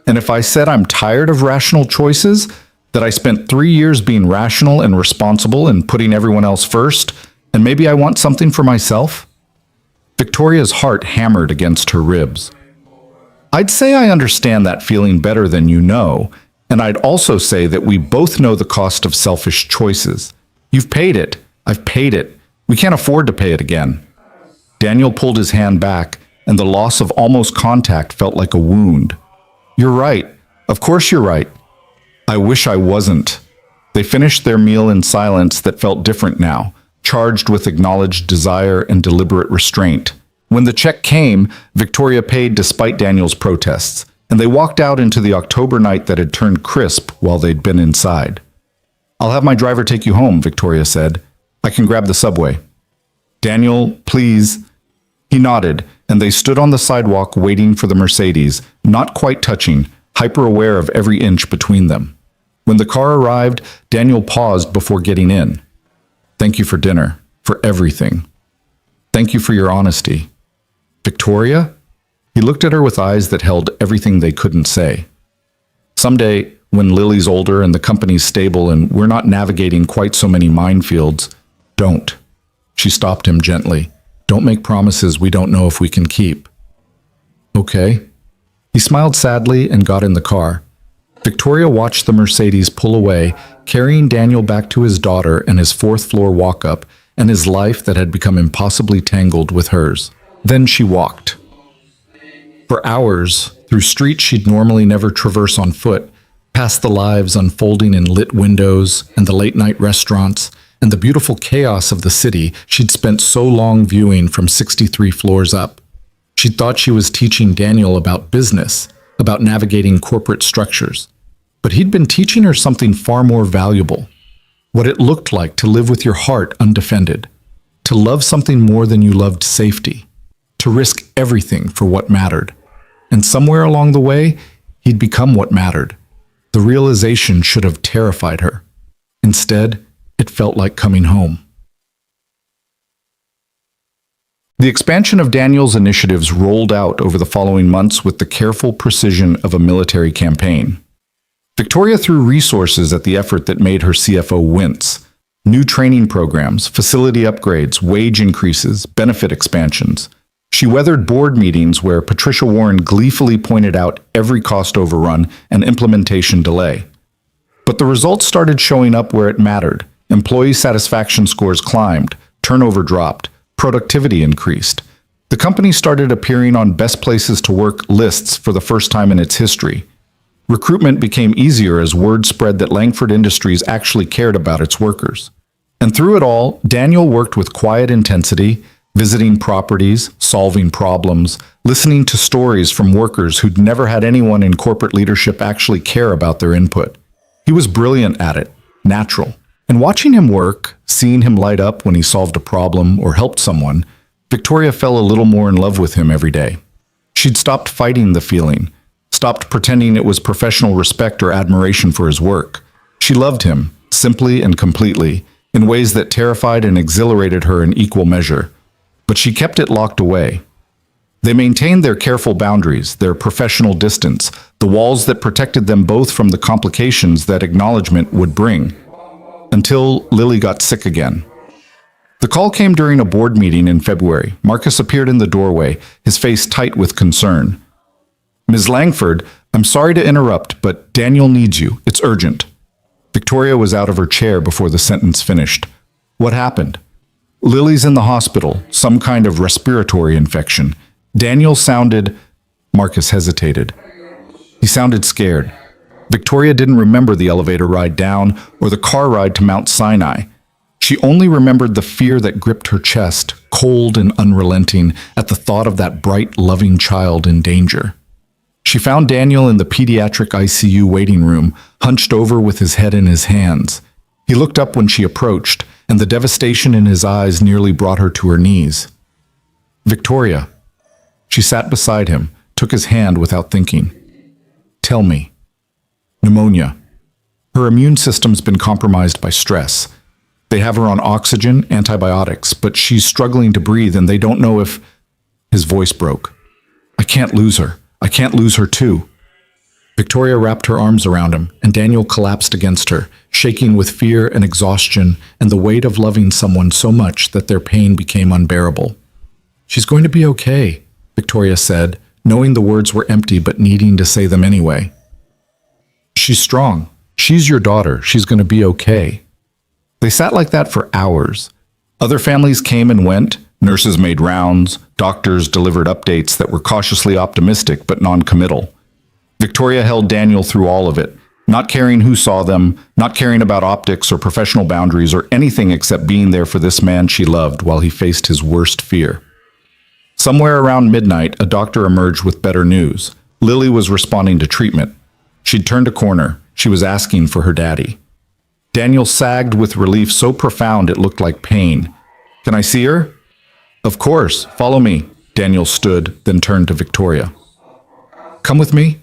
And if I said I'm tired of rational choices, that I spent 3 years being rational and responsible and putting everyone else first, and maybe I want something for myself? Victoria's heart hammered against her ribs. I'd say I understand that feeling better than you know, and I'd also say that we both know the cost of selfish choices. You've paid it. I've paid it. We can't afford to pay it again. Daniel pulled his hand back, and the loss of almost contact felt like a wound. You're right. Of course you're right. I wish I wasn't. They finished their meal in silence that felt different now, charged with acknowledged desire and deliberate restraint. When the check came, Victoria paid despite Daniel's protests, and they walked out into the October night that had turned crisp while they'd been inside. I'll have my driver take you home, Victoria said. I can grab the subway. Daniel, please. He nodded, and they stood on the sidewalk waiting for the Mercedes, not quite touching, hyper-aware of every inch between them. When the car arrived, Daniel paused before getting in. Thank you for dinner, for everything. Thank you for your honesty. Victoria? He looked at her with eyes that held everything they couldn't say. Someday, when Lily's older and the company's stable and we're not navigating quite so many minefields, don't. She stopped him gently. Don't make promises we don't know if we can keep. Okay. He smiled sadly and got in the car. Victoria watched the Mercedes pull away, carrying Daniel back to his daughter and his fourth-floor walk-up and his life that had become impossibly tangled with hers. Then she walked. For hours, through streets she'd normally never traverse on foot, past the lives unfolding in lit windows and the late-night restaurants and the beautiful chaos of the city she'd spent so long viewing from 63 floors up. She'd thought she was teaching Daniel about business, about navigating corporate structures. But he'd been teaching her something far more valuable. What it looked like to live with your heart undefended. To love something more than you loved safety. To risk everything for what mattered. And somewhere along the way, he'd become what mattered. The realization should have terrified her. Instead, it felt like coming home. The expansion of Daniel's initiatives rolled out over the following months with the careful precision of a military campaign. Victoria threw resources at the effort that made her CFO wince. New training programs, facility upgrades, wage increases, benefit expansions. She weathered board meetings where Patricia Warren gleefully pointed out every cost overrun and implementation delay. But the results started showing up where it mattered. Employee satisfaction scores climbed, turnover dropped, productivity increased. The company started appearing on best places to work lists for the first time in its history. Recruitment became easier as word spread that Langford Industries actually cared about its workers. And through it all, Daniel worked with quiet intensity, visiting properties, solving problems, listening to stories from workers who'd never had anyone in corporate leadership actually care about their input. He was brilliant at it, natural. And watching him work, seeing him light up when he solved a problem or helped someone, Victoria fell a little more in love with him every day. She'd stopped fighting the feeling, stopped pretending it was professional respect or admiration for his work. She loved him, simply and completely, in ways that terrified and exhilarated her in equal measure. But she kept it locked away. They maintained their careful boundaries, their professional distance, the walls that protected them both from the complications that acknowledgement would bring. Until Lily got sick again. The call came during a board meeting in February. Marcus appeared in the doorway, his face tight with concern. "Ms. Langford, I'm sorry to interrupt, but Daniel needs you. It's urgent." Victoria was out of her chair before the sentence finished. "What happened?" "Lily's in the hospital, some kind of respiratory infection." Daniel sounded... Marcus hesitated. He sounded scared. Victoria didn't remember the elevator ride down or the car ride to Mount Sinai. She only remembered the fear that gripped her chest, cold and unrelenting, at the thought of that bright, loving child in danger. She found Daniel in the pediatric ICU waiting room, hunched over with his head in his hands. He looked up when she approached, and the devastation in his eyes nearly brought her to her knees. "Victoria." She sat beside him, took his hand without thinking. "Tell me." "Pneumonia. Her immune system's been compromised by stress. They have her on oxygen, antibiotics, but she's struggling to breathe and they don't know if..." His voice broke. "I can't lose her. I can't lose her too." Victoria wrapped her arms around him, and Daniel collapsed against her, shaking with fear and exhaustion and the weight of loving someone so much that their pain became unbearable. "She's going to be okay," Victoria said, knowing the words were empty but needing to say them anyway. "She's strong. She's your daughter. She's going to be okay." They sat like that for hours. Other families came and went. Nurses made rounds. Doctors delivered updates that were cautiously optimistic but non-committal. Victoria held Daniel through all of it, not caring who saw them, not caring about optics or professional boundaries or anything except being there for this man she loved while he faced his worst fear. Somewhere around midnight, a doctor emerged with better news. Lily was responding to treatment. She'd turned a corner. She was asking for her daddy. Daniel sagged with relief so profound it looked like pain. "Can I see her?" "Of course. Follow me." Daniel stood, then turned to Victoria. "Come with me."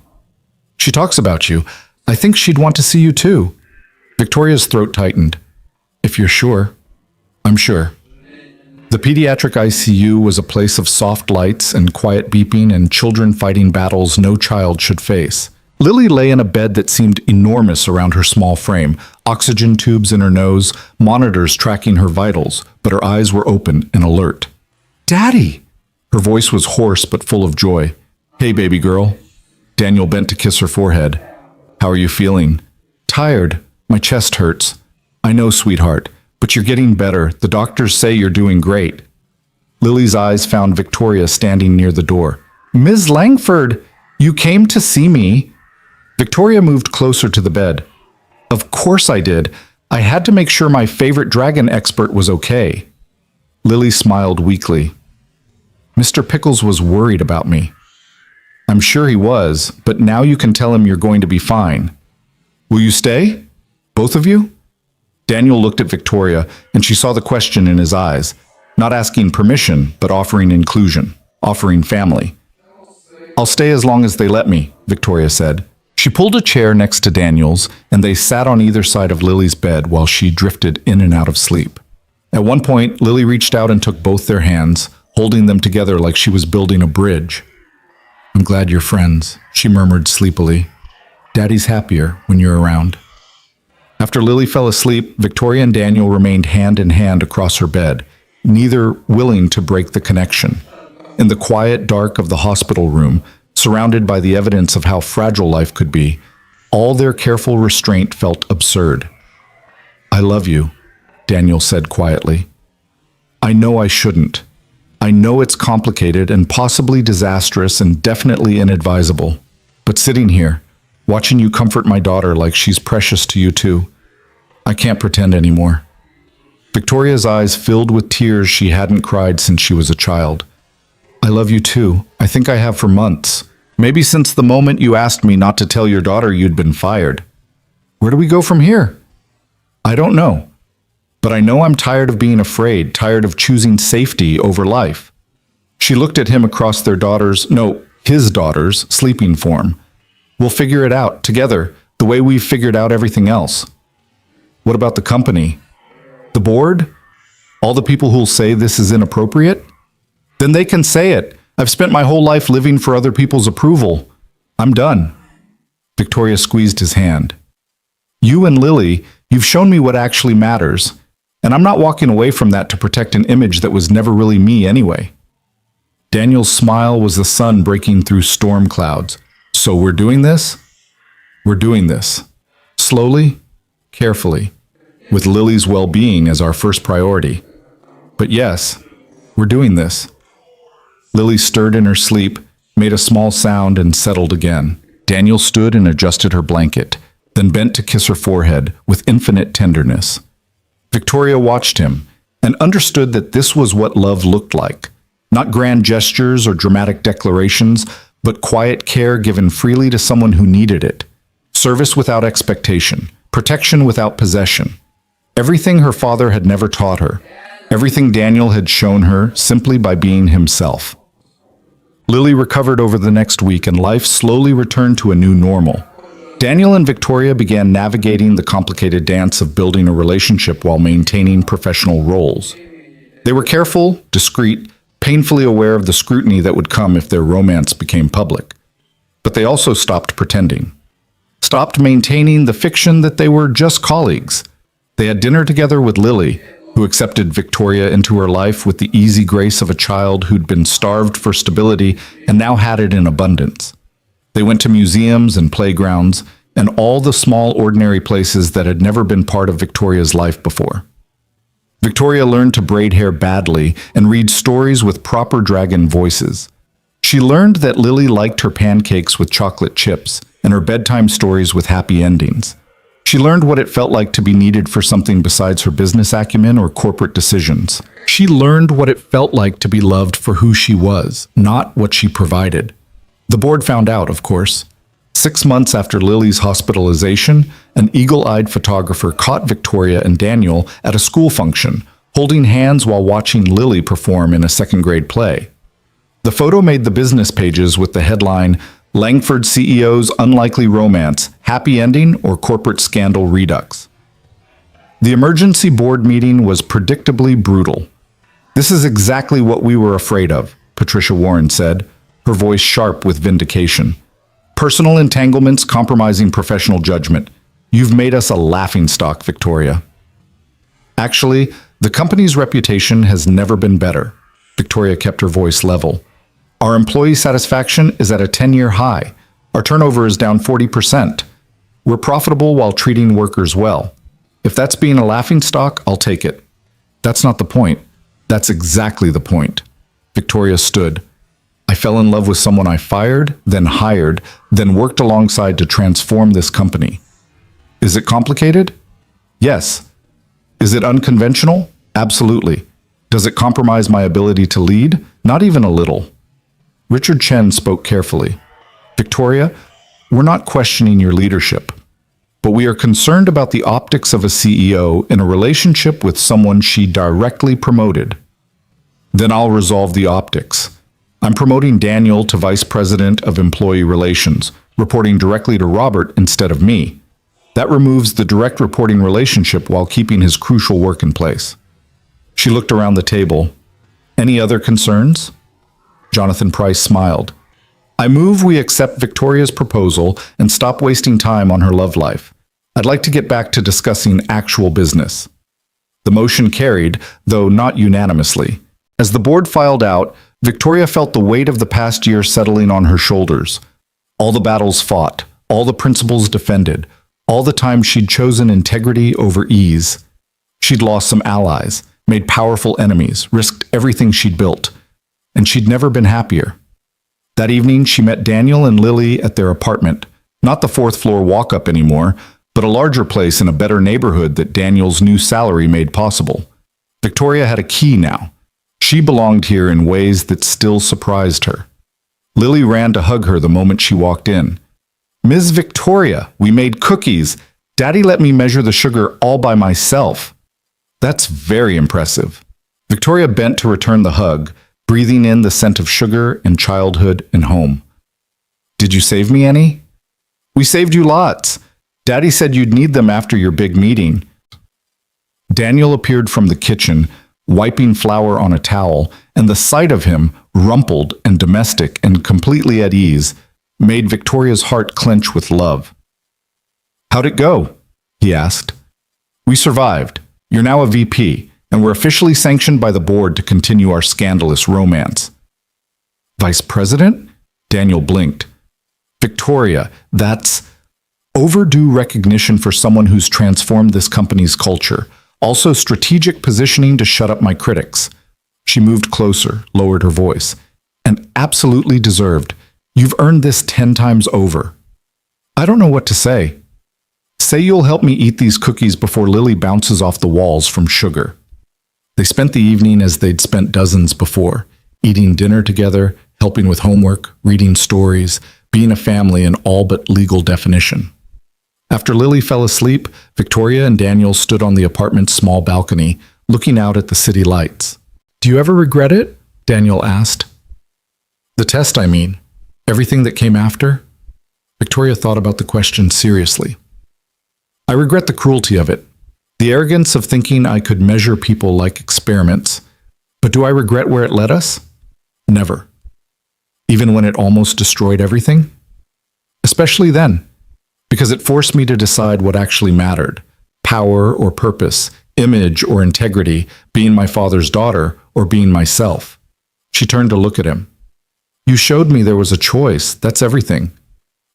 "She talks about you. I think she'd want to see you too." Victoria's throat tightened. "If you're sure." "I'm sure." The pediatric ICU was a place of soft lights and quiet beeping and children fighting battles no child should face. Lily lay in a bed that seemed enormous around her small frame, oxygen tubes in her nose, monitors tracking her vitals, but her eyes were open and alert. "Daddy!" Her voice was hoarse but full of joy. "Hey, baby girl." Daniel bent to kiss her forehead. "How are you feeling?" "Tired. My chest hurts." "I know, sweetheart, but you're getting better. The doctors say you're doing great." Lily's eyes found Victoria standing near the door. "Ms. Langford, you came to see me." Victoria moved closer to the bed. "Of course I did. I had to make sure my favorite dragon expert was okay." Lily smiled weakly. "Mr. Pickles was worried about me." "I'm sure he was, but now you can tell him you're going to be fine." "Will you stay? Both of you?" Daniel looked at Victoria, and she saw the question in his eyes, not asking permission, but offering inclusion, offering family. "I'll stay as long as they let me," Victoria said. She pulled a chair next to Daniel's, and they sat on either side of Lily's bed while she drifted in and out of sleep. At one point, Lily reached out and took both their hands, holding them together like she was building a bridge. "I'm glad you're friends," she murmured sleepily. "Daddy's happier when you're around." After Lily fell asleep, Victoria and Daniel remained hand in hand across her bed, neither willing to break the connection. In the quiet dark of the hospital room, surrounded by the evidence of how fragile life could be, all their careful restraint felt absurd. "I love you," Daniel said quietly. "I know I shouldn't. I know it's complicated and possibly disastrous and definitely inadvisable. But sitting here, watching you comfort my daughter like she's precious to you too, I can't pretend anymore." Victoria's eyes filled with tears she hadn't cried since she was a child. "I love you too. I think I have for months. Maybe since the moment you asked me not to tell your daughter you'd been fired. Where do we go from here?" "I don't know. But I know I'm tired of being afraid, tired of choosing safety over life." She looked at him across his daughter's sleeping form. "We'll figure it out, together, the way we've figured out everything else." "What about the company? The board? All the people who'll say this is inappropriate?" "Then they can say it. I've spent my whole life living for other people's approval. I'm done." Victoria squeezed his hand. "You and Lily, you've shown me what actually matters, and I'm not walking away from that to protect an image that was never really me anyway." Daniel's smile was the sun breaking through storm clouds. "So we're doing this?" "We're doing this. Slowly, carefully, with Lily's well-being as our first priority. But yes, we're doing this." Lily stirred in her sleep, made a small sound, and settled again. Daniel stood and adjusted her blanket, then bent to kiss her forehead with infinite tenderness. Victoria watched him and understood that this was what love looked like. Not grand gestures or dramatic declarations, but quiet care given freely to someone who needed it. Service without expectation, protection without possession. Everything her father had never taught her. Everything Daniel had shown her simply by being himself. Lily recovered over the next week and life slowly returned to a new normal. Daniel and Victoria began navigating the complicated dance of building a relationship while maintaining professional roles. They were careful, discreet, painfully aware of the scrutiny that would come if their romance became public. But they also stopped pretending. Stopped maintaining the fiction that they were just colleagues. They had dinner together with Lily, who accepted Victoria into her life with the easy grace of a child who'd been starved for stability and now had it in abundance. They went to museums and playgrounds and all the small, ordinary places that had never been part of Victoria's life before. Victoria learned to braid hair badly and read stories with proper dragon voices. She learned that Lily liked her pancakes with chocolate chips and her bedtime stories with happy endings. She learned what it felt like to be needed for something besides her business acumen or corporate decisions. She learned what it felt like to be loved for who she was, not what she provided. The board found out, of course. 6 months after Lily's hospitalization, an eagle-eyed photographer caught Victoria and Daniel at a school function, holding hands while watching Lily perform in a second-grade play. The photo made the business pages with the headline, "Langford CEO's Unlikely Romance, Happy Ending or Corporate Scandal Redux." The emergency board meeting was predictably brutal. "This is exactly what we were afraid of," Patricia Warren said, her voice sharp with vindication. "Personal entanglements compromising professional judgment. You've made us a laughingstock, Victoria." "Actually, the company's reputation has never been better." Victoria kept her voice level. "Our employee satisfaction is at a 10-year high. Our turnover is down 40%. We're profitable while treating workers well. If that's being a laughingstock, I'll take it." "That's not the point. That's exactly the point." Victoria stood. "I fell in love with someone I fired, then hired, then worked alongside to transform this company. Is it complicated? Yes. Is it unconventional? Absolutely. Does it compromise my ability to lead? Not even a little." Richard Chen spoke carefully. "Victoria, we're not questioning your leadership, but we are concerned about the optics of a CEO in a relationship with someone she directly promoted." "Then I'll resolve the optics. I'm promoting Daniel to Vice President of Employee Relations, reporting directly to Robert instead of me. That removes the direct reporting relationship while keeping his crucial work in place." She looked around the table. "Any other concerns?" Jonathan Price smiled. "I move we accept Victoria's proposal and stop wasting time on her love life. I'd like to get back to discussing actual business." The motion carried, though not unanimously. As the board filed out, Victoria felt the weight of the past year settling on her shoulders. All the battles fought, all the principles defended, all the time she'd chosen integrity over ease. She'd lost some allies, made powerful enemies, risked everything she'd built, and she'd never been happier. That evening, she met Daniel and Lily at their apartment, not the fourth-floor walk-up anymore, but a larger place in a better neighborhood that Daniel's new salary made possible. Victoria had a key now. She belonged here in ways that still surprised her. Lily ran to hug her the moment she walked in. "Ms. Victoria, we made cookies. Daddy let me measure the sugar all by myself." "That's very impressive." Victoria bent to return the hug, breathing in the scent of sugar and childhood and home. "Did you save me any?" "We saved you lots. Daddy said you'd need them after your big meeting." Daniel appeared from the kitchen, wiping flour on a towel, and the sight of him, rumpled and domestic and completely at ease, made Victoria's heart clench with love. "How'd it go?" he asked. "We survived. You're now a VP, and we're officially sanctioned by the board to continue our scandalous romance." "Vice President?" Daniel blinked. "Victoria, that's overdue recognition for someone who's transformed this company's culture. Also strategic positioning to shut up my critics." She moved closer, lowered her voice. "And absolutely deserved. You've earned this 10 times over." "I don't know what to say." "Say you'll help me eat these cookies before Lily bounces off the walls from sugar." They spent the evening as they'd spent dozens before, eating dinner together, helping with homework, reading stories, being a family in all but legal definition. After Lily fell asleep, Victoria and Daniel stood on the apartment's small balcony, looking out at the city lights. "Do you ever regret it?" Daniel asked. "The test, I mean. Everything that came after?" Victoria thought about the question seriously. "I regret the cruelty of it, the arrogance of thinking I could measure people like experiments. But do I regret where it led us? Never. Even when it almost destroyed everything? Especially then, because it forced me to decide what actually mattered: power or purpose, image or integrity, being my father's daughter or being myself." She turned to look at him. "You showed me there was a choice. That's everything."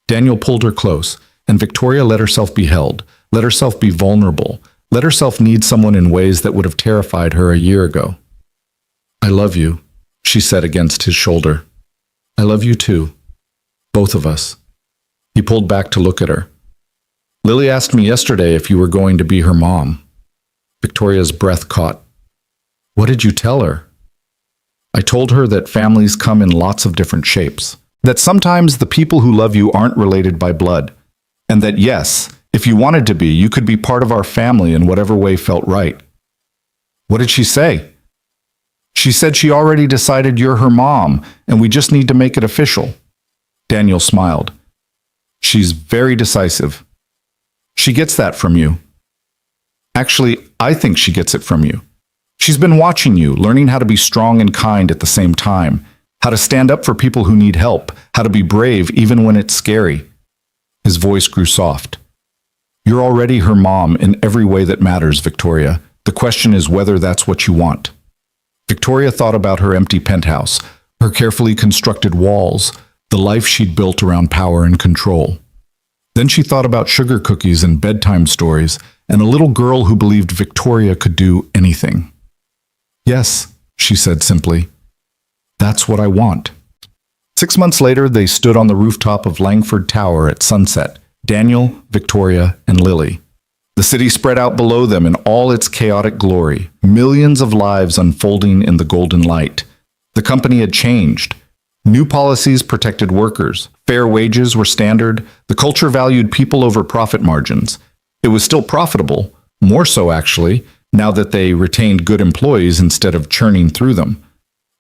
Daniel pulled her close, and Victoria let herself be held, let herself be vulnerable, let herself need someone in ways that would have terrified her a year ago. "I love you," she said against his shoulder. "I love you too. Both of us." He pulled back to look at her. "Lily asked me yesterday if you were going to be her mom." Victoria's breath caught. "What did you tell her?" "I told her that families come in lots of different shapes, that sometimes the people who love you aren't related by blood, and that yes, if you wanted to be, you could be part of our family in whatever way felt right." "What did she say?" "She said she already decided you're her mom, and we just need to make it official." Daniel smiled. "She's very decisive. She gets that from you." "Actually, I think she gets it from you. She's been watching you, learning how to be strong and kind at the same time, how to stand up for people who need help, how to be brave even when it's scary." His voice grew soft. "You're already her mom in every way that matters, Victoria. The question is whether that's what you want." Victoria thought about her empty penthouse, her carefully constructed walls, the life she'd built around power and control. Then she thought about sugar cookies and bedtime stories, and a little girl who believed Victoria could do anything. "Yes," she said simply. "That's what I want." 6 months later, they stood on the rooftop of Langford Tower at sunset, Daniel, Victoria, and Lily. The city spread out below them in all its chaotic glory, millions of lives unfolding in the golden light. The company had changed. New policies protected workers. Fair wages were standard. The culture valued people over profit margins. It was still profitable, more so actually, now that they retained good employees instead of churning through them.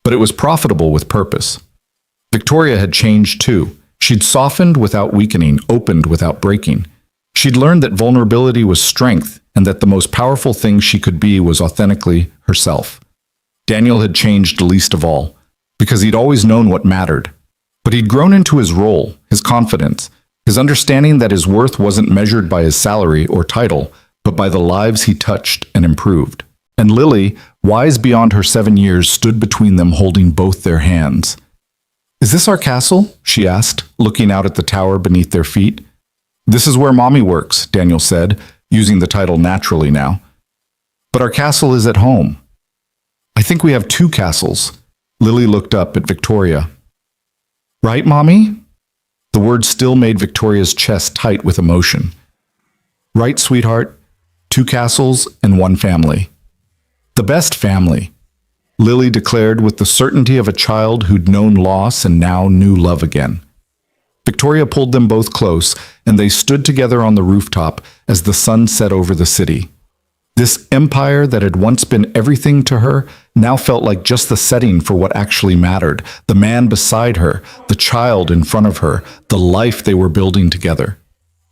But it was profitable with purpose. Victoria had changed too. She'd softened without weakening, opened without breaking. She'd learned that vulnerability was strength, and that the most powerful thing she could be was authentically herself. Daniel had changed least of all, because he'd always known what mattered. But he'd grown into his role, his confidence, His understanding that his worth wasn't measured by his salary or title, but by the lives he touched and improved. And Lily, wise beyond her 7 years, stood between them holding both their hands. "Is this our castle?" she asked, looking out at the tower beneath their feet. "This is where Mommy works," Daniel said, using the title naturally now. "But our castle is at home." "I think we have 2 castles." Lily looked up at Victoria. "Right, Mommy?" The words still made Victoria's chest tight with emotion. "Right, sweetheart. 2 castles and 1 family. The best family," Lily declared with the certainty of a child who'd known loss and now knew love again. Victoria pulled them both close, and they stood together on the rooftop as the sun set over the city. This empire that had once been everything to her now felt like just the setting for what actually mattered, the man beside her, the child in front of her, the life they were building together.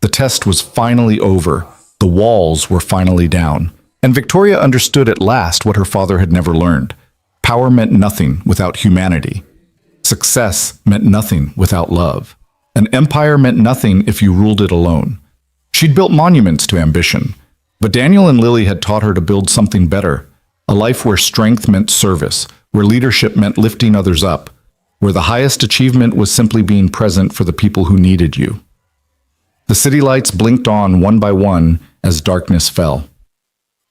The test was finally over. The walls were finally down. And Victoria understood at last what her father had never learned. Power meant nothing without humanity. Success meant nothing without love. An empire meant nothing if you ruled it alone. She'd built monuments to ambition, but Daniel and Lily had taught her to build something better, a life where strength meant service, where leadership meant lifting others up, where the highest achievement was simply being present for the people who needed you. The city lights blinked on one by one as darkness fell.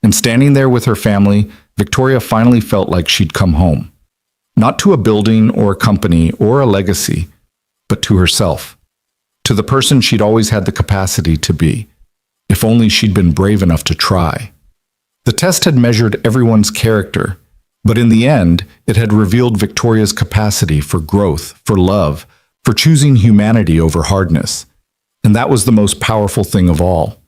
And standing there with her family, Victoria finally felt like she'd come home. Not to a building or a company or a legacy, but to herself. To the person she'd always had the capacity to be, if only she'd been brave enough to try. The test had measured everyone's character, but in the end, it had revealed Victoria's capacity for growth, for love, for choosing humanity over hardness. And that was the most powerful thing of all.